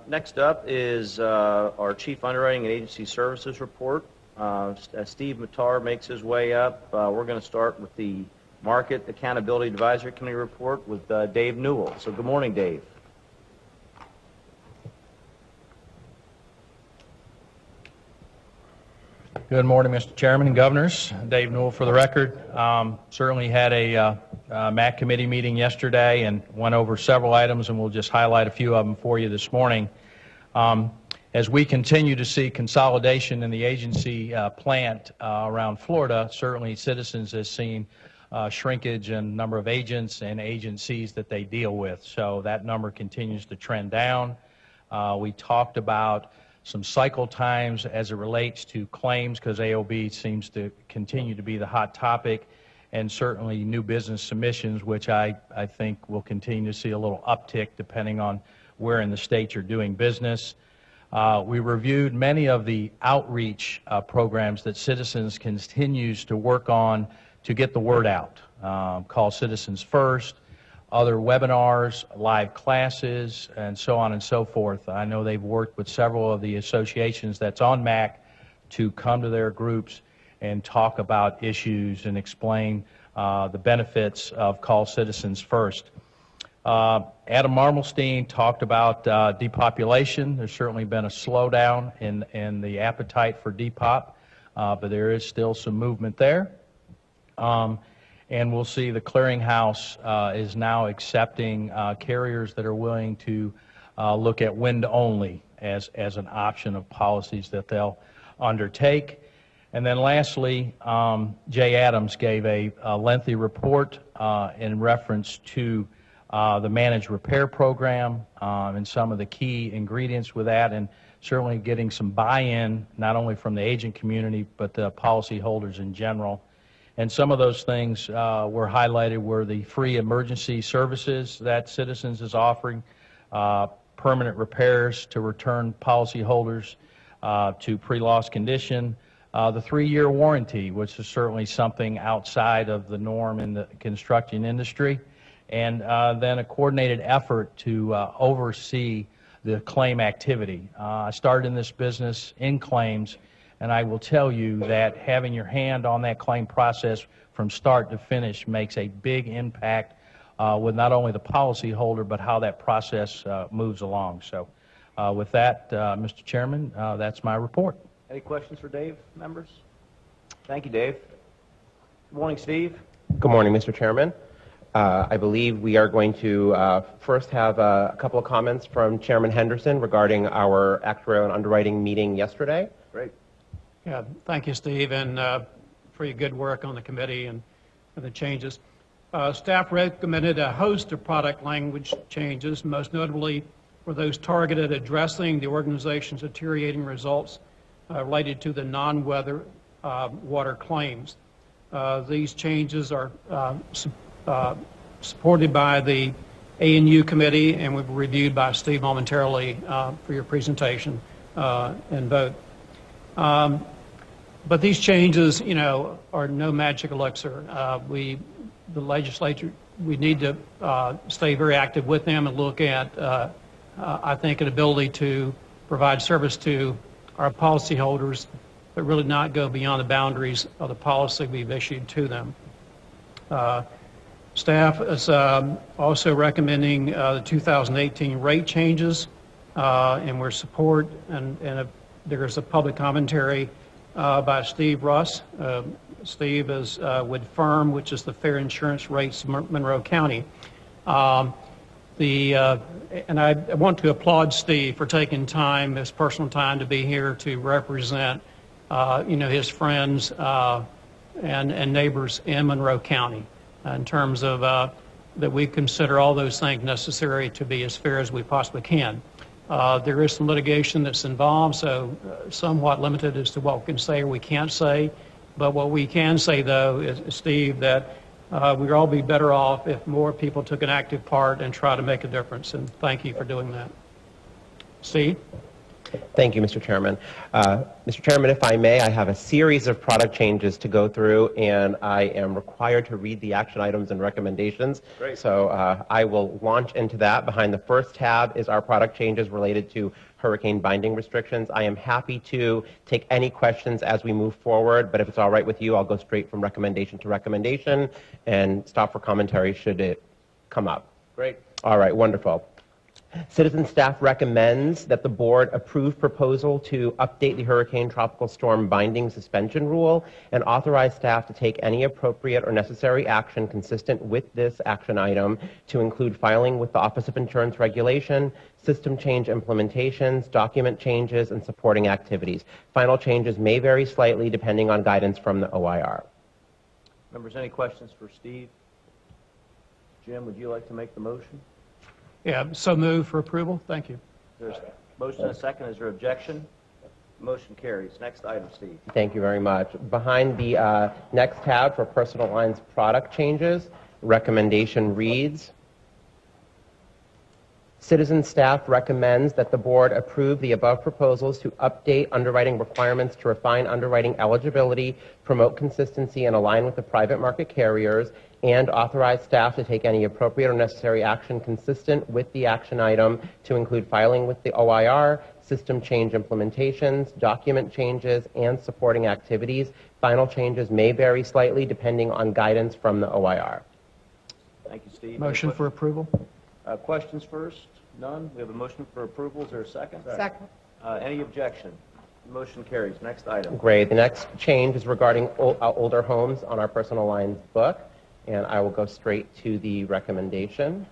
Next up is our Chief Underwriting and Agency Services report. As Steve Matar makes his way up, we're going to start with the Market Accountability Advisory Committee report with Dave Newell. So good morning, Dave. Good morning, Mr. Chairman and Governors. Dave Newell for the record. Certainly had a MAC committee meeting yesterday and went over several items, and we'll just highlight a few of them for you this morning. As we continue to see consolidation in the agency plant around Florida, certainly Citizens has seen shrinkage in number of agents and agencies that they deal with. So that number continues to trend down. We talked about some cycle times as it relates to claims, because AOB seems to continue to be the hot topic, and certainly new business submissions, which I think will continue to see a little uptick depending on where in the state you're doing business. We reviewed many of the outreach programs that Citizens continues to work on to get the word out. Call Citizens First, other webinars, live classes, and so on and so forth. I know they've worked with several of the associations that's on MAC to come to their groups and talk about issues and explain the benefits of Call Citizens First. Adam Marmelstein talked about depopulation. There's certainly been a slowdown in the appetite for depop, but there is still some movement there. And we'll see the clearinghouse is now accepting carriers that are willing to look at wind only as an option of policies that they'll undertake. And then lastly, Jay Adams gave a lengthy report in reference to the managed repair program and some of the key ingredients with that, and certainly getting some buy-in not only from the agent community but the policyholders in general. And some of those things were highlighted were the free emergency services that Citizens is offering, permanent repairs to return policyholders to pre-loss condition, the 3-year warranty, which is certainly something outside of the norm in the construction industry, and then a coordinated effort to oversee the claim activity. I started in this business in claims, and I will tell you that having your hand on that claim process from start to finish makes a big impact with not only the policyholder, but how that process moves along. So with that, Mr. Chairman, that's my report. Any questions for Dave, members? Thank you, Dave. Good morning, Steve. Good morning, Mr. Chairman. I believe we are going to first have a couple of comments from Chairman Henderson regarding our actuarial and underwriting meeting yesterday. Great. Yeah, thank you, Steve, and for your good work on the committee and the changes. Staff recommended a host of product language changes, most notably were those targeted addressing the organization's deteriorating results related to the non-weather water claims. These changes are supported by the A&U committee and will be reviewed by Steve momentarily for your presentation and vote. But these changes, you know, are no magic elixir. The legislature, we need to stay very active with them and look at, I think, an ability to provide service to our policyholders, but really not go beyond the boundaries of the policy we've issued to them. Staff is also recommending the 2018 rate changes, and we're support, and there's a public commentary by Steve Russ. Steve is with FIRM, which is the Fair Insurance Rates of Monroe County. And I want to applaud Steve for taking time, his personal time, to be here to represent, you know, his friends and neighbors in Monroe County in terms of that we consider all those things necessary to be as fair as we possibly can. There is some litigation that's involved, so somewhat limited as to what we can say or we can't say. But what we can say, though, is, Steve, that we'd all be better off if more people took an active part and try to make a difference. And thank you for doing that. Steve? Thank you, Mr. Chairman. Mr. Chairman, if I may, I have a series of product changes to go through, and I am required to read the action items and recommendations. Great. So I will launch into that. Behind the first tab is our product changes related to hurricane binding restrictions. I am happy to take any questions as we move forward, but if it's all right with you, I'll go straight from recommendation to recommendation and stop for commentary should it come up. Great. All right, wonderful. Citizen staff recommends that the board approve proposal to update the Hurricane Tropical Storm Binding Suspension Rule and authorize staff to take any appropriate or necessary action consistent with this action item to include filing with the Office of Insurance Regulation, system change implementations, document changes, and supporting activities. Final changes may vary slightly depending on guidance from the OIR. Members, any questions for Steve? Jim, would you like to make the motion? Yeah, so move for approval. Thank you. There's a motion and a second. Is there objection? Motion carries. Next item, Steve. Thank you very much. Behind the next tab for personal lines product changes, recommendation reads, Citizen staff recommends that the board approve the above proposals to update underwriting requirements to refine underwriting eligibility, promote consistency, and align with the private market carriers, and authorize staff to take any appropriate or necessary action consistent with the action item to include filing with the OIR, system change implementations, document changes, and supporting activities. Final changes may vary slightly depending on guidance from the OIR. Thank you, Steve. Motion for approval. Questions first? None? We have a motion for approval. Is there a second? Second. Any objection? Motion carries. Next item. Great. The next change is regarding older homes on our personal lines book, and I will go straight to the recommendation.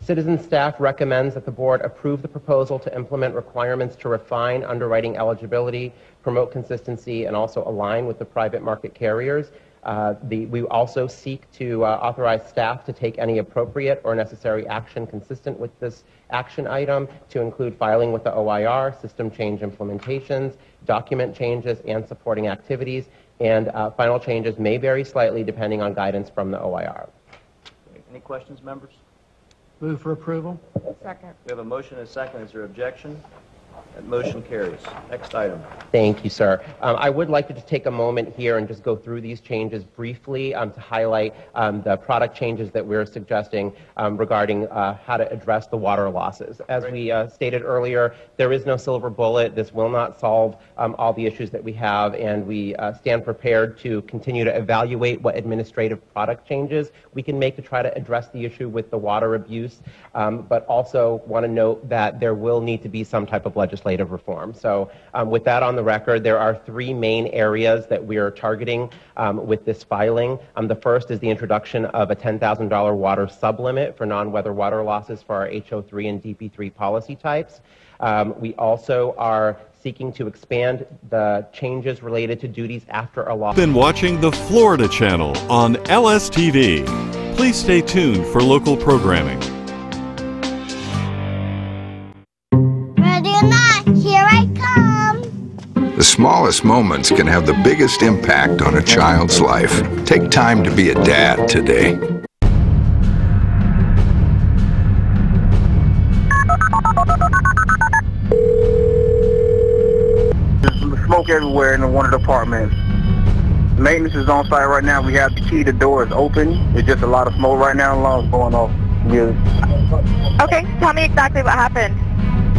Citizen staff recommends that the board approve the proposal to implement requirements to refine underwriting eligibility, promote consistency, and also align with the private market carriers. We also seek to authorize staff to take any appropriate or necessary action consistent with this action item, to include filing with the OIR, system change implementations, document changes, and supporting activities. And final changes may vary slightly depending on guidance from the OIR. Any questions, members? Move for approval. Second. We have a motion and a second. Is there objection? That motion carries. Next item. Thank you, sir. I would like to just take a moment here and just go through these changes briefly to highlight the product changes that we're suggesting regarding how to address the water losses. As we stated earlier, there is no silver bullet. This will not solve all the issues that we have, and we stand prepared to continue to evaluate what administrative product changes we can make to try to address the issue with the water abuse, but also want to note that there will need to be some type of legislative reform. So with that on the record, there are three main areas that we are targeting with this filing. The first is the introduction of a $10,000 water sublimit for non-weather water losses for our HO3 and DP3 policy types. We also are seeking to expand the changes related to duties after a loss. Been watching the Florida Channel on LSTV. Please stay tuned for local programming. Ready or not, here I come. The smallest moments can have the biggest impact on a child's life. Take time to be a dad today. There's smoke everywhere in one of the apartments. Maintenance is on site right now. We have the key. The door is open. There's just a lot of smoke right now. Alarms going off. Okay, tell me exactly what happened.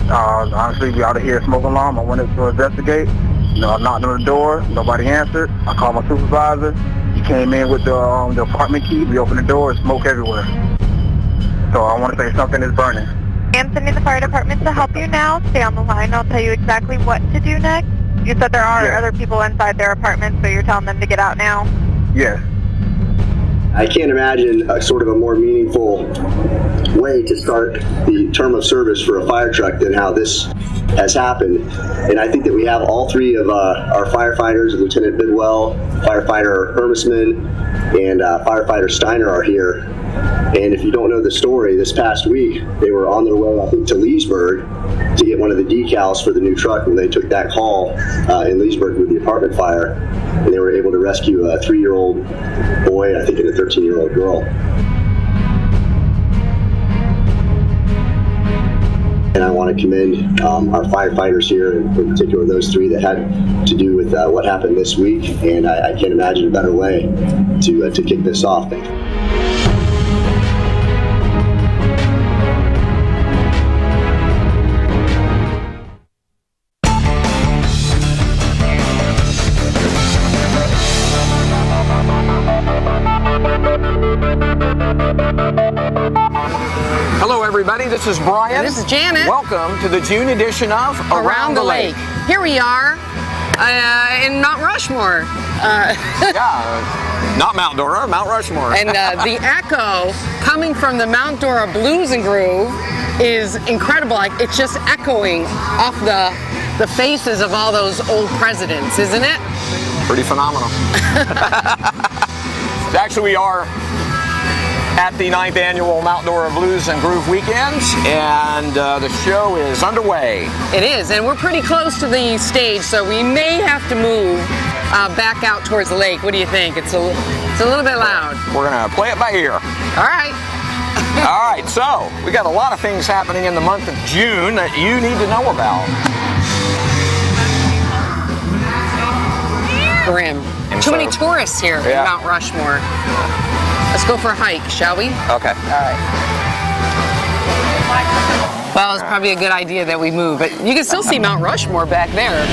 Honestly, we ought to hear a smoke alarm. I went to investigate. I knocked on the door. Nobody answered. I called my supervisor. He came in with the apartment key. We opened the door. There's smoke everywhere. So I want to say something is burning. I'm sending the fire department to help you now. Stay on the line. I'll tell you exactly what to do next. You said there are other people inside their apartment, so you're telling them to get out now? Yes. I can't imagine a sort of a more meaningful way to start the term of service for a fire truck than how this has happened. And I think that we have all three of our firefighters, Lieutenant Bidwell, firefighter Hermesman, and firefighter Steiner are here. And if you don't know the story, this past week, they were on their way, I think, to Leesburg to get one of the decals for the new truck when they took that call in Leesburg with the apartment fire. And they were able to rescue a 3-year-old boy, I think, and a 13-year-old girl. And I want to commend our firefighters here, in particular those three that had to do with what happened this week. And I can't imagine a better way to kick this off. Thank you. Hello, everybody. This is Brian. And this is Janet. Welcome to the June edition of Around the Lake. Here we are in Mount Rushmore. Yeah, not Mount Dora, Mount Rushmore. And the echo coming from the Mount Dora Blues and Groove is incredible. Like, it's just echoing off the faces of all those old presidents, isn't it? Pretty phenomenal. Actually, we are at the 9th annual Mount Dora Blues and Groove Weekends, and the show is underway. It is, and we're pretty close to the stage, so we may have to move back out towards the lake. What do you think? It's a little bit loud. We're gonna play it by ear. All right. All right, so we got a lot of things happening in the month of June that you need to know about. Grim. Too many tourists here in Mount Rushmore. Let's go for a hike, shall we? Okay. All right. Well, it's probably a good idea that we move, but you can still see Mount Rushmore back there.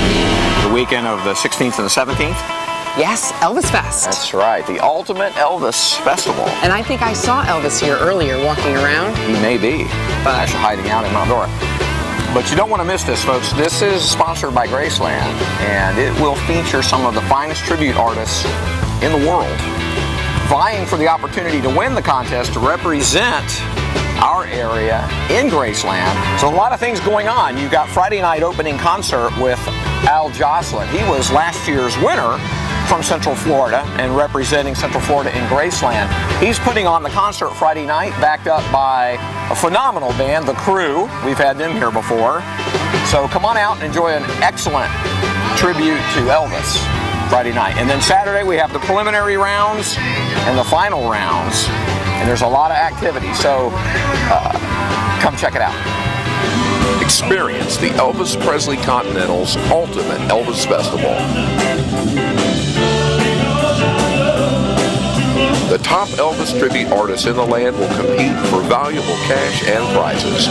The weekend of the 16th and the 17th. Yes, Elvis Fest. That's right, the ultimate Elvis Festival. And I think I saw Elvis here earlier walking around. He may be, actually hiding out in Mount Dora. But you don't want to miss this, folks. This is sponsored by Graceland, and it will feature some of the finest tribute artists in the world, vying for the opportunity to win the contest to represent our area in Graceland. So a lot of things going on. You've got Friday night opening concert with Al Jocelyn. He was last year's winner from Central Florida and representing Central Florida in Graceland. He's putting on the concert Friday night, backed up by a phenomenal band, The Crew. We've had them here before. So come on out and enjoy an excellent tribute to Elvis Friday night. And then Saturday we have the preliminary rounds and the final rounds. And there's a lot of activity, so come check it out. Experience the Elvis Presley Continental's ultimate Elvis Festival. The top Elvis tribute artists in the land will compete for valuable cash and prizes.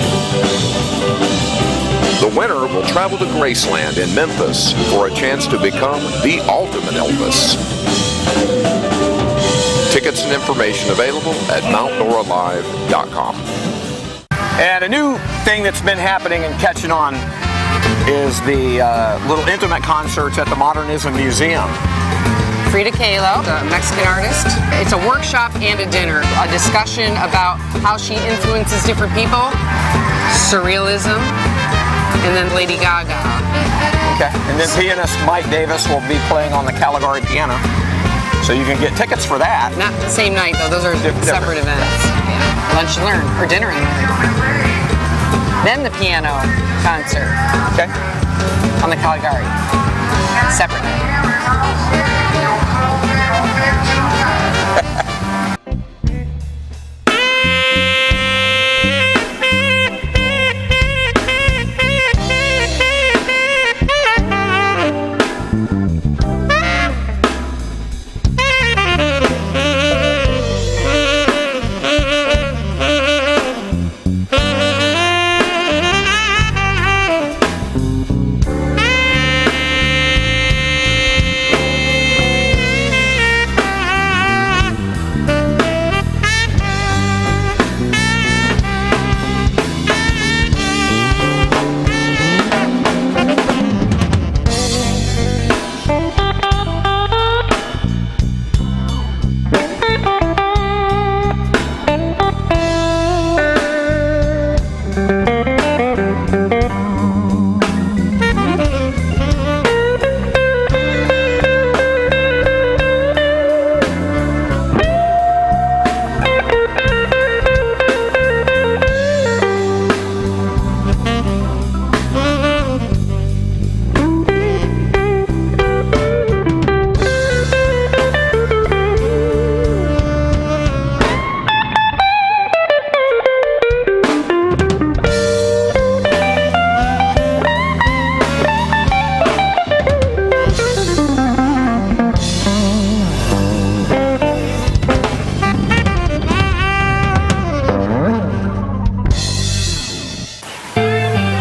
The winner will travel to Graceland in Memphis for a chance to become the ultimate Elvis. Tickets and information available at mountnoralive.com. And a new thing that's been happening and catching on is the little intimate concerts at the Modernism Museum. Frida Kahlo, the Mexican artist. It's a workshop and a dinner, a discussion about how she influences different people, surrealism, and then Lady Gaga. Okay, and then pianist Mike Davis will be playing on the Caligari piano. So you can get tickets for that. Not the same night, though. Those are separate events. Yeah. Lunch and learn, or dinner and learn. Then the piano concert. Okay. On the Caligari. Separate night.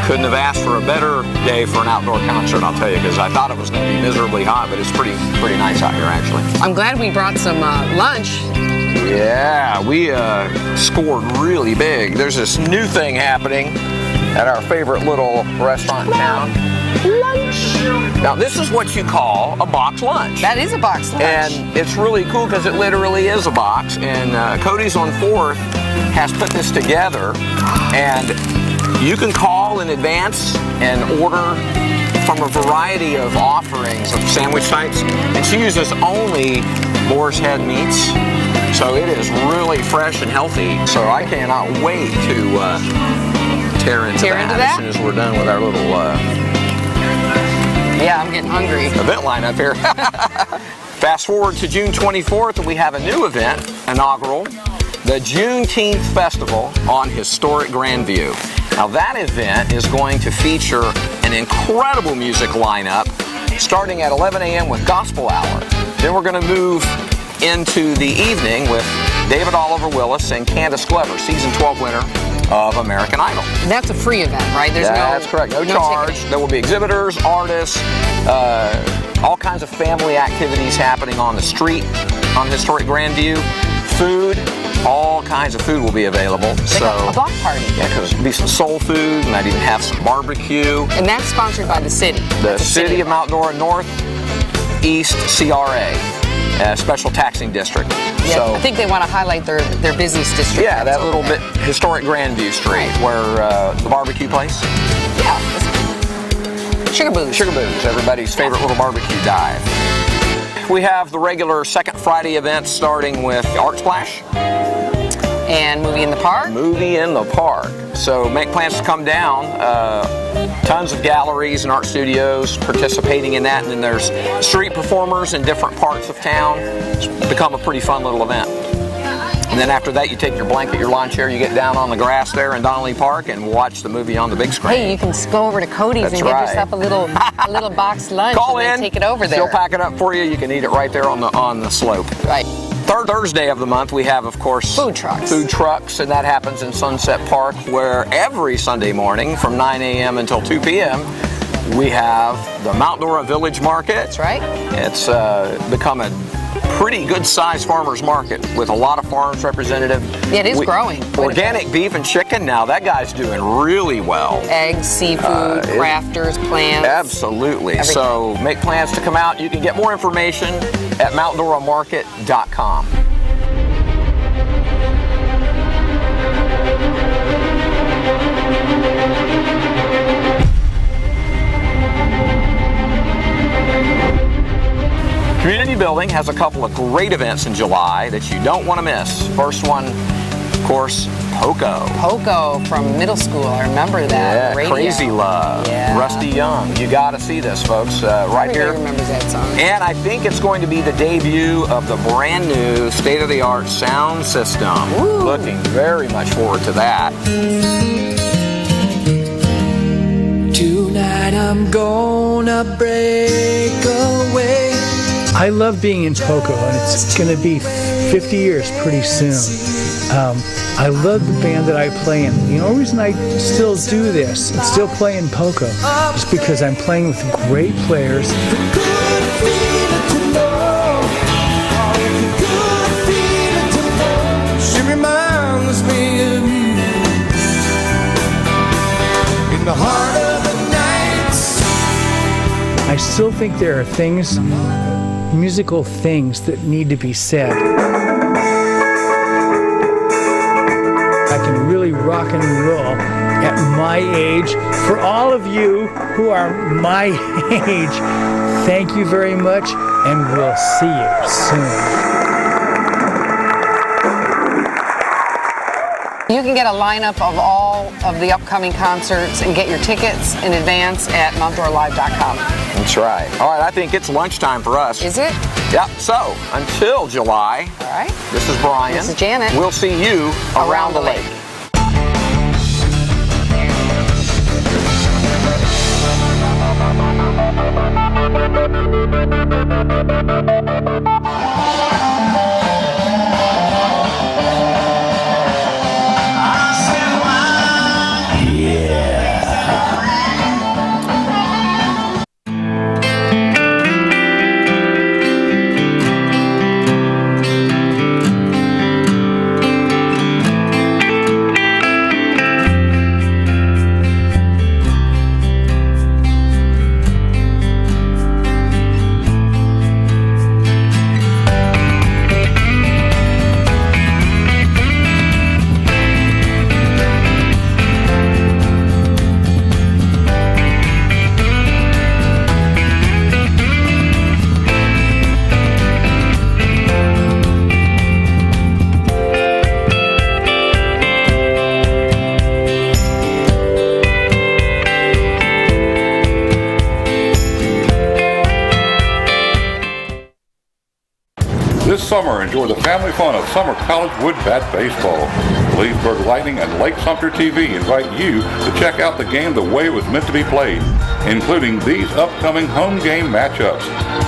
Couldn't have asked for a better day for an outdoor concert, I'll tell you, because I thought it was going to be miserably hot, but it's pretty nice out here, actually. I'm glad we brought some lunch. Yeah, we scored really big. There's this new thing happening at our favorite little restaurant in town. Lunch. Now, this is what you call a box lunch. That is a box lunch. And it's really cool because it literally is a box. And Cody's on 4th has put this together. And you can call in advance and order from a variety of offerings of sandwich types. And she uses only boar's head meats. So it is really fresh and healthy. So I cannot wait to tear into that as soon as we're done with our little yeah, I'm getting hungry. event lineup here. Fast forward to June 24th, and we have a new event, inaugural, the Juneteenth Festival on historic Grandview. Now that event is going to feature an incredible music lineup starting at 11 a.m. with Gospel Hour. Then we're going to move into the evening with David Oliver Willis and Candace Glover, season 12 winner of American Idol. That's a free event, right? That's correct. No charge. There will be exhibitors, artists, all kinds of family activities happening on the street on historic Grandview. Food, all kinds of food will be available. A block party. Yeah, because there'll be some soul food, and might even have some barbecue. And that's sponsored by the city. The City of Mount Dora Northeast CRA, Special Taxing District. Yeah, so, I think they want to highlight their business district. Yeah, that little bit historic Grandview Street where the barbecue place. Yeah. Sugar Booze. Sugar Booze, everybody's favorite little barbecue dive. We have the regular second Friday events starting with Art Splash. And Movie in the Park. Movie in the Park. So make plans to come down. Tons of galleries and art studios participating in that. And then there's street performers in different parts of town. It's become a pretty fun little event. And then after that, you take your blanket, your lawn chair, you get down on the grass there in Donnelly Park and watch the movie on the big screen. Hey, you can go over to Cody's and get yourself a little box lunch. Call and in, then take it over there. She'll pack it up for you. You can eat it right there on the slope. Right. Third Thursday of the month, we have, of course, food trucks. Food trucks, and that happens in Sunset Park, where every Sunday morning from 9 a.m. until 2 p.m. we have the Mount Dora Village Market. That's right. It's become a pretty good-sized farmers market with a lot of farms represented. Yeah, it is growing. Organic beef and chicken, now that guy's doing really well. Eggs, seafood, crafters, plants. Absolutely. Everything. So make plans to come out. You can get more information at mountdoramarket.com. Community Building has a couple of great events in July that you don't want to miss. First one, of course, Poco. Poco from middle school, I remember that. Yeah, Radio. Crazy Love, Rusty Young. You got to see this, folks, right here. Everybody remembers that song. And I think it's going to be the debut of the brand new state-of-the-art sound system. Ooh. Looking very much forward to that. Tonight I'm gonna break away. I love being in Poco, and it's going to be 50 years pretty soon. I love the band that I play in. The only reason I still do this and still play in Poco is because I'm playing with great players. She reminds me of you in the heart of the nights. I still think there are things, musical things, that need to be said. I can really rock and roll at my age. For all of you who are my age, thank you very much, and we'll see you soon. You can get a lineup of all of the upcoming concerts and get your tickets in advance at mountdoralive.com. That's right. All right, I think it's lunchtime for us. Is it? Yep. So, until July, all right. This is Brian. This is Janet. We'll see you around the lake. This summer, enjoy the family fun of summer college wood bat baseball. Leesburg Lightning and Lake-Sumter TV invite you to check out the game the way it was meant to be played, including these upcoming home game matchups.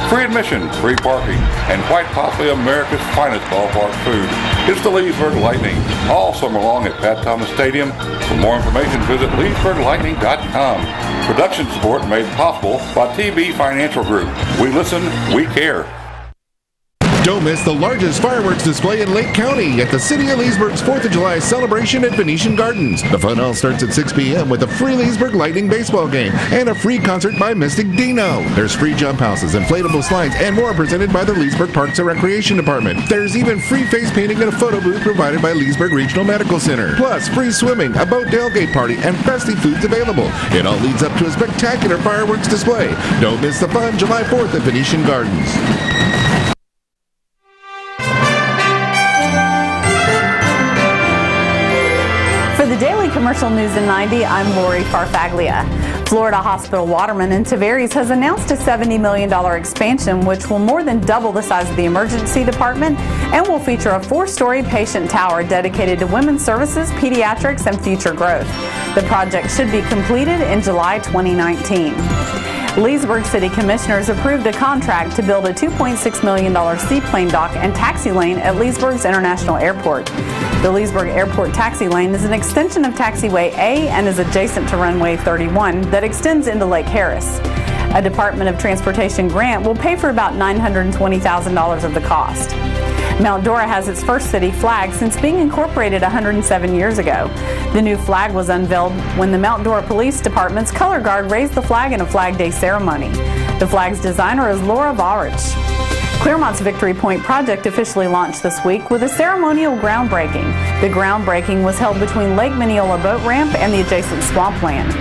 Free admission, free parking, and quite possibly America's finest ballpark food. It's the Leesburg Lightning, all summer long at Pat Thomas Stadium. For more information, visit leesburglightning.com. TV.com. Production support made possible by TB Financial Group. We listen, we care. Don't miss the largest fireworks display in Lake County at the City of Leesburg's 4th of July celebration at Venetian Gardens. The fun all starts at 6 p.m. with a free Leesburg Lightning baseball game and a free concert by Mystic Dino. There's free jump houses, inflatable slides, and more presented by the Leesburg Parks and Recreation Department. There's even free face painting and a photo booth provided by Leesburg Regional Medical Center. Plus, free swimming, a boat tailgate party, and festy foods available. It all leads up to a spectacular fireworks display. Don't miss the fun July 4th at Venetian Gardens. Daily Commercial News in 90, I'm Lori Farfaglia. Florida Hospital Waterman in Tavares has announced a $70 million expansion which will more than double the size of the emergency department and will feature a 4-story patient tower dedicated to women's services, pediatrics, and future growth. The project should be completed in July 2019. Leesburg City Commissioners approved a contract to build a $2.6 million seaplane dock and taxi lane at Leesburg's International Airport. The Leesburg Airport Taxi Lane is an extension of Taxiway A and is adjacent to Runway 31 that extends into Lake Harris. A Department of Transportation grant will pay for about $920,000 of the cost. Mount Dora has its first city flag since being incorporated 107 years ago. The new flag was unveiled when the Mount Dora Police Department's color guard raised the flag in a Flag Day ceremony. The flag's designer is Laura Varich. Clermont's Victory Point project officially launched this week with a ceremonial groundbreaking. The groundbreaking was held between Lake Mineola Boat Ramp and the adjacent swampland.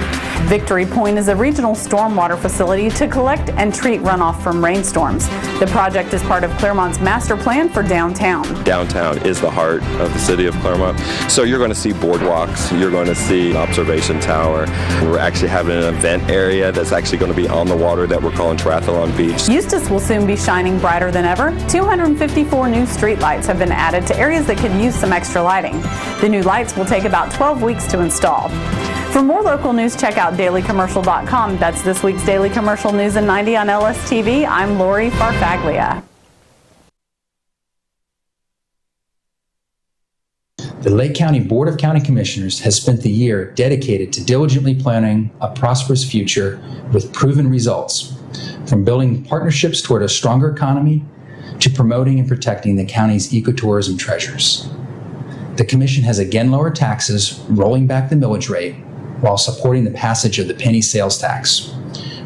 Victory Point is a regional stormwater facility to collect and treat runoff from rainstorms. The project is part of Clermont's master plan for downtown. Downtown is the heart of the city of Clermont. So you're going to see boardwalks, you're going to see an observation tower. We're actually having an event area that's actually going to be on the water that we're calling Triathlon Beach. Eustis will soon be shining brighter than ever. 254 new streetlights have been added to areas that could use some extra lighting. The new lights will take about 12 weeks to install. For more local news, check out dailycommercial.com. That's this week's Daily Commercial News in 90 on LSTV. I'm Lori Farfaglia. The Lake County Board of County Commissioners has spent the year dedicated to diligently planning a prosperous future with proven results, from building partnerships toward a stronger economy to promoting and protecting the county's ecotourism treasures. The Commission has again lowered taxes, rolling back the millage rate, while supporting the passage of the penny sales tax.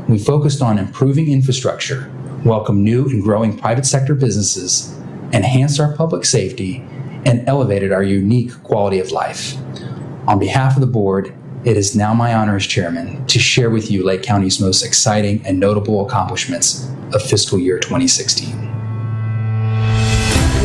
We focused on improving infrastructure, welcomed new and growing private sector businesses, enhanced our public safety, and elevated our unique quality of life. On behalf of the board, it is now my honor as chairman to share with you Lake County's most exciting and notable accomplishments of fiscal year 2016.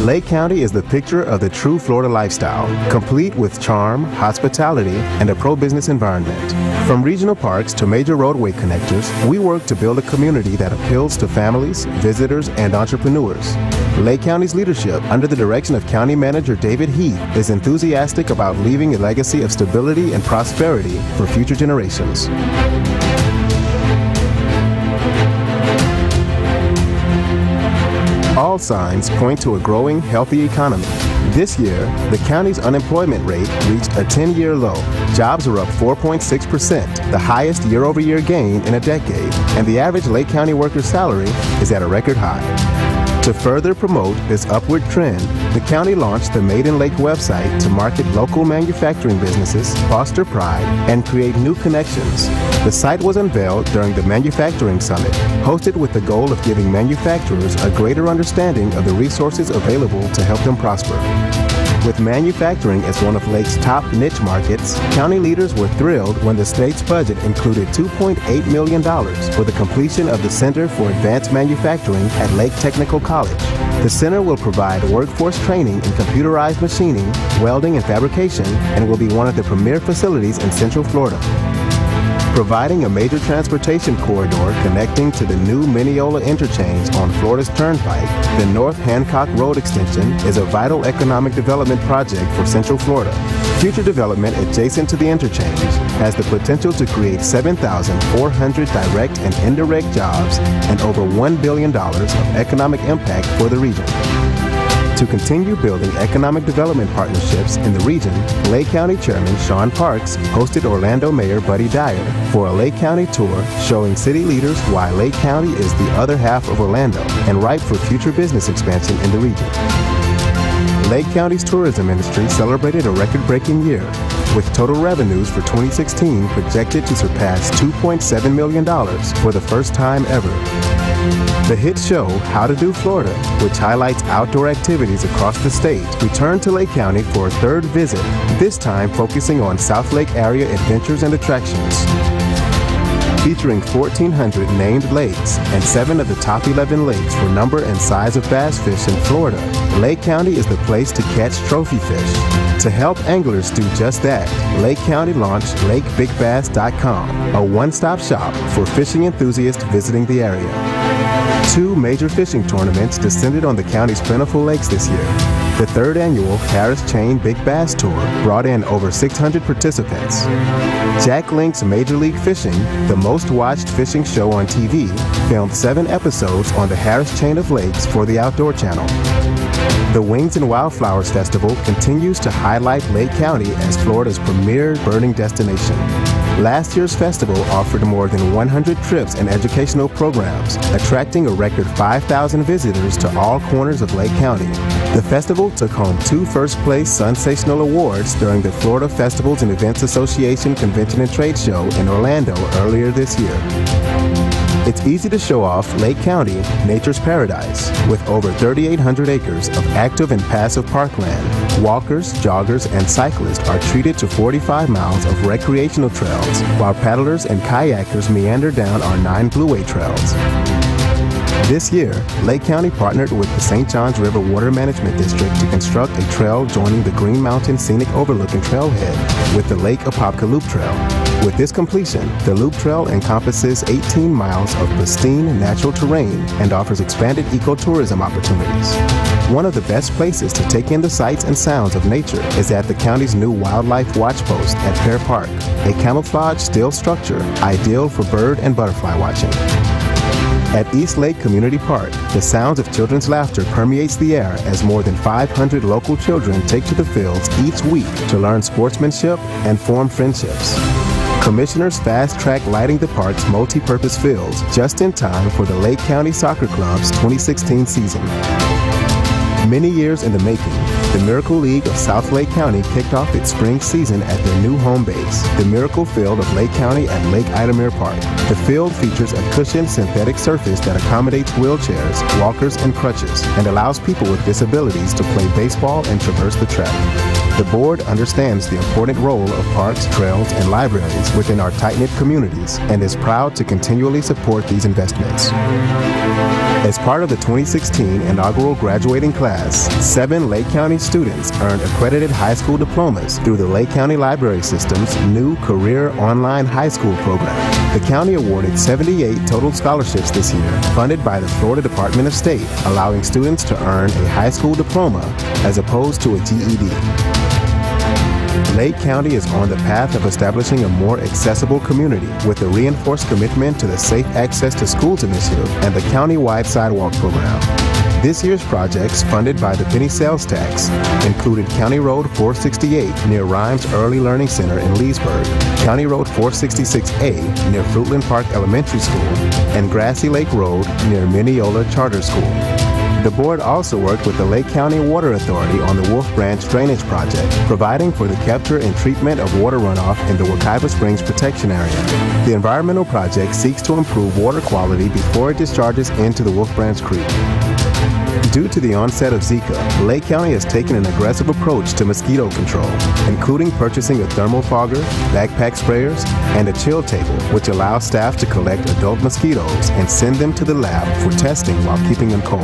Lake County is the picture of the true Florida lifestyle, complete with charm, hospitality, and a pro-business environment. From regional parks to major roadway connectors, we work to build a community that appeals to families, visitors, and entrepreneurs. Lake County's leadership, under the direction of County Manager David Heath, is enthusiastic about leaving a legacy of stability and prosperity for future generations. All signs point to a growing, healthy economy. This year, the county's unemployment rate reached a 10-year low. Jobs are up 4.6%, the highest year-over-year gain in a decade, and the average Lake County worker's salary is at a record high. To further promote this upward trend, the county launched the Made in Lake website to market local manufacturing businesses, foster pride, and create new connections. The site was unveiled during the Manufacturing Summit, hosted with the goal of giving manufacturers a greater understanding of the resources available to help them prosper. With manufacturing as one of Lake's top niche markets, county leaders were thrilled when the state's budget included $2.8 million for the completion of the Center for Advanced Manufacturing at Lake Technical College. The center will provide workforce training in computerized machining, welding, and fabrication, and will be one of the premier facilities in Central Florida. Providing a major transportation corridor connecting to the new Mineola interchange on Florida's Turnpike, the North Hancock Road Extension is a vital economic development project for Central Florida. Future development adjacent to the interchange has the potential to create 7,400 direct and indirect jobs and over $1 billion of economic impact for the region. To continue building economic development partnerships in the region, Lake County Chairman Sean Parks hosted Orlando Mayor Buddy Dyer for a Lake County tour showing city leaders why Lake County is the other half of Orlando and ripe for future business expansion in the region. Lake County's tourism industry celebrated a record-breaking year, with total revenues for 2016 projected to surpass $2.7 million for the first time ever. The hit show, How to Do Florida, which highlights outdoor activities across the state, returned to Lake County for a third visit, this time focusing on South Lake area adventures and attractions. Featuring 1,400 named lakes and 7 of the top 11 lakes for number and size of bass fish in Florida, Lake County is the place to catch trophy fish. To help anglers do just that, Lake County launched LakeBigBass.com, a one-stop shop for fishing enthusiasts visiting the area. 2 major fishing tournaments descended on the county's plentiful lakes this year. The 3rd annual Harris Chain Big Bass Tour brought in over 600 participants. Jack Link's Major League Fishing, the most watched fishing show on TV, filmed 7 episodes on the Harris Chain of Lakes for the Outdoor Channel. The Wings and Wildflowers Festival continues to highlight Lake County as Florida's premier birding destination. Last year's festival offered more than 100 trips and educational programs, attracting a record 5,000 visitors to all corners of Lake County. The festival took home 2 first-place Sensational Awards during the Florida Festivals and Events Association Convention and Trade Show in Orlando earlier this year. It's easy to show off Lake County, nature's paradise, with over 3,800 acres of active and passive parkland. Walkers, joggers, and cyclists are treated to 45 miles of recreational trails, while paddlers and kayakers meander down our 9 Blueway trails. This year, Lake County partnered with the St. Johns River Water Management District to construct a trail joining the Green Mountain Scenic Overlook and Trailhead with the Lake Apopka Loop Trail. With this completion, the Loop Trail encompasses 18 miles of pristine natural terrain and offers expanded ecotourism opportunities. One of the best places to take in the sights and sounds of nature is at the county's new Wildlife Watch Post at Pear Park, a camouflage steel structure ideal for bird and butterfly watching. At East Lake Community Park, the sounds of children's laughter permeates the air as more than 500 local children take to the fields each week to learn sportsmanship and form friendships. Commissioners fast-track lighting the park's multi-purpose fields just in time for the Lake County Soccer Club's 2016 season. Many years in the making, the Miracle League of South Lake County kicked off its spring season at their new home base, the Miracle Field of Lake County at Lake Idamere Park. The field features a cushioned synthetic surface that accommodates wheelchairs, walkers, and crutches, and allows people with disabilities to play baseball and traverse the track. The board understands the important role of parks, trails, and libraries within our tight-knit communities and is proud to continually support these investments. As part of the 2016 inaugural graduating class, 7 Lake County students earned accredited high school diplomas through the Lake County Library System's new Career Online High School program. The county awarded 78 total scholarships this year, funded by the Florida Department of State, allowing students to earn a high school diploma as opposed to a GED. Lake County is on the path of establishing a more accessible community with a reinforced commitment to the Safe Access to Schools initiative and the county-wide sidewalk program. This year's projects, funded by the penny sales tax, included County Road 468 near Rhymes Early Learning Center in Leesburg, County Road 466A near Fruitland Park Elementary School, and Grassy Lake Road near Mineola Charter School. The board also worked with the Lake County Water Authority on the Wolf Branch Drainage Project, providing for the capture and treatment of water runoff in the Wekiva Springs Protection Area. The environmental project seeks to improve water quality before it discharges into the Wolf Branch Creek. Due to the onset of Zika, Lake County has taken an aggressive approach to mosquito control, including purchasing a thermal fogger, backpack sprayers, and a chill table, which allows staff to collect adult mosquitoes and send them to the lab for testing while keeping them cold.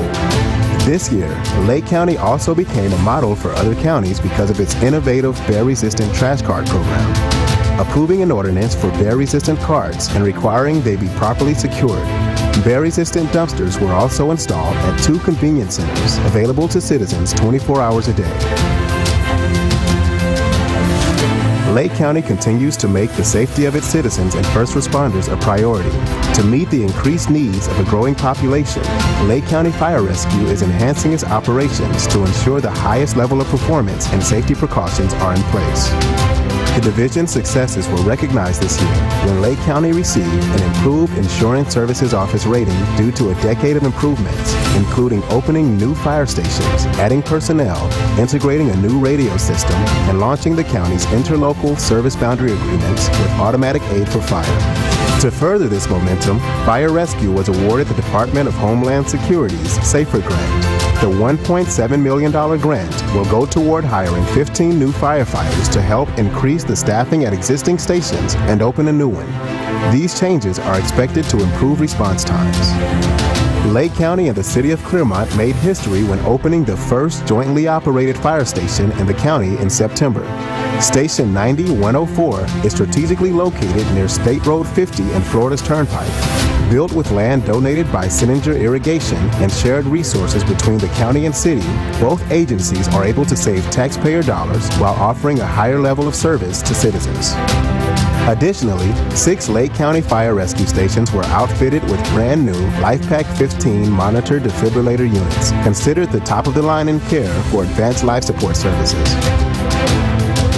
This year, Lake County also became a model for other counties because of its innovative bear-resistant trash card program, approving an ordinance for bear-resistant carts and requiring they be properly secured. Bear-resistant dumpsters were also installed at 2 convenience centers, available to citizens 24 hours a day. Lake County continues to make the safety of its citizens and first responders a priority. To meet the increased needs of a growing population, Lake County Fire Rescue is enhancing its operations to ensure the highest level of performance and safety precautions are in place. The division's successes were recognized this year when Lake County received an improved Insurance Services Office rating due to a decade of improvements, including opening new fire stations, adding personnel, integrating a new radio system, and launching the county's interlocal service boundary agreements with automatic aid for fire. To further this momentum, Fire Rescue was awarded the Department of Homeland Security's SAFER Grant. The $1.7 million grant will go toward hiring 15 new firefighters to help increase the staffing at existing stations and open a new one. These changes are expected to improve response times. Lake County and the City of Clermont made history when opening the first jointly operated fire station in the county in September. Station 90-104 is strategically located near State Road 50 and Florida's Turnpike. Built with land donated by Sininger Irrigation and shared resources between the county and city, both agencies are able to save taxpayer dollars while offering a higher level of service to citizens. Additionally, 6 Lake County Fire Rescue stations were outfitted with brand new LifePak 15 monitor defibrillator units, considered the top of the line in care for advanced life support services.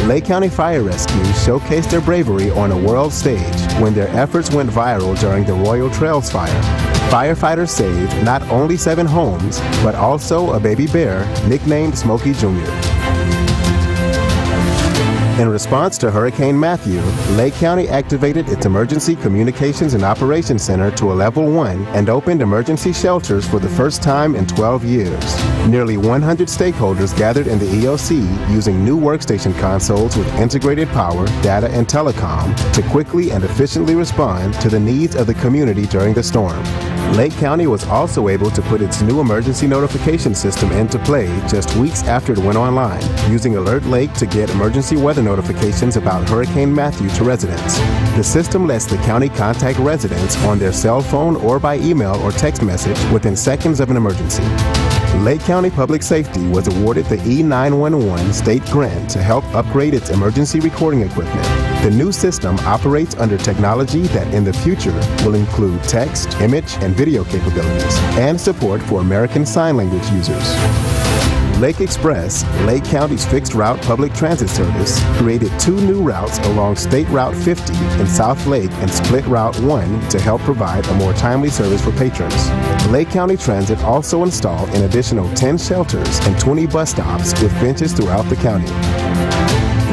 Lake County Fire Rescue showcased their bravery on a world stage when their efforts went viral during the Royal Trails fire. Firefighters saved not only 7 homes, but also a baby bear nicknamed Smokey Jr. In response to Hurricane Matthew, Lake County activated its Emergency Communications and Operations Center to a Level 1 and opened emergency shelters for the first time in 12 years. Nearly 100 stakeholders gathered in the EOC using new workstation consoles with integrated power, data, and telecom to quickly and efficiently respond to the needs of the community during the storm. Lake County was also able to put its new emergency notification system into play just weeks after it went online, using Alert Lake to get emergency weather notifications about Hurricane Matthew to residents. The system lets the county contact residents on their cell phone or by email or text message within seconds of an emergency. Lake County Public Safety was awarded the E911 state grant to help upgrade its emergency recording equipment. The new system operates under technology that in the future will include text, image, and video capabilities, and support for American Sign Language users. Lake Express, Lake County's fixed route public transit service, created 2 new routes along State Route 50 in South Lake and Split Route 1 to help provide a more timely service for patrons. Lake County Transit also installed an additional 10 shelters and 20 bus stops with benches throughout the county.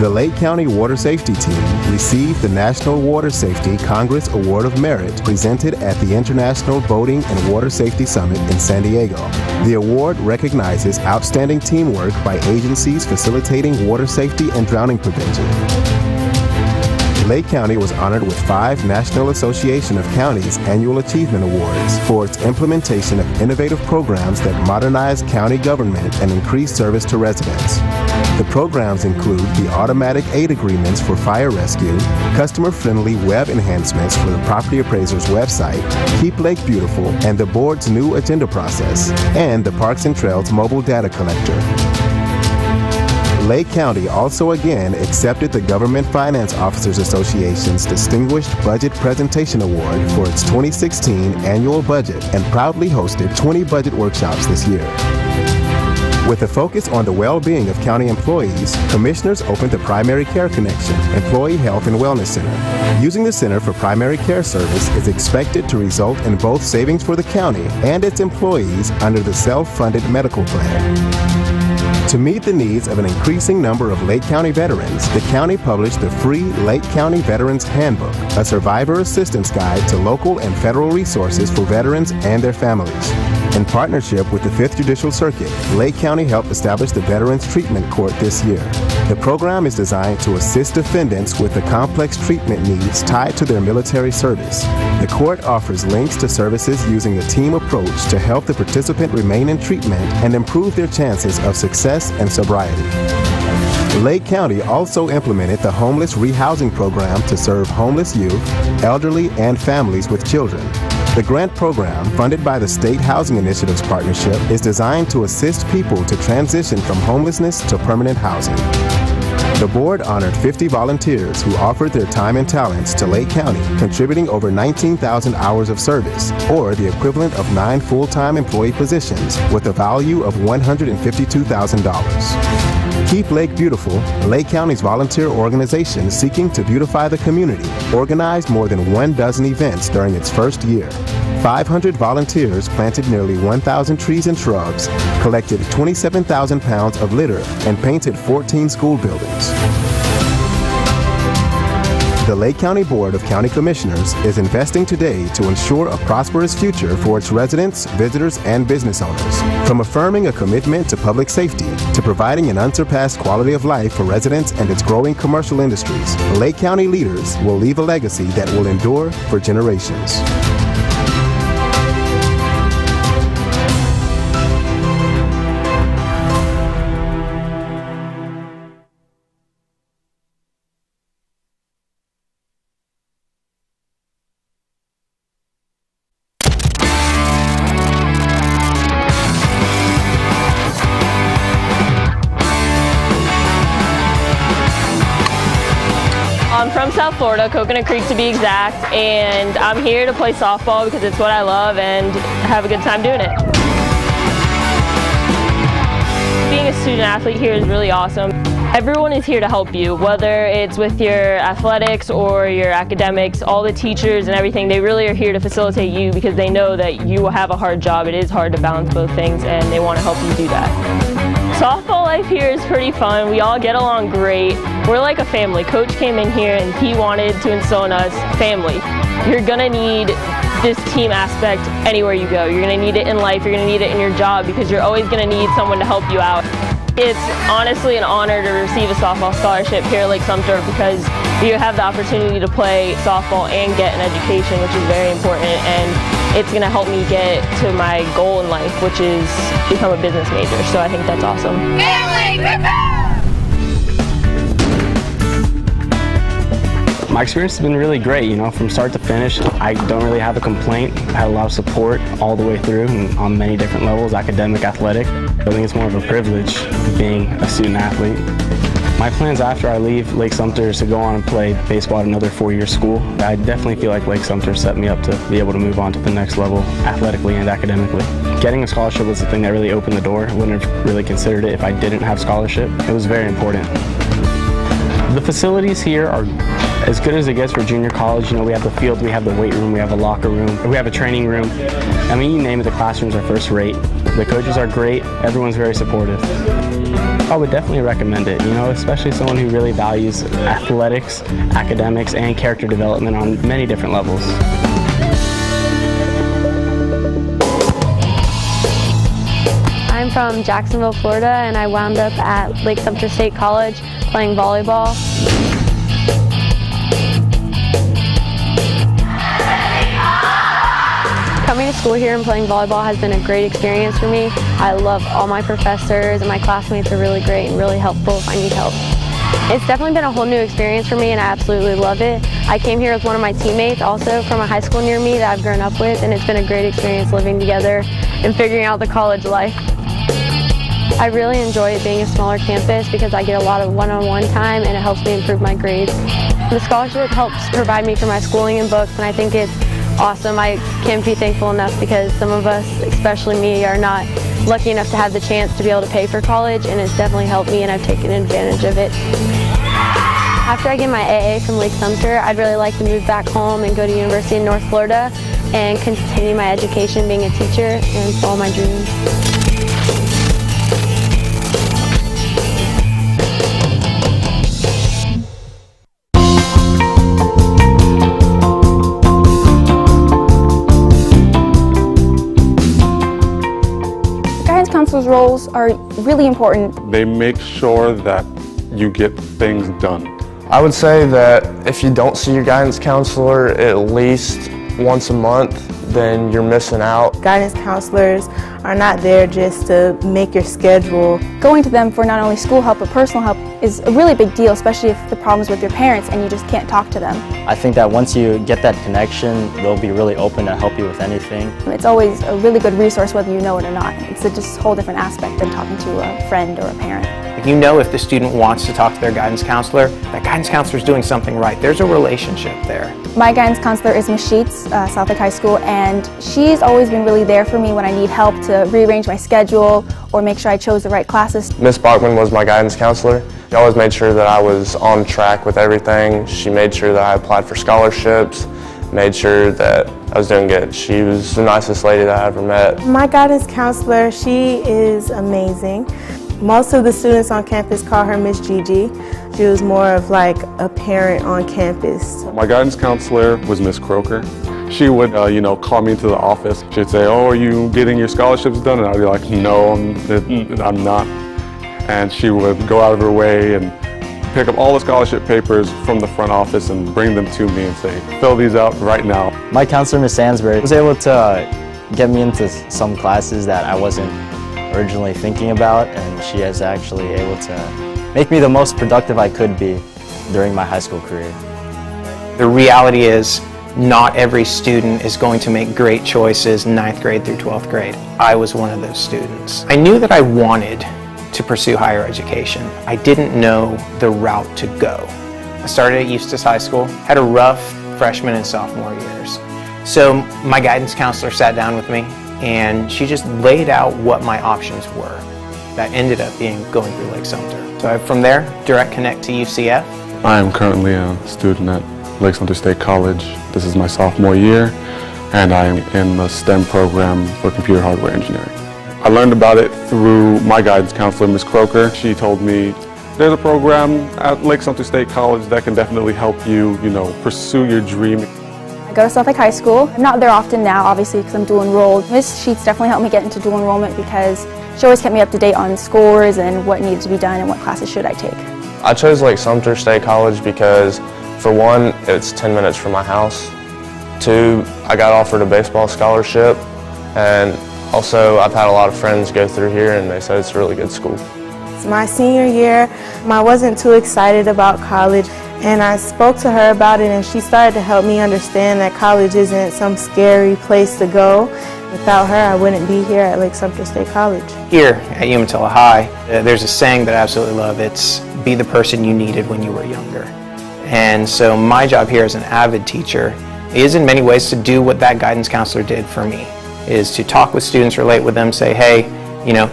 The Lake County Water Safety Team received the National Water Safety Congress Award of Merit presented at the International Boating and Water Safety Summit in San Diego. The award recognizes outstanding teamwork by agencies facilitating water safety and drowning prevention. Lake County was honored with 5 National Association of Counties Annual Achievement Awards for its implementation of innovative programs that modernize county government and increase service to residents. The programs include the automatic aid agreements for fire rescue, customer-friendly web enhancements for the property appraiser's website, Keep Lake Beautiful, and the board's new agenda process, and the Parks and Trails mobile data collector. Lake County also again accepted the Government Finance Officers Association's Distinguished Budget Presentation Award for its 2016 annual budget and proudly hosted 20 budget workshops this year. With a focus on the well-being of county employees, commissioners opened the Primary Care Connection Employee Health and Wellness Center. Using the Center for Primary Care Service is expected to result in both savings for the county and its employees under the self-funded medical plan. To meet the needs of an increasing number of Lake County veterans, the county published the free Lake County Veterans Handbook, a survivor assistance guide to local and federal resources for veterans and their families. In partnership with the 5th Judicial Circuit, Lake County helped establish the Veterans Treatment Court this year. The program is designed to assist defendants with the complex treatment needs tied to their military service. The court offers links to services using a team approach to help the participant remain in treatment and improve their chances of success and sobriety. Lake County also implemented the Homeless Rehousing Program to serve homeless youth, elderly, and families with children. The grant program, funded by the State Housing Initiatives Partnership, is designed to assist people to transition from homelessness to permanent housing. The board honored 50 volunteers who offered their time and talents to Lake County, contributing over 19,000 hours of service, or the equivalent of 9 full-time employee positions with a value of $152,000. Keep Lake Beautiful, Lake County's volunteer organization seeking to beautify the community, organized more than 12 events during its first year. 500 volunteers planted nearly 1,000 trees and shrubs, collected 27,000 pounds of litter, and painted 14 school buildings. The Lake County Board of County Commissioners is investing today to ensure a prosperous future for its residents, visitors, and business owners. From affirming a commitment to public safety to providing an unsurpassed quality of life for residents and its growing commercial industries, Lake County leaders will leave a legacy that will endure for generations. I'm from South Florida, Coconut Creek to be exact, and I'm here to play softball because it's what I love and have a good time doing it. Being a student athlete here is really awesome. Everyone is here to help you, whether it's with your athletics or your academics. All the teachers and everything, they really are here to facilitate you because they know that you will have a hard job. It is hard to balance both things, and they want to help you do that. Softball life here is pretty fun. We all get along great. We're like a family. Coach came in here and he wanted to instill in us family. You're gonna need this team aspect anywhere you go. You're gonna need it in life, you're gonna need it in your job because you're always gonna need someone to help you out. It's honestly an honor to receive a softball scholarship here at Lake-Sumter because you have the opportunity to play softball and get an education, which is very important, and it's going to help me get to my goal in life, which is become a business major. So I think that's awesome. My experience has been really great, you know, from start to finish. I don't really have a complaint. I had a lot of support all the way through and on many different levels, academic, athletic. I think it's more of a privilege being a student athlete. My plans after I leave Lake-Sumter is to go on and play baseball at another 4-year school. I definitely feel like Lake-Sumter set me up to be able to move on to the next level athletically and academically. Getting a scholarship was the thing that really opened the door. I wouldn't have really considered it if I didn't have scholarship. It was very important. The facilities here are as good as it gets for junior college. You know, we have the field, we have the weight room, we have a locker room, we have a training room. I mean, you name it, the classrooms are first rate. The coaches are great, everyone's very supportive. I would definitely recommend it, you know, especially someone who really values athletics, academics, and character development on many different levels. I'm from Jacksonville, Florida, and I wound up at Lake-Sumter State College playing volleyball. Coming to school here and playing volleyball has been a great experience for me. I love all my professors and my classmates are really great and really helpful if I need help. It's definitely been a whole new experience for me and I absolutely love it. I came here with one of my teammates also from a high school near me that I've grown up with, and it's been a great experience living together and figuring out the college life. I really enjoy it being a smaller campus because I get a lot of one-on-one time and it helps me improve my grades. The scholarship helps provide me for my schooling and books, and I think it's awesome. I can't be thankful enough because some of us, especially me, are not lucky enough to have the chance to be able to pay for college, and it's definitely helped me and I've taken advantage of it. After I get my AA from Lake-Sumter, I'd really like to move back home and go to University in North Florida and continue my education being a teacher and follow my dreams. Counselors' roles are really important. They make sure that you get things done. I would say that if you don't see your guidance counselor at least once a month, then you're missing out. Guidance counselors are not there just to make your schedule. Going to them for not only school help but personal help is a really big deal, especially if the problem's with your parents and you just can't talk to them. I think that once you get that connection, they'll be really open to help you with anything. It's always a really good resource whether you know it or not. It's just a whole different aspect than talking to a friend or a parent. You know if the student wants to talk to their guidance counselor, that guidance counselor is doing something right. There's a relationship there. My guidance counselor is Ms. Sheets, South Lake High School, and she's always been really there for me when I need help to rearrange my schedule or make sure I chose the right classes. Ms. Bachman was my guidance counselor. She always made sure that I was on track with everything. She made sure that I applied for scholarships, made sure that I was doing good. She was the nicest lady that I ever met. My guidance counselor, she is amazing. Most of the students on campus call her Miss Gigi. She was more of like a parent on campus. My guidance counselor was Miss Croker. She would, call me into the office. She'd say, "Oh, are you getting your scholarships done?" And I'd be like, "No, I'm not." And she would go out of her way and pick up all the scholarship papers from the front office and bring them to me and say, "Fill these out right now." My counselor, Miss Sansbury, was able to get me into some classes that I wasn't originally thinking about, and she is actually able to make me the most productive I could be during my high school career. The reality is, not every student is going to make great choices 9th grade through 12th grade. I was one of those students. I knew that I wanted to pursue higher education. I didn't know the route to go. I started at Eustis High School, had a rough freshman and sophomore years. So my guidance counselor sat down with me and she just laid out what my options were. That ended up being going through Lake-Sumter. So from there, direct connect to UCF. I am currently a student at Lake-Sumter State College. This is my sophomore year, and I am in the STEM program for computer hardware engineering. I learned about it through my guidance counselor, Ms. Croker. She told me, there's a program at Lake-Sumter State College that can definitely help you, pursue your dream. I go to South Lake High School. I'm not there often now, obviously, because I'm dual enrolled. Ms. Sheets definitely helped me get into dual enrollment because she always kept me up to date on scores and what needed to be done and what classes should I take. I chose Lake-Sumter State College because, for one, it's 10 minutes from my house. 2, I got offered a baseball scholarship, and also I've had a lot of friends go through here and they said it's a really good school. It's my senior year. I wasn't too excited about college, and I spoke to her about it and she started to help me understand that college isn't some scary place to go. Without her, I wouldn't be here at Lake-Sumter State College. Here at Umatilla High, there's a saying that I absolutely love. It's, be the person you needed when you were younger. And so my job here as an avid teacher is in many ways to do what that guidance counselor did for me, is to talk with students, relate with them, say, hey,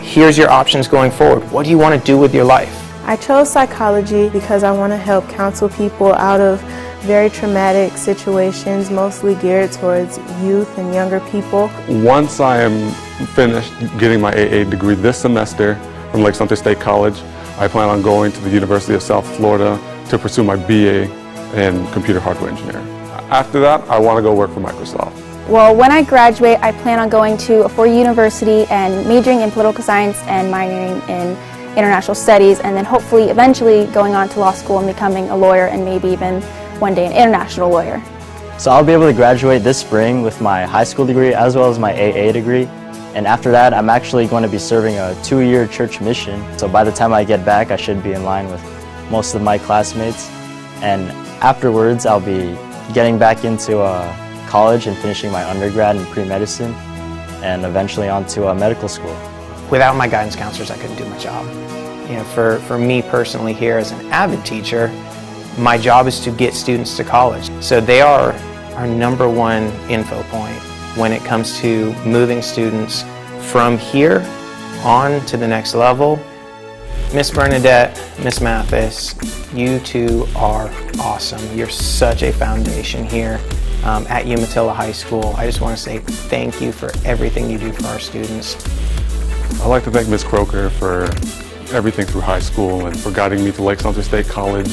here's your options going forward. What do you want to do with your life? I chose psychology because I want to help counsel people out of very traumatic situations, mostly geared towards youth and younger people. Once I am finished getting my AA degree this semester from Lake-Sumter State College, I plan on going to the University of South Florida to pursue my BA in computer hardware engineering. After that, I want to go work for Microsoft. Well, when I graduate, I plan on going to a 4-year university and majoring in political science and minoring in international studies, and then hopefully eventually going on to law school and becoming a lawyer and maybe even one day an international lawyer. So I'll be able to graduate this spring with my high school degree as well as my AA degree. And after that, I'm actually going to be serving a 2-year church mission. So by the time I get back, I should be in line with most of my classmates. And afterwards, I'll be getting back into college and finishing my undergrad in pre-medicine and eventually on to medical school. Without my guidance counselors, I couldn't do my job. For me personally here as an avid teacher, my job is to get students to college. So they are our #1 info point when it comes to moving students from here on to the next level. Miss Bernadette, Miss Mathis, you two are awesome. You're such a foundation here at Umatilla High School. I just want to say thank you for everything you do for our students. I'd like to thank Ms. Croker for everything through high school and for guiding me to Lake-Sumter State College.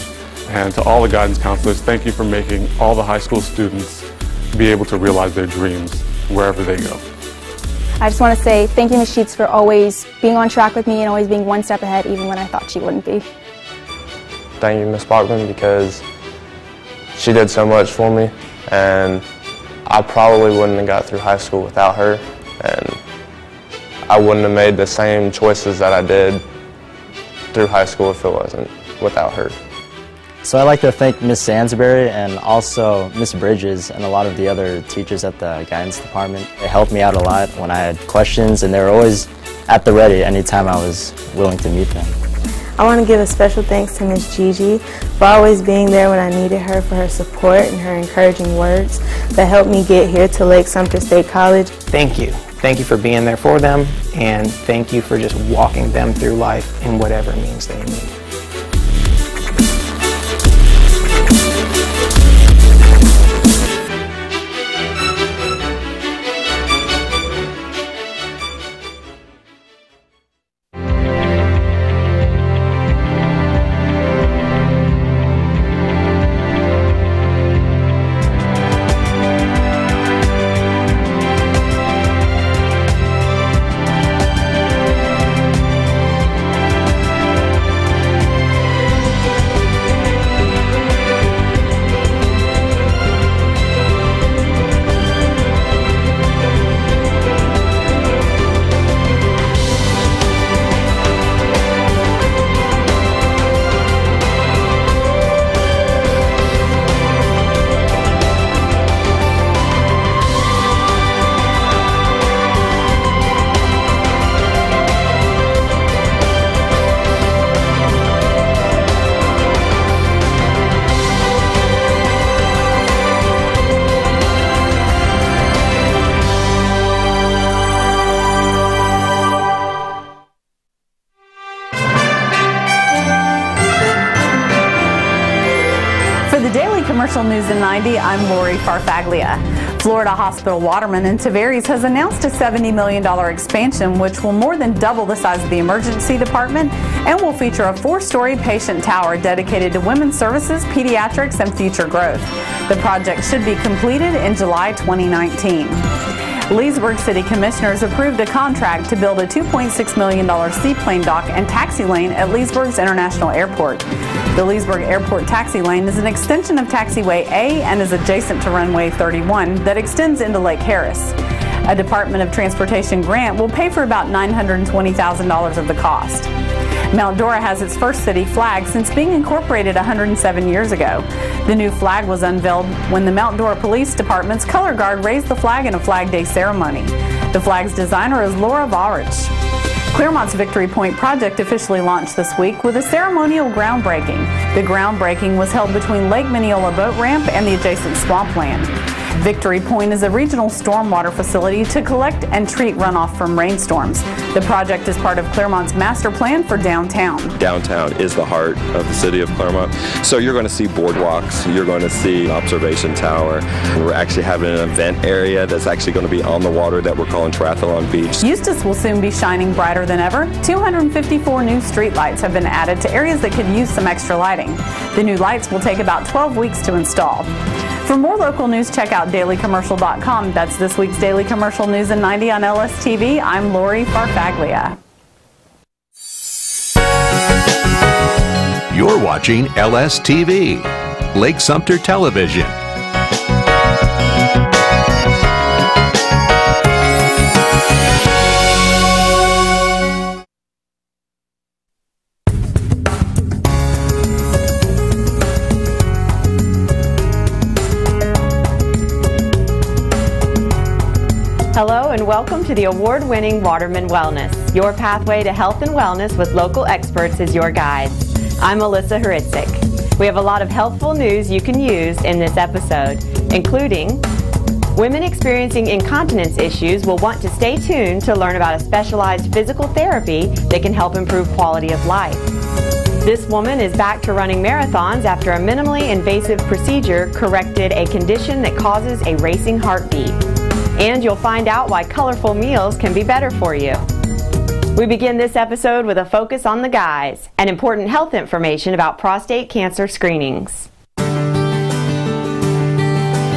And to all the guidance counselors, thank you for making all the high school students be able to realize their dreams wherever they go. I just want to say thank you, Ms. Sheets, for always being on track with me and always being one step ahead even when I thought she wouldn't be. Thank you, Ms. Bachman, because she did so much for me, and I probably wouldn't have got through high school without her, and I wouldn't have made the same choices that I did through high school if it wasn't without her. So I'd like to thank Miss Sansbury and also Miss Bridges and a lot of the other teachers at the guidance department. They helped me out a lot when I had questions, and they were always at the ready anytime I was willing to meet them. I want to give a special thanks to Miss Gigi for always being there when I needed her, for her support and her encouraging words that helped me get here to Lake-Sumter State College. Thank you. Thank you for being there for them, and thank you for just walking them through life in whatever means they need. Commercial News in 90, I'm Lori Farfaglia. Florida Hospital Waterman in Tavares has announced a $70 million expansion which will more than double the size of the emergency department and will feature a 4-story patient tower dedicated to women's services, pediatrics, and future growth. The project should be completed in July 2019. Leesburg City Commissioners approved a contract to build a $2.6 million seaplane dock and taxi lane at Leesburg's International Airport. The Leesburg Airport taxi lane is an extension of Taxiway A and is adjacent to Runway 31 that extends into Lake Harris. A Department of Transportation grant will pay for about $920,000 of the cost. Mount Dora has its first city flag since being incorporated 107 years ago. The new flag was unveiled when the Mount Dora Police Department's color guard raised the flag in a Flag Day ceremony. The flag's designer is Laura Varich. Clearmont's Victory Point project officially launched this week with a ceremonial groundbreaking. The groundbreaking was held between Lake Mineola Boat Ramp and the adjacent swampland. Victory Point is a regional stormwater facility to collect and treat runoff from rainstorms. The project is part of Clearmont's master plan for downtown. Downtown is the heart of the city of Clermont. So you're going to see boardwalks, you're going to see an observation tower. We're actually having an event area that's actually going to be on the water that we're calling Triathlon Beach. Eustis will soon be shining brighter than ever. 254 new streetlights have been added to areas that could use some extra lighting. The new lights will take about 12 weeks to install. For more local news, check out dailycommercial.com. That's this week's Daily Commercial News in 90 on LSTV. I'm Lori Farfaglia. You're watching LSTV, Lake-Sumter Television. Hello and welcome to the award-winning Waterman Wellness. Your pathway to health and wellness with local experts is your guides. I'm Melissa Huritzik. We have a lot of helpful news you can use in this episode, including women experiencing incontinence issues will want to stay tuned to learn about a specialized physical therapy that can help improve quality of life. This woman is back to running marathons after a minimally invasive procedure corrected a condition that causes a racing heartbeat. And you'll find out why colorful meals can be better for you. We begin this episode with a focus on the guys and important health information about prostate cancer screenings.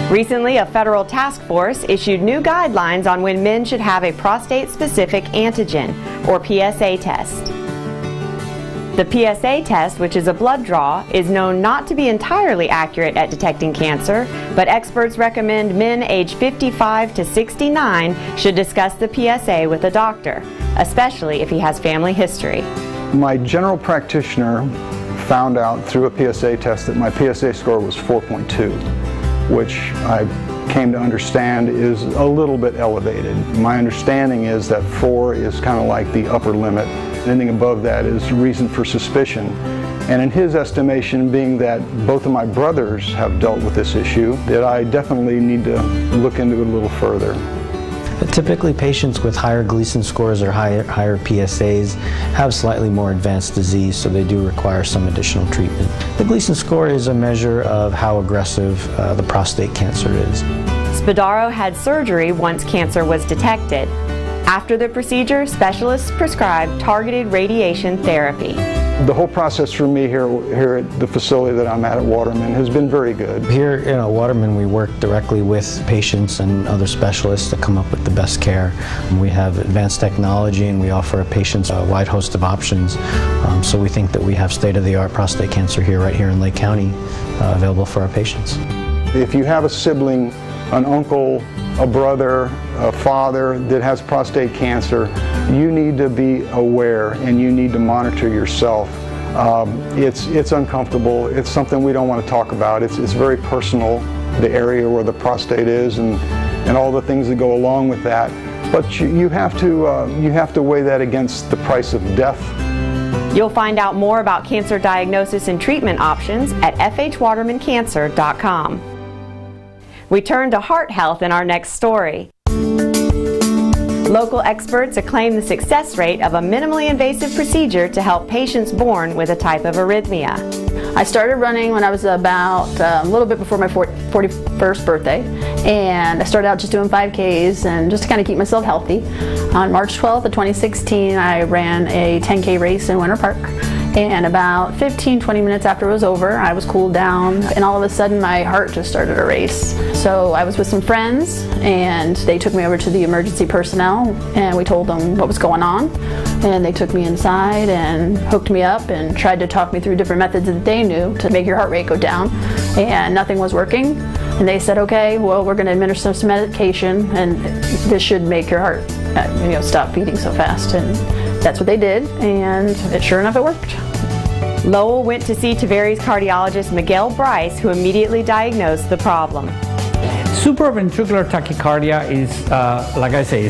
Recently, a federal task force issued new guidelines on when men should have a prostate-specific antigen, or PSA test. The PSA test, which is a blood draw, is known not to be entirely accurate at detecting cancer, but experts recommend men aged 55 to 69 should discuss the PSA with a doctor, especially if he has family history. My general practitioner found out through a PSA test that my PSA score was 4.2, which I came to understand is a little bit elevated. My understanding is that 4 is kind of like the upper limit Anything above that is reason for suspicion. And in his estimation, being that both of my brothers have dealt with this issue, that I definitely need to look into it a little further. Typically, patients with higher Gleason scores or higher PSAs have slightly more advanced disease, so they do require some additional treatment. The Gleason score is a measure of how aggressive the prostate cancer is. Spadaro had surgery once cancer was detected. After the procedure, specialists prescribed targeted radiation therapy. The whole process for me here at the facility that I'm at Waterman has been very good. Here at Waterman, we work directly with patients and other specialists to come up with the best care. We have advanced technology and we offer patients a wide host of options. So we think that we have state-of-the-art prostate cancer right here in Lake County available for our patients. If you have a sibling, an uncle, a brother, a father that has prostate cancer, you need to be aware and you need to monitor yourself. It's uncomfortable. It's something we don't want to talk about. It's very personal, the area where the prostate is and all the things that go along with that. But you have to weigh that against the price of death. You'll find out more about cancer diagnosis and treatment options at fhwatermancancer.com. We turn to heart health in our next story. Local experts acclaim the success rate of a minimally invasive procedure to help patients born with a type of arrhythmia. I started running when I was about a little bit before my 41st birthday, and I started out just doing 5Ks and just to kind of keep myself healthy. On March 12th of 2016, I ran a 10K race in Winter Park. And about 15-20 minutes after it was over, I was cooled down, and all of a sudden my heart just started to race. So I was with some friends, and they took me over to the emergency personnel, and we told them what was going on. And they took me inside and hooked me up and tried to talk me through different methods that they knew to make your heart rate go down. And nothing was working. And they said, okay, well, we're going to administer some medication, and this should make your heart stop beating so fast. And that's what they did, and sure enough, it worked. Lowell went to see Tavares cardiologist Miguel Bryce, who immediately diagnosed the problem. Supraventricular tachycardia is, like I say,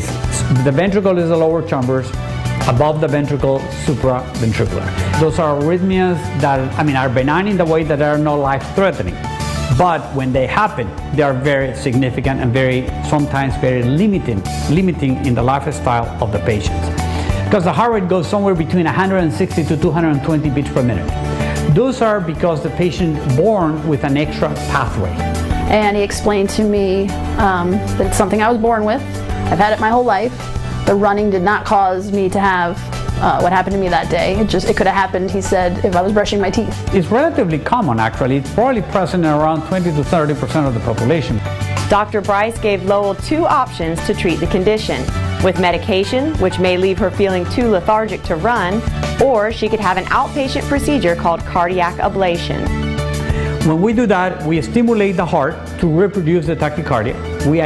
the ventricle is the lower chambers, above the ventricle, supraventricular. Those are arrhythmias that, are benign in the way that they are not life-threatening. But when they happen, they are very significant and sometimes very limiting in the lifestyle of the patients. Because the heart rate goes somewhere between 160 to 220 beats per minute. Those are because the patient born with an extra pathway. And he explained to me that it's something I was born with. I've had it my whole life. The running did not cause me to have what happened to me that day. It could have happened, he said, if I was brushing my teeth. It's relatively common, actually. It's probably present in around 20 to 30% of the population. Dr. Bryce gave Lowell two options to treat the condition: with medication, which may leave her feeling too lethargic to run, or she could have an outpatient procedure called cardiac ablation. When we do that, we stimulate the heart to reproduce the tachycardia. We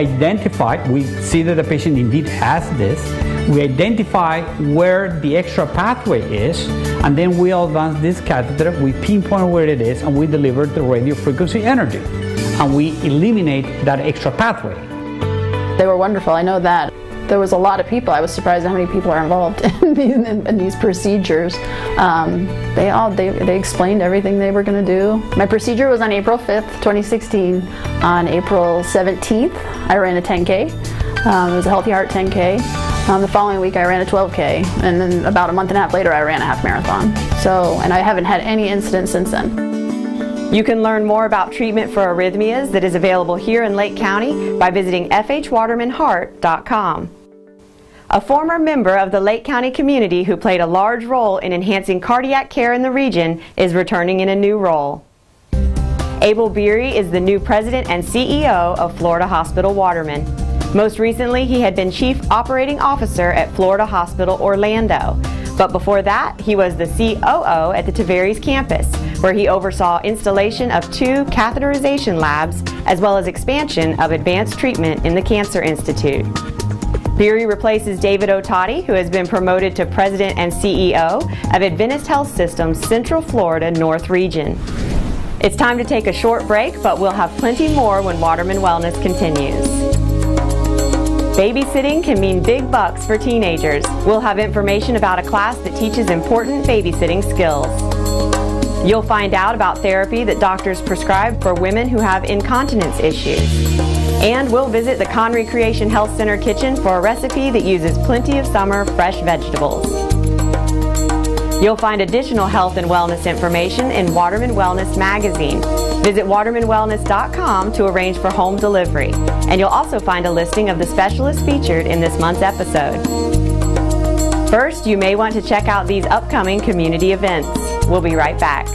see that the patient indeed has this. We identify where the extra pathway is, and then we advance this catheter, we pinpoint where it is, and we deliver the radio frequency energy. And we eliminate that extra pathway. They were wonderful, I know that. There was a lot of people. I was surprised how many people are involved in these procedures. They explained everything they were going to do. My procedure was on April 5th, 2016. On April 17th, I ran a 10K. It was a Healthy Heart 10K. The following week, I ran a 12K. And then about a month and a half later, I ran a half marathon. And I haven't had any incidents since then. You can learn more about treatment for arrhythmias that is available here in Lake County by visiting fhwatermanheart.com. A former member of the Lake County community who played a large role in enhancing cardiac care in the region is returning in a new role. Abel Beery is the new president and CEO of Florida Hospital Waterman. Most recently, he had been Chief Operating Officer at Florida Hospital Orlando. But before that, he was the COO at the Tavares campus, where he oversaw installation of 2 catheterization labs, as well as expansion of advanced treatment in the Cancer Institute. Beery replaces David Otati, who has been promoted to President and CEO of Adventist Health System's Central Florida North Region. It's time to take a short break, but we'll have plenty more when Waterman Wellness continues. Babysitting can mean big bucks for teenagers. We'll have information about a class that teaches important babysitting skills. You'll find out about therapy that doctors prescribe for women who have incontinence issues. And we'll visit the Con Recreation Health Center kitchen for a recipe that uses plenty of summer fresh vegetables. You'll find additional health and wellness information in Waterman Wellness magazine. Visit watermanwellness.com to arrange for home delivery. And you'll also find a listing of the specialists featured in this month's episode. First, you may want to check out these upcoming community events. We'll be right back.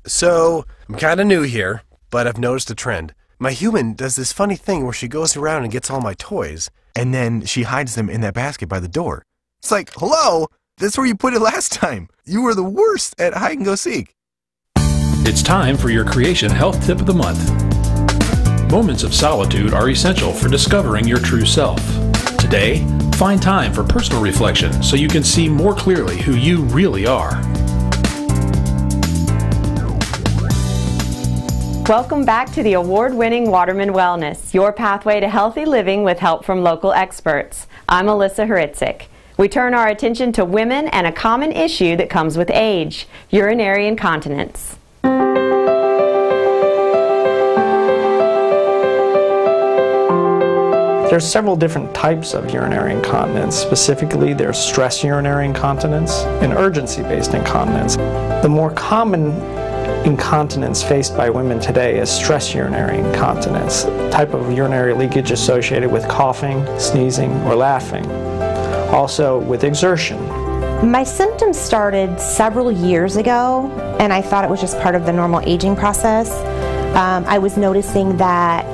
So, I'm kind of new here, but I've noticed a trend. My human does this funny thing where she goes around and gets all my toys, and then she hides them in that basket by the door. It's like, hello, that's where you put it last time. You were the worst at hide and go seek. It's time for your Creation Health Tip of the Month. Moments of solitude are essential for discovering your true self. Today, find time for personal reflection so you can see more clearly who you really are. Welcome back to the award-winning Waterman Wellness, your pathway to healthy living with help from local experts. I'm Alyssa Hritzik. We turn our attention to women and a common issue that comes with age, urinary incontinence. There's several different types of urinary incontinence. Specifically, there's stress urinary incontinence and urgency-based incontinence. The more common incontinence faced by women today is stress urinary incontinence, a type of urinary leakage associated with coughing, sneezing, or laughing. Also with exertion. My symptoms started several years ago, and I thought it was just part of the normal aging process. I was noticing that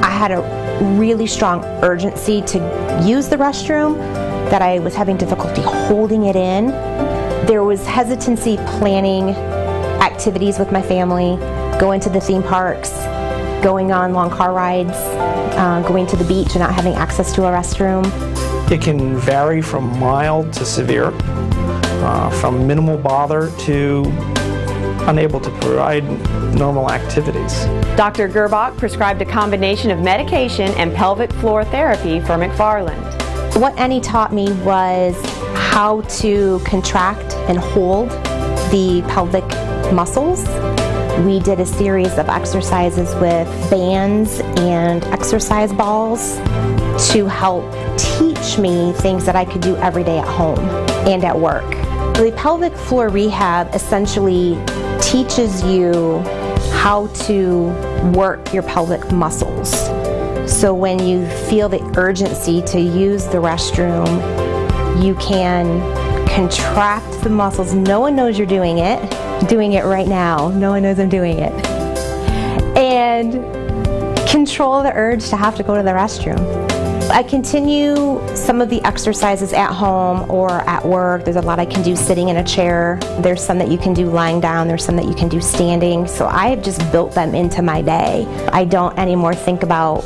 I had a really strong urgency to use the restroom, that I was having difficulty holding it in. There was hesitancy planning activities with my family, going to the theme parks, going on long car rides, going to the beach and not having access to a restroom. It can vary from mild to severe, from minimal bother to unable to provide normal activities. Dr. Gerbach prescribed a combination of medication and pelvic floor therapy for McFarland. What Annie taught me was how to contract and hold the pelvic muscles. We did a series of exercises with bands and exercise balls to help teach me things that I could do every day at home and at work. The pelvic floor rehab essentially teaches you how to work your pelvic muscles. So when you feel the urgency to use the restroom, you can contract the muscles. No one knows you're doing it right now. No one knows I'm doing it. And control the urge to have to go to the restroom. I continue some of the exercises at home or at work. There's a lot I can do sitting in a chair. There's some that you can do lying down. There's some that you can do standing. So I have just built them into my day. I don't anymore think about,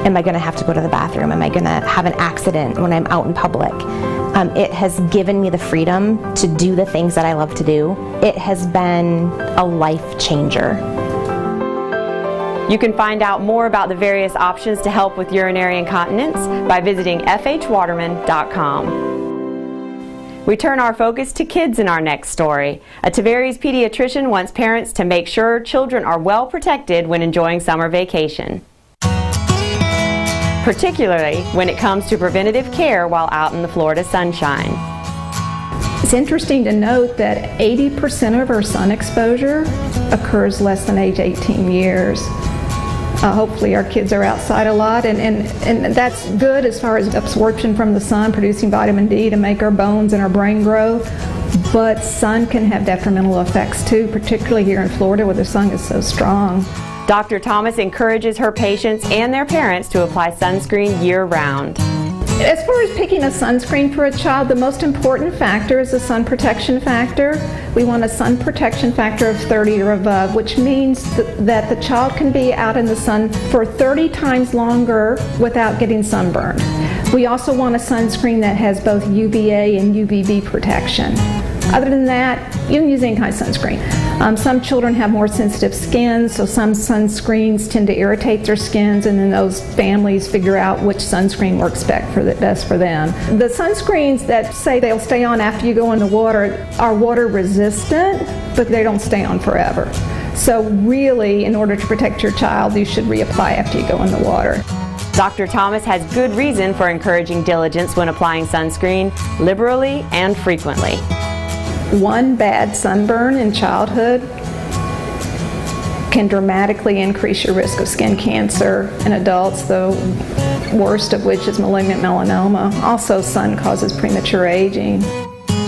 am I going to have to go to the bathroom? Am I going to have an accident when I'm out in public? It has given me the freedom to do the things that I love to do. It has been a life changer. You can find out more about the various options to help with urinary incontinence by visiting fhwaterman.com. We turn our focus to kids in our next story. A Tavares pediatrician wants parents to make sure children are well protected when enjoying summer vacation, particularly when it comes to preventative care while out in the Florida sunshine. It's interesting to note that 80% of our sun exposure occurs less than age 18 years. Hopefully our kids are outside a lot, and that's good as far as absorption from the sun, producing vitamin D to make our bones and our brain grow. But sun can have detrimental effects too, particularly here in Florida where the sun is so strong. Dr. Thomas encourages her patients and their parents to apply sunscreen year-round. As far as picking a sunscreen for a child, the most important factor is the sun protection factor. We want a sun protection factor of 30 or above, which means that the child can be out in the sun for 30 times longer without getting sunburned. We also want a sunscreen that has both UVA and UVB protection. Other than that, you can use any kind of sunscreen. Some children have more sensitive skin, so some sunscreens tend to irritate their skins, and then those families figure out which sunscreen works best for them. The sunscreens that say they'll stay on after you go in the water are water resistant, but they don't stay on forever. So really, in order to protect your child, you should reapply after you go in the water. Dr. Thomas has good reason for encouraging diligence when applying sunscreen, liberally and frequently. One bad sunburn in childhood can dramatically increase your risk of skin cancer in adults, the worst of which is malignant melanoma. Also, sun causes premature aging.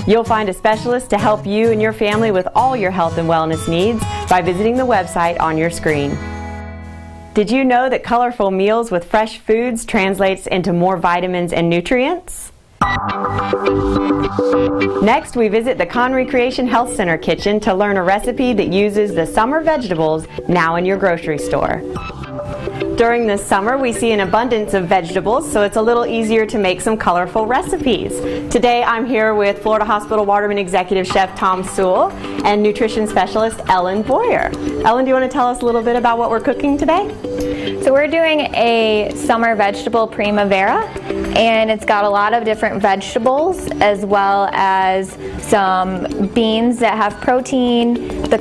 You'll find a specialist to help you and your family with all your health and wellness needs by visiting the website on your screen. Did you know that colorful meals with fresh foods translates into more vitamins and nutrients? Next, we visit the Con Recreation Health Center kitchen to learn a recipe that uses the summer vegetables now in your grocery store. During this summer, we see an abundance of vegetables, so it's a little easier to make some colorful recipes. Today, I'm here with Florida Hospital Waterman Executive Chef Tom Sewell and nutrition specialist Ellen Boyer. Ellen, do you want to tell us a little bit about what we're cooking today? So we're doing a summer vegetable primavera, and it's got a lot of different vegetables as well as some beans that have protein. The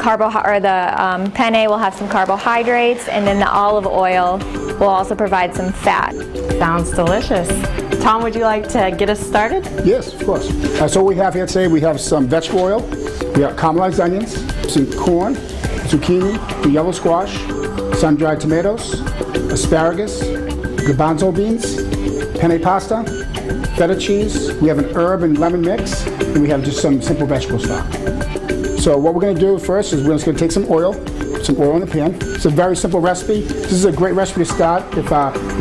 penne will have some carbohydrates, and then the olive oil will also provide some fat. Sounds delicious. Tom, would you like to get us started? Yes, of course. So what we have here today, we have some vegetable oil, we have caramelized onions, some corn, zucchini, yellow squash, sun-dried tomatoes, asparagus, garbanzo beans, penne pasta, feta cheese, we have an herb and lemon mix, and we have just some simple vegetable stock. So what we're going to do first is we're just going to take some oil in the pan. It's a very simple recipe. This is a great recipe to start if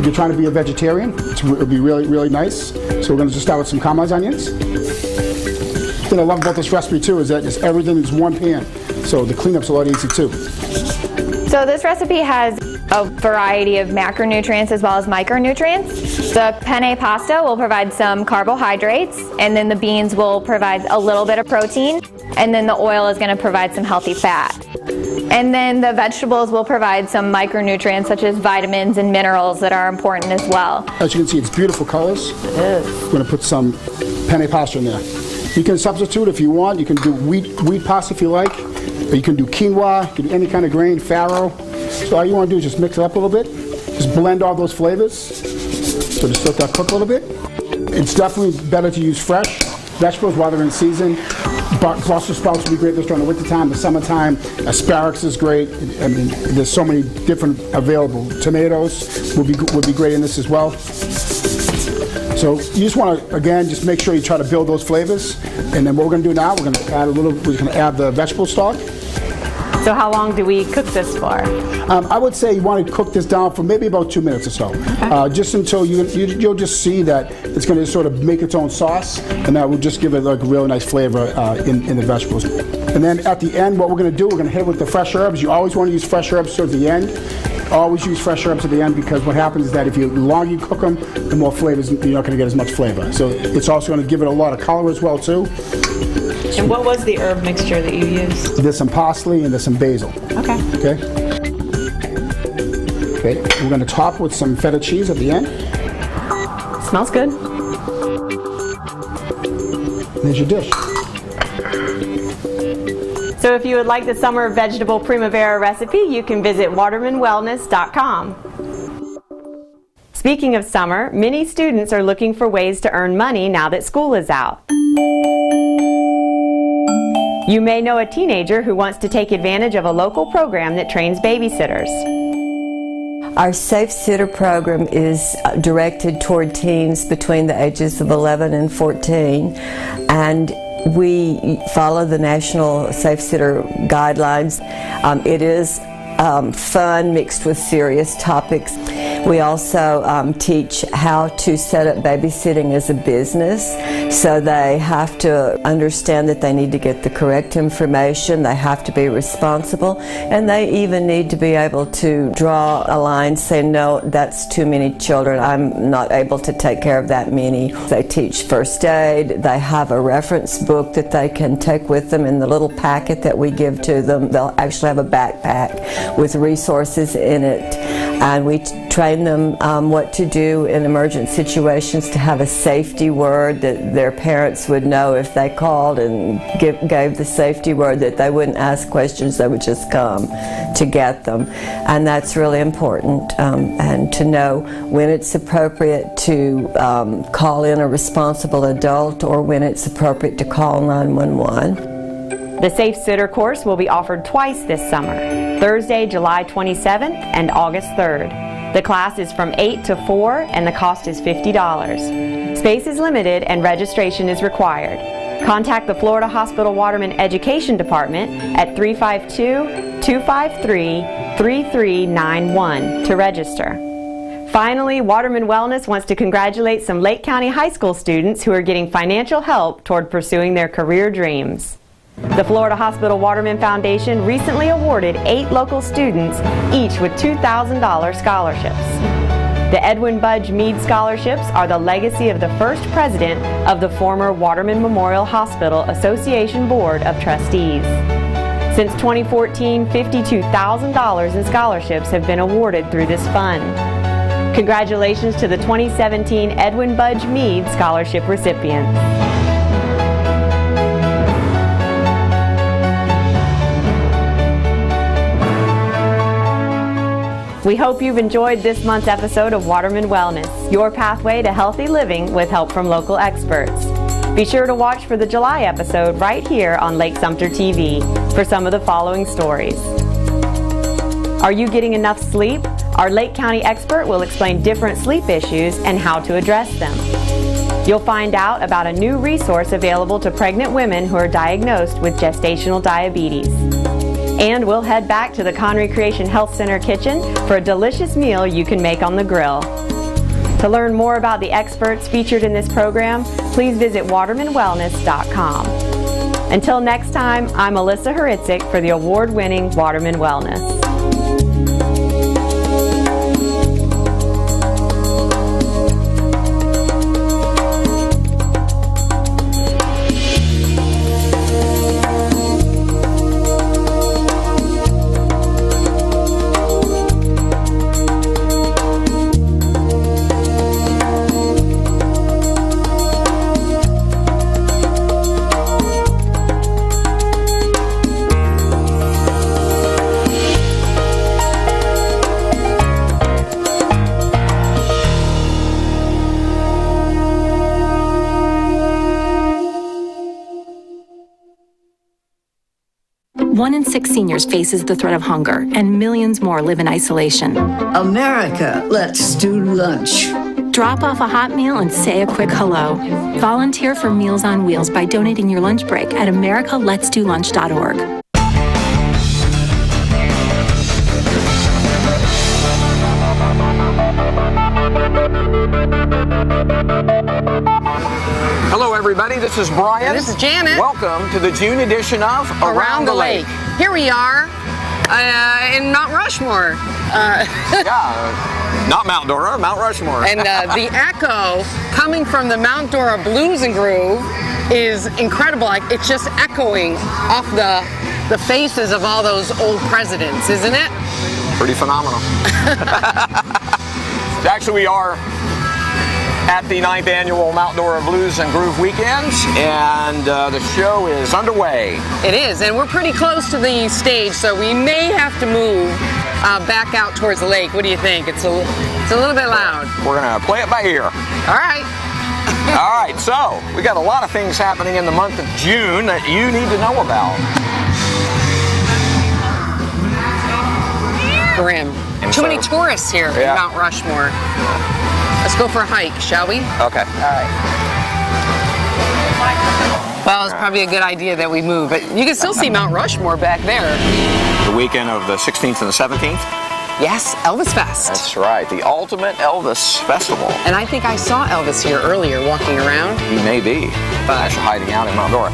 you're trying to be a vegetarian. It'll be really, really nice. So we're going to just start with some caramelized onions. The thing I love about this recipe too is that just everything is one pan, so the cleanup's a lot easier too. So this recipe has a variety of macronutrients as well as micronutrients. The penne pasta will provide some carbohydrates, and then the beans will provide a little bit of protein, and then the oil is going to provide some healthy fat. And then the vegetables will provide some micronutrients such as vitamins and minerals that are important as well. As you can see, it's beautiful colors. It is. We're going to put some penne pasta in there. You can substitute if you want. You can do wheat pasta if you like. Or you can do quinoa, you can do any kind of grain, farro. So all you want to do is just mix it up a little bit. Just blend all those flavors. So just let that cook a little bit. It's definitely better to use fresh vegetables while they're in season. But Brussels sprouts would be great during the wintertime, the summertime. Asparagus is great. I mean, there's so many different available. Tomatoes would be great in this as well. So you just want to, again, just make sure you try to build those flavors. And then what we're going to do now, we're going to add the vegetable stock. So how long do we cook this for? I would say you want to cook this down for maybe about 2 minutes or so. Okay. Just until you'll just see that it's going to sort of make its own sauce, and that will just give it like a really nice flavor in the vegetables. And then at the end, what we're going to do, we're going to hit it with the fresh herbs. You always want to use fresh herbs towards the end. Always use fresh herbs at the end, because what happens is that the longer you cook them, the more flavors, you're not going to get as much flavor. So it's also going to give it a lot of color as well too. And what was the herb mixture that you used? There's some parsley and there's some basil. Okay. Okay, we're going to top with some feta cheese at the end. Smells good. There's your dish. So if you would like the summer vegetable primavera recipe, you can visit watermanwellness.com. Speaking of summer, many students are looking for ways to earn money now that school is out. You may know a teenager who wants to take advantage of a local program that trains babysitters. Our Safe Sitter program is directed toward teens between the ages of 11 and 14, and we follow the National Safe Sitter guidelines. It is fun mixed with serious topics. We also teach how to set up babysitting as a business, so they have to understand that they need to get the correct information, they have to be responsible, and they even need to be able to draw a line, say, no, that's too many children, I'm not able to take care of that many. They teach first aid, they have a reference book that they can take with them in the little packet that we give to them. They'll actually have a backpack with resources in it, and we train them what to do in emergent situations, to have a safety word that their parents would know if they called and gave the safety word, that they wouldn't ask questions, they would just come to get them. And that's really important, and to know when it's appropriate to call in a responsible adult or when it's appropriate to call 911. The Safe Sitter course will be offered twice this summer, Thursday, July 27th and August 3rd. The class is from 8 to 4 and the cost is $50. Space is limited and registration is required. Contact the Florida Hospital Waterman Education Department at 352-253-3391 to register. Finally, Waterman Wellness wants to congratulate some Lake County high school students who are getting financial help toward pursuing their career dreams. The Florida Hospital Waterman Foundation recently awarded 8 local students, each with $2,000 scholarships. The Edwin Budge Meade Scholarships are the legacy of the first president of the former Waterman Memorial Hospital Association Board of Trustees. Since 2014, $52,000 in scholarships have been awarded through this fund. Congratulations to the 2017 Edwin Budge Meade Scholarship recipients. We hope you've enjoyed this month's episode of Waterman Wellness, your pathway to healthy living with help from local experts. Be sure to watch for the July episode right here on Lake-Sumter TV for some of the following stories. Are you getting enough sleep? Our Lake County expert will explain different sleep issues and how to address them. You'll find out about a new resource available to pregnant women who are diagnosed with gestational diabetes. And we'll head back to the Connery Creation Health Center kitchen for a delicious meal you can make on the grill. To learn more about the experts featured in this program, please visit watermanwellness.com. Until next time, I'm Alyssa Hritzik for the award-winning Waterman Wellness. One in 6 seniors faces the threat of hunger, and millions more live in isolation. America, let's do lunch. Drop off a hot meal and say a quick hello. Volunteer for Meals on Wheels by donating your lunch break at americaletsdolunch.org. Hello everybody, this is Brian. And this is Janet. Welcome to the June edition of Around the Lake. Here we are in Mount Rushmore. Yeah, not Mount Dora, Mount Rushmore. And the echo coming from the Mount Dora Blues and Groove is incredible. Like, it's just echoing off the faces of all those old presidents, isn't it? Pretty phenomenal. Actually, we are at the 9th annual Mount Dora Blues and Groove Weekends, and the show is underway. It is, and we're pretty close to the stage, so we may have to move back out towards the lake. What do you think? It's a little bit loud. We're gonna play it by ear. All right. All right, so we got a lot of things happening in the month of June that you need to know about. Grim. Too many tourists here in Mount Rushmore. Let's go for a hike, shall we? Okay. All right. Well, it's probably a good idea that we move, but you can still see Mount Rushmore back there. The weekend of the 16th and the 17th. Yes, Elvis Fest. That's right, the Ultimate Elvis Festival. And I think I saw Elvis here earlier walking around. He may be, but actually hiding out in Mount Dora.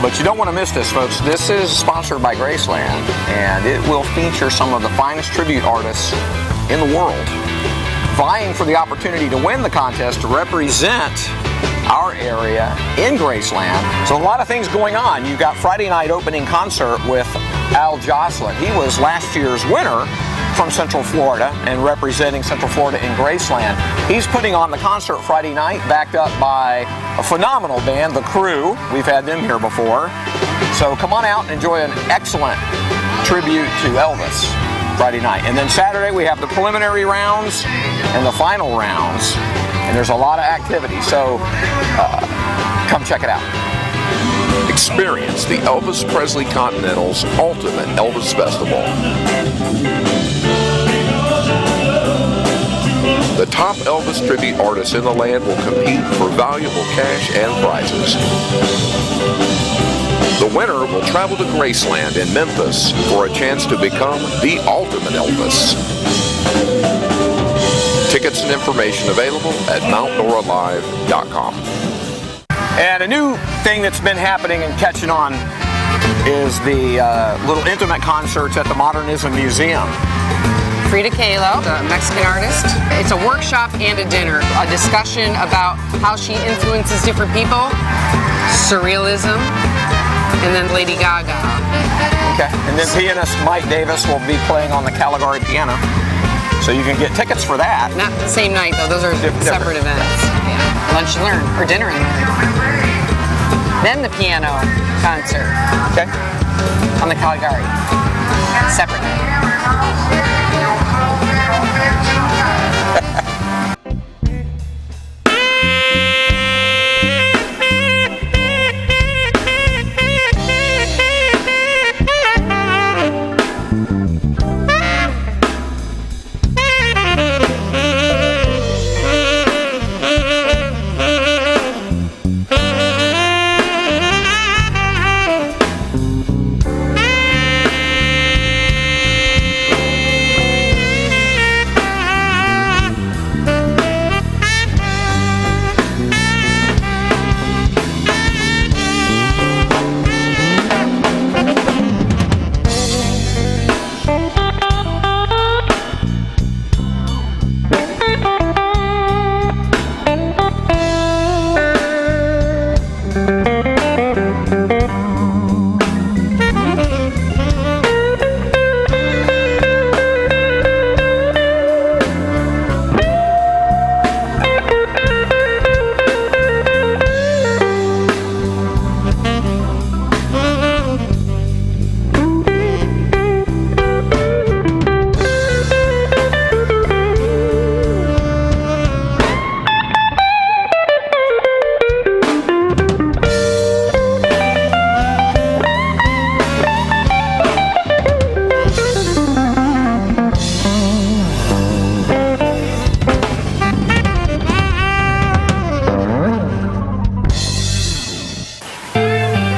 But you don't want to miss this, folks. This is sponsored by Graceland, and it will feature some of the finest tribute artists in the world, vying for the opportunity to win the contest to represent our area in Graceland. So a lot of things going on. You've got Friday night opening concert with Al Jocelyn. He was last year's winner from Central Florida and representing Central Florida in Graceland. He's putting on the concert Friday night, backed up by a phenomenal band, The Crew. We've had them here before. So come on out and enjoy an excellent tribute to Elvis Friday night. And then Saturday we have the preliminary rounds and the final rounds. And there's a lot of activity, so come check it out. Experience the Elvis Presley Continental's Ultimate Elvis Festival. The top Elvis tribute artists in the land will compete for valuable cash and prizes. The winner will travel to Graceland in Memphis for a chance to become the Ultimate Elvis. Tickets and information available at mountdoralive.com. And a new thing that's been happening and catching on is the little intimate concerts at the Modernism Museum. Frida Kahlo, the Mexican artist. It's a workshop and a dinner, a discussion about how she influences different people, surrealism, and then Lady Gaga. Okay, and then pianist Mike Davis will be playing on the Caligari piano. So you can get tickets for that. Not the same night though, those are separate events. Yeah. Lunch and learn, or dinner and learn. Then the piano concert. Okay. On the Caligari. Separate.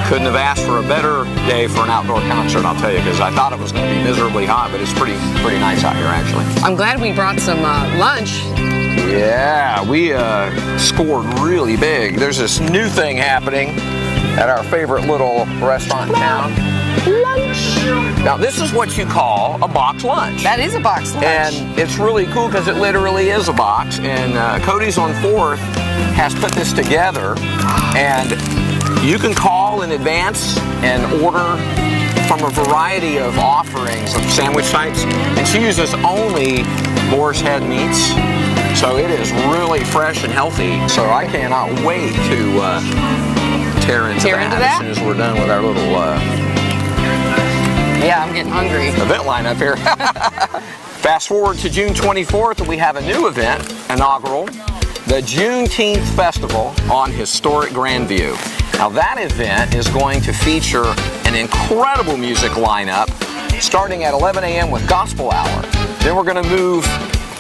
Couldn't have asked for a better day for an outdoor concert, I'll tell you, because I thought it was going to be miserably hot, but it's pretty nice out here, actually. I'm glad we brought some lunch. Yeah, we scored really big. There's this new thing happening at our favorite little restaurant in town. Lunch. Now, this is what you call a box lunch. That is a box lunch. And it's really cool because it literally is a box. And Cody's on 4th has put this together. And you can call in advance and order from a variety of offerings of sandwich types. And she uses only boar's head meats. So it is really fresh and healthy. So I cannot wait to tear into that as soon as we're done with our little yeah, I'm getting hungry. event lineup here. Fast forward to June 24th, and we have a new event, inaugural, the Juneteenth Festival on historic Grandview. Now that event is going to feature an incredible music lineup starting at 11 a.m. with Gospel Hour. Then we're going to move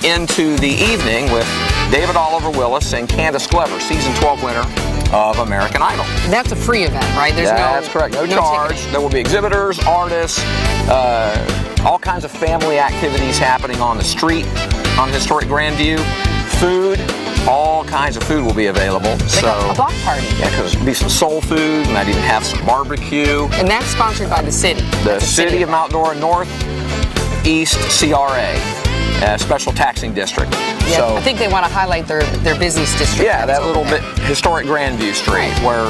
into the evening with David Oliver Willis and Candace Glover, season 12 winner of American Idol. That's a free event, right? That's correct. No charge. There will be exhibitors, artists, all kinds of family activities happening on the street, on historic Grandview. Food, all kinds of food will be available. A block party. Yeah, because there'll be some soul food, might even have some barbecue. And that's sponsored by the city. The City of Mount Dora Northeast CRA, Special Taxing District. Yeah, so I think they want to highlight their business district. Yeah, that little bit historic Grandview Street where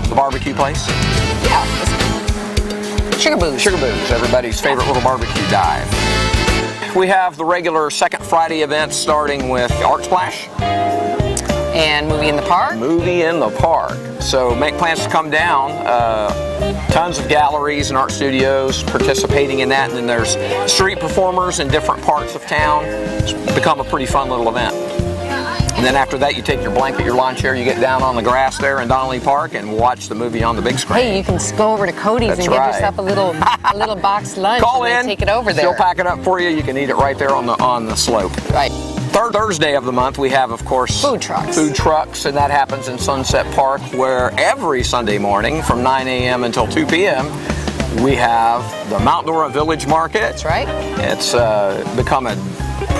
the barbecue place. Yeah. Sugar Booze. Sugar Booze, everybody's favorite little barbecue dive. We have the regular second Friday events starting with Art Splash. And Movie in the Park. Movie in the Park. So make plans to come down. Tons of galleries and art studios participating in that. And then there's street performers in different parts of town. It's become a pretty fun little event. And then after that, you take your blanket, your lawn chair, you get down on the grass there in Donnelly Park and watch the movie on the big screen. Hey, you can go over to Cody's and get yourself a little box lunch. Call and in, then take it over there. She'll pack it up for you. You can eat it right there on the slope. Right. Third Thursday of the month, we have, of course, food trucks. Food trucks, and that happens in Sunset Park, where every Sunday morning from 9 a.m. until 2 p.m. we have the Mount Dora Village Market. That's right. It's become a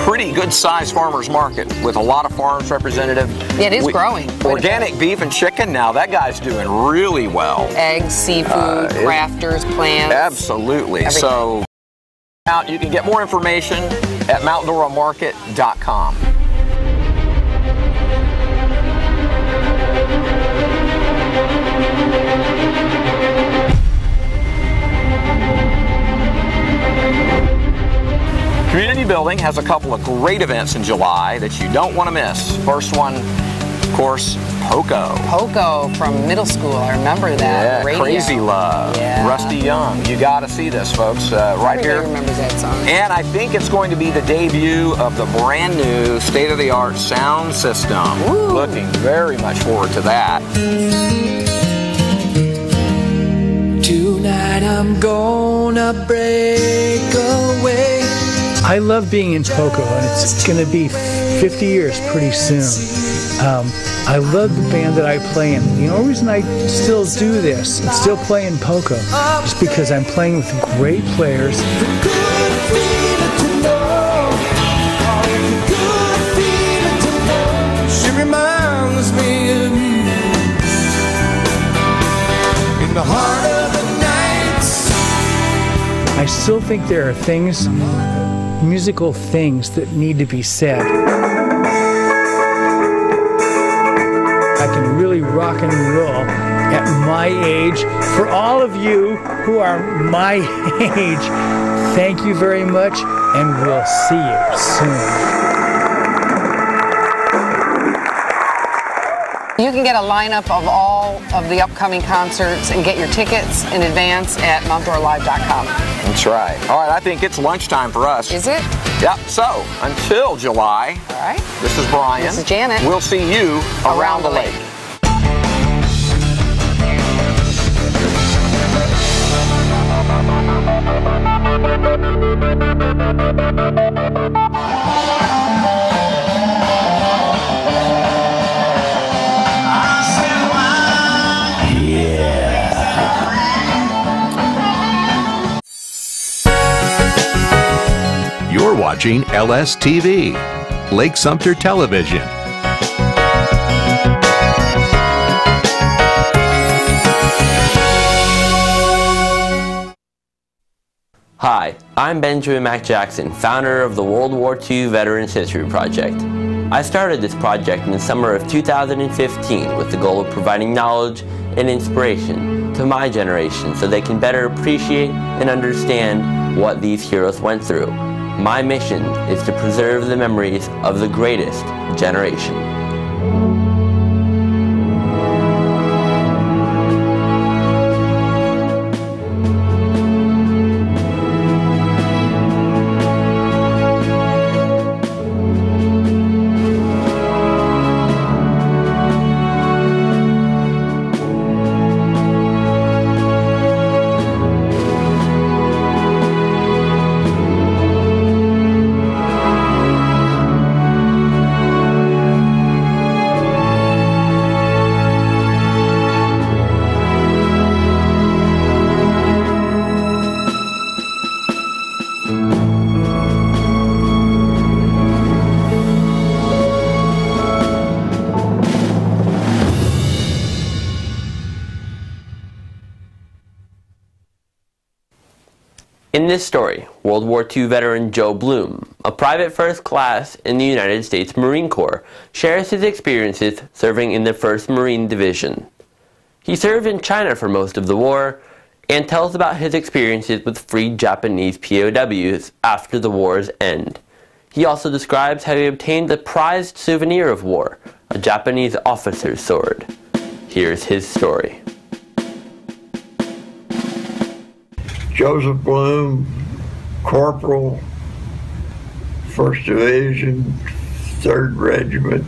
pretty good-sized farmers market with a lot of farms represented. Yeah, it is growing. Organic beef and chicken, now that guy's doing really well. Eggs, seafood, crafters, plants. Absolutely. Everything. So you can get more information at mountdoramarket.com. Community Building has a couple of great events in July that you don't want to miss. First one, of course, POCO. POCO from middle school, I remember that. Yeah, Crazy Love, Rusty Young. You got to see this, folks, right here. Everybody remembers that song. And I think it's going to be the debut of the brand new state-of-the-art sound system. Ooh. Looking very much forward to that. Tonight I'm gonna break away. I love being in POCO, and it's going to be 50 years pretty soon. I love the band that I play in. The only reason I still do this and still play in POCO is because I'm playing with great players. She reminds me of you in the heart of the nights. I still think there are things, musical things, that need to be said. I can really rock and roll at my age. For all of you who are my age, thank you very much, and we'll see you soon. You can get a lineup of all of the upcoming concerts and get your tickets in advance at mountdoralive.com. That's right. All right, I think it's lunchtime for us. Is it? Yep. So, until July, all right. This is Brian. This is Janet. We'll see you around the lake. You're watching LSTV, Lake-Sumter Television. Hi, I'm Benjamin Mac Jackson, founder of the World War II Veterans History Project. I started this project in the summer of 2015 with the goal of providing knowledge and inspiration to my generation so they can better appreciate and understand what these heroes went through. My mission is to preserve the memories of the greatest generation. In this story, World War II veteran Joe Bloom, a private first class in the United States Marine Corps, shares his experiences serving in the 1st Marine Division. He served in China for most of the war and tells about his experiences with freed Japanese POWs after the war's end. He also describes how he obtained the prized souvenir of war, a Japanese officer's sword. Here's his story. Joseph Bloom, Corporal, 1st Division, 3rd Regiment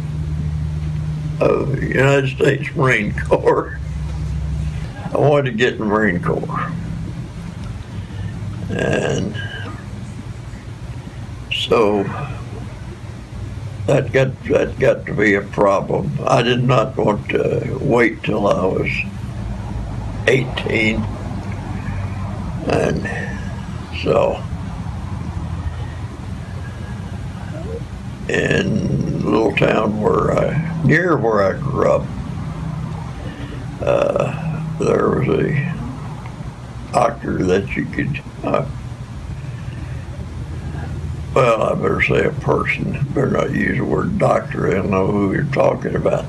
of the United States Marine Corps. I wanted to get in the Marine Corps. And so that got to be a problem. I did not want to wait till I was 18. And so in a little town near where I grew up, there was a doctor that you could, well, I better say a person, better not use the word doctor, I don't know who you're talking about.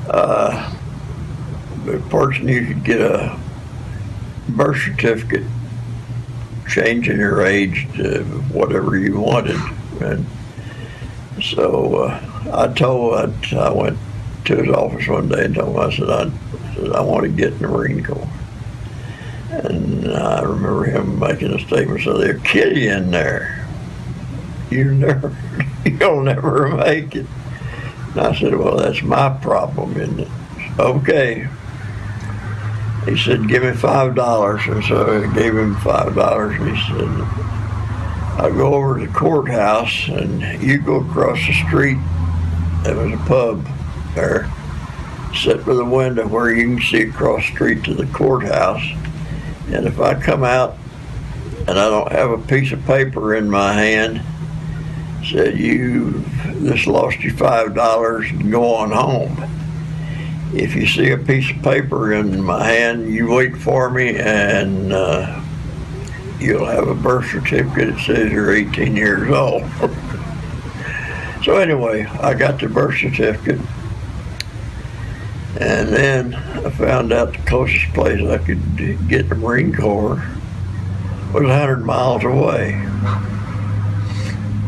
The person, you could get a birth certificate changing your age to whatever you wanted. And so I went to his office one day and told him, I said, I want to get in the Marine Corps. And I remember him making a statement, so they'll kill you in there. You'll never make it. And I said, well, that's my problem, isn't it? Okay. He said, give me $5. And so I gave him $5. And he said, I'll go over to the courthouse and you go across the street. There was a pub there. Sit by the window where you can see across the street to the courthouse. And if I come out and I don't have a piece of paper in my hand, said, you just lost you $5 and go on home. If you see a piece of paper in my hand, you wait for me and you'll have a birth certificate that says you're 18 years old. So anyway, I got the birth certificate. And then I found out the closest place I could get the Marine Corps was 100 miles away.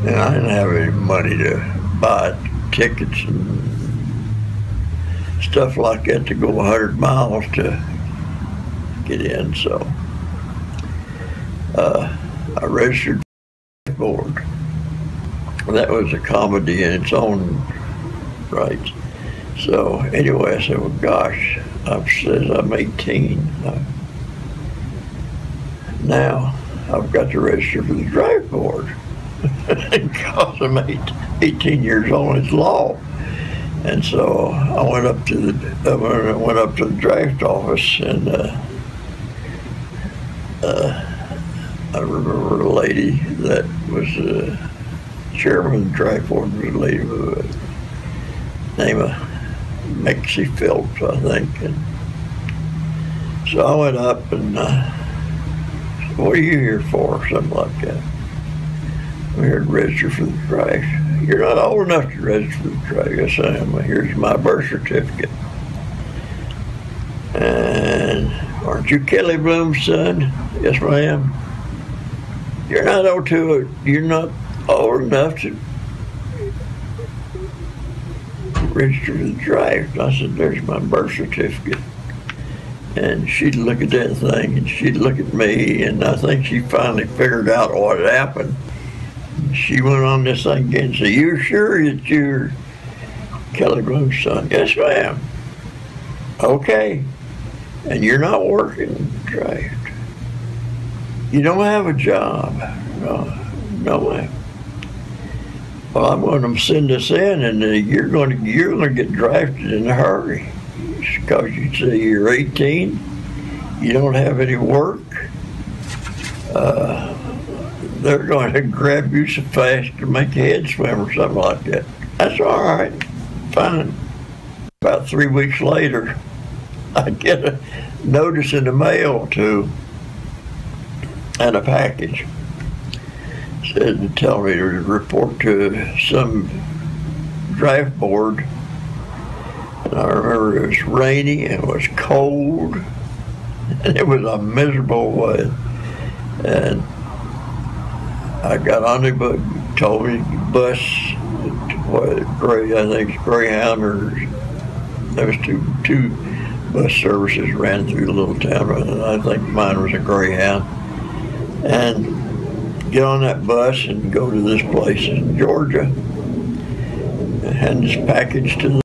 And I didn't have any money to buy tickets and stuff like that to go 100 miles to get in. So I registered for the board. That was a comedy in its own right. So anyway, I said, well, gosh, I'm 18. Now I've got to register for the drive board because I'm 18 years old. It's law. And so I went up to the draft office, and I remember a lady that was chairman of the draft board was a lady named Maxie Phelps, I think. And so I went up and said, what are you here for? Something like that. I'm here to register for the draft. You're not old enough to register for the draft. Yes, I am. Here's my birth certificate. And aren't you Kelly Bloom's son? Yes, ma'am. You're not old enough to register for the draft. I said, there's my birth certificate. And she'd look at that thing and she'd look at me, and I think she finally figured out what had happened. She went on this thing again and said, you sure that you're Kelly Bloom's son? Yes, ma'am. Okay. And you're not working the draft. You don't have a job. No, ma'am. Well, I'm going to send this in, and you're going to get drafted in a hurry. Because you say you're 18, you don't have any work. They're going to grab you so fast to make your head swim or something like that. That's all right, fine. About 3 weeks later, I get a notice in the mail to and a package. Said to tell me to report to some draft board. And I remember it was rainy and it was cold and it was a miserable way. And I got on the book, told me bus, I think it's Greyhound, or there was two bus services ran through the little town, and I think mine was a Greyhound. And get on that bus and go to this place in Georgia and hand this package to the